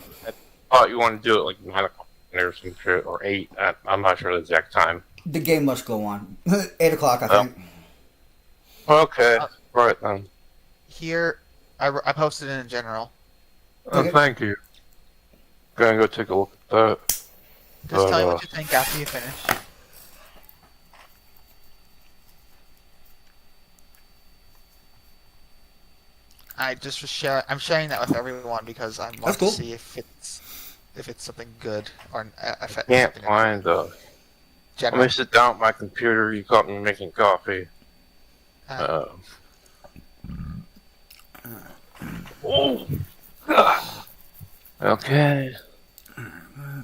S10: thought you wanted to do it like 9 o'clock or some shit, or 8. I'm not sure the exact time.
S3: The game must go on. 8 o'clock, I think.
S10: Okay, right then.
S11: Here, I posted it in general.
S10: Thank you. Gonna go take a look at that.
S11: Just tell me what you think after you finish. I'm sharing that with everyone because I want to see if it's something good or if
S10: I can't find the. Let me sit down at my computer. You caught me making coffee. Okay.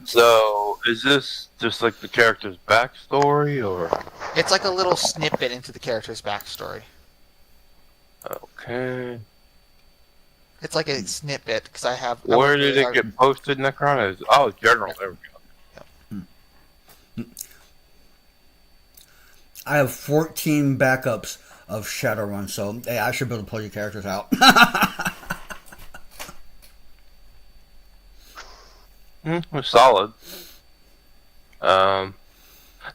S10: So, is this just like the character's backstory, or?
S11: It's like a little snippet into the character's backstory.
S10: Okay.
S11: It's like a snippet because I have.
S10: Where did it get posted, Necron? Oh, general. There we go.
S3: I have 14 backups of Shadowrun, so hey, I should be able to pull your characters out.
S10: Solid.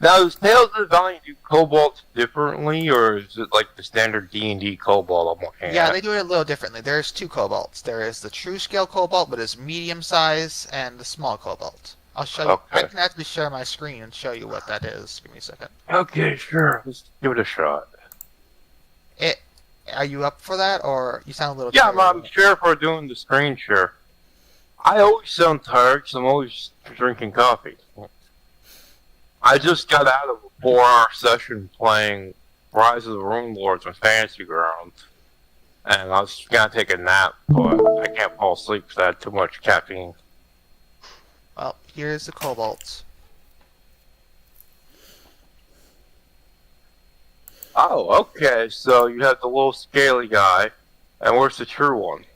S10: Now, does Tales of the Valiant do kobolds differently, or is it like the standard D&D kobold I'm looking at?
S11: Yeah, they do it a little differently. There's 2 kobolds. There is the true scale kobold, but it's medium size, and the small kobold. I'll show you. I
S10: Okay.
S11: can actually share my screen and show you what that is. Give me a second.
S10: Okay, sure. Let's give it a shot.
S11: Are you up for that, or you sound a little
S10: Yeah,
S11: tired?
S10: I'm sure for doing the screen share. I always sound tired because I'm always drinking coffee. I just got out of a 4-hour session playing Rise of the Rune Lords on Fantasy Grounds, and I was gonna take a nap, but I can't fall asleep because I had too much caffeine.
S11: Well, here's the kobolds.
S10: Oh, okay, so you have the little scaly guy, and where's the true one?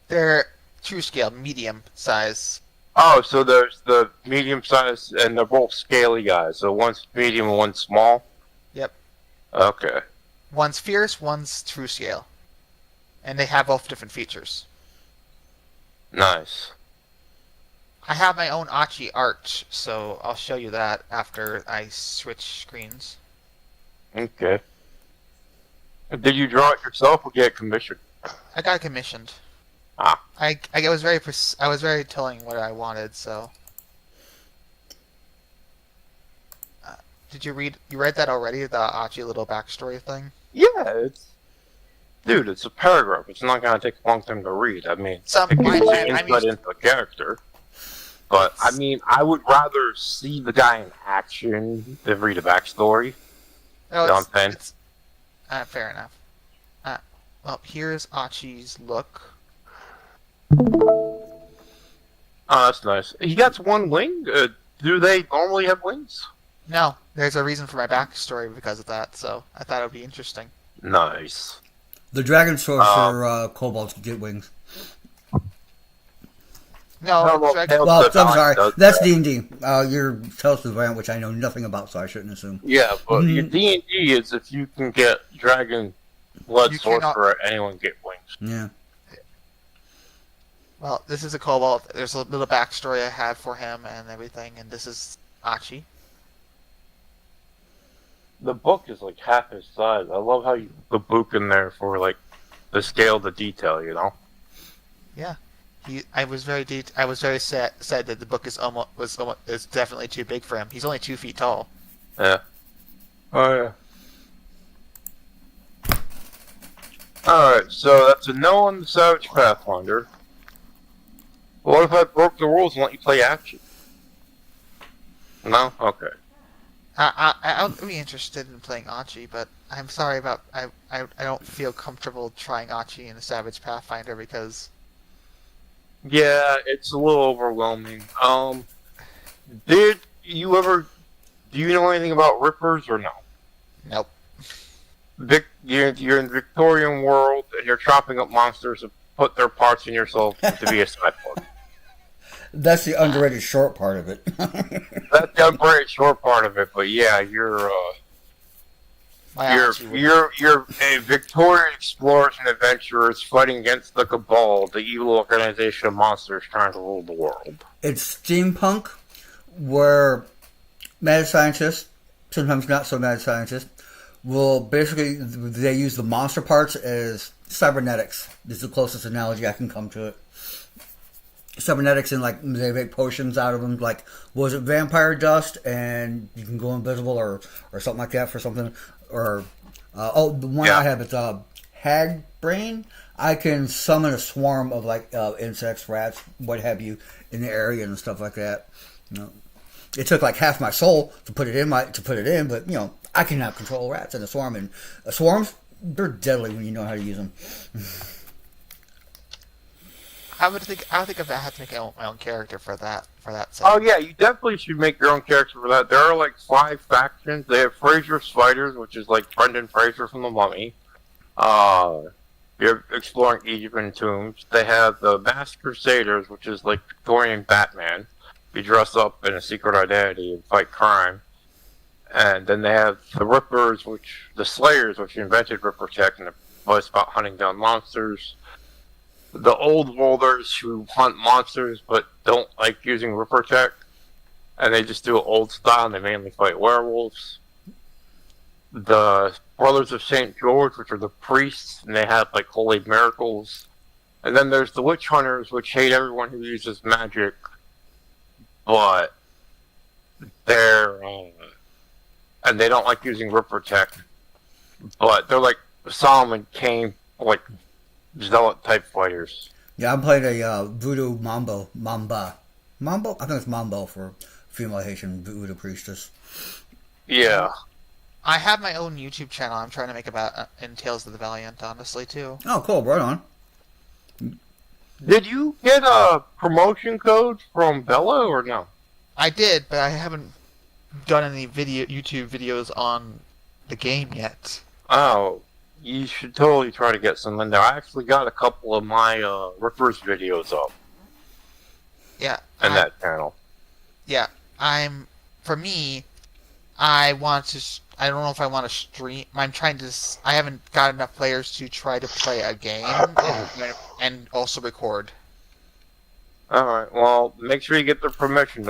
S11: They're true scale, medium size.
S10: Oh, so there's the medium size, and they're both scaly guys, so one's medium and one's small?
S11: Yep.
S10: Okay.
S11: One's fierce, one's true scale. And they have both different features.
S10: Nice.
S11: I have my own Achi art, so I'll show you that after I switch screens.
S10: Okay. Did you draw it yourself or get it commissioned?
S11: I got it commissioned.
S10: Ah.
S11: I was very telling what I wanted, so. Did you read that already? The Achi little backstory thing.
S10: Yeah, dude, it's a paragraph. It's not gonna take a long time to read. I mean,
S11: Some
S10: it gives you
S11: I'm
S10: insight
S11: used-
S10: into the character. But I mean, I would rather see the guy in action than read a backstory.
S11: No,
S10: You know what I'm saying?
S11: it's fair enough. Well, here's Achi's look.
S10: Oh, that's nice. He got one wing. Do they normally have wings?
S11: No, there's a reason for my backstory because of that, so I thought it would be interesting.
S10: Nice.
S3: The dragon sorcerer kobolds get wings.
S11: No,
S10: well,
S11: Dragon-
S10: Tales
S3: Well,
S10: of
S3: I'm
S10: the Vine
S3: sorry.
S10: does
S3: That's
S10: that.
S3: D&D. Your Tales of the Vine, which I know nothing about, so I shouldn't assume.
S10: Yeah, but your
S3: Mhm.
S10: D&D is if you can get dragon blood
S11: You cannot-
S10: sorcerer, anyone get wings.
S3: Yeah.
S11: Well, this is a kobold. There's a little backstory I had for him and everything, and this is Achi.
S10: The book is like half his size. I love how you put the book in there for like the scale, the detail. You know.
S11: I was very sad that the book is definitely too big for him. He's only 2 feet tall.
S10: Yeah. Oh yeah. Alright, so that's a no on the Savage Pathfinder. What if I broke the rules and let you play action? No? Okay.
S11: I'll be interested in playing Achi, but I'm sorry about I don't feel comfortable trying Achi in a Savage Pathfinder because
S10: Yeah, it's a little overwhelming. Did you ever... Do you know anything about Rippers or no?
S11: nope.
S10: You're in the Victorian world and you're chopping up monsters to put their parts in yourself to be a cyborg.
S3: That's the underrated short part of it.
S10: That's the very short part of it, but yeah, you're a Victorian explorers and adventurers fighting against the Cabal, the evil organization of monsters trying to rule the world.
S3: It's steampunk, where mad scientists, sometimes not so mad scientists, will basically, they use the monster parts as cybernetics. This is the closest analogy I can come to it. Cybernetics, and like they make potions out of them, like was it vampire dust, and you can go invisible or something like that for something, or the one I have, it's hag brain. I can summon a swarm of like insects, rats, what have you, in the area and stuff like that. You know, it took like half my soul to put it in, but you know, I can now control rats in a swarm, and swarms, they're deadly when you know how to use them.
S11: I would think if I had to make my own character for that set.
S10: Oh yeah, you definitely should make your own character for that. There are like 5 factions. They have Fraser's Fighters, which is like Brendan Fraser from The Mummy. You're exploring Egypt and tombs. They have the Masked Crusaders, which is like Victorian Batman. You dress up in a secret identity and fight crime. And then they have the Rippers, the Slayers, which invented Ripper Tech, and was about hunting down monsters. The Old Worlders, who hunt monsters but don't like using Ripper Tech, and they just do it old style, and they mainly fight werewolves. The Brothers of St. George, which are the priests, and they have like holy miracles. And then there's the Witch Hunters, which hate everyone who uses magic, but they're and they don't like using Rip Protect, but they're like Solomon Kane, like zealot type fighters.
S3: Yeah, I played a Voodoo Mamba. I think it's Mambo for female Haitian Voodoo priestess.
S10: Yeah.
S11: I have my own YouTube channel. I'm trying to make about in Tales of the Valiant, honestly, too.
S3: Oh, cool. Right on.
S10: Did you get a promotion code from Bella or no?
S11: I did, but I haven't done any YouTube videos on the game yet.
S10: Oh, you should totally try to get some in there. I actually got a couple of my Rippers videos up.
S11: Yeah.
S10: And that channel.
S11: Yeah, for me, I don't know if I want to stream. I haven't got enough players to try to play a game and also record.
S10: Alright, well, make sure you get the permission.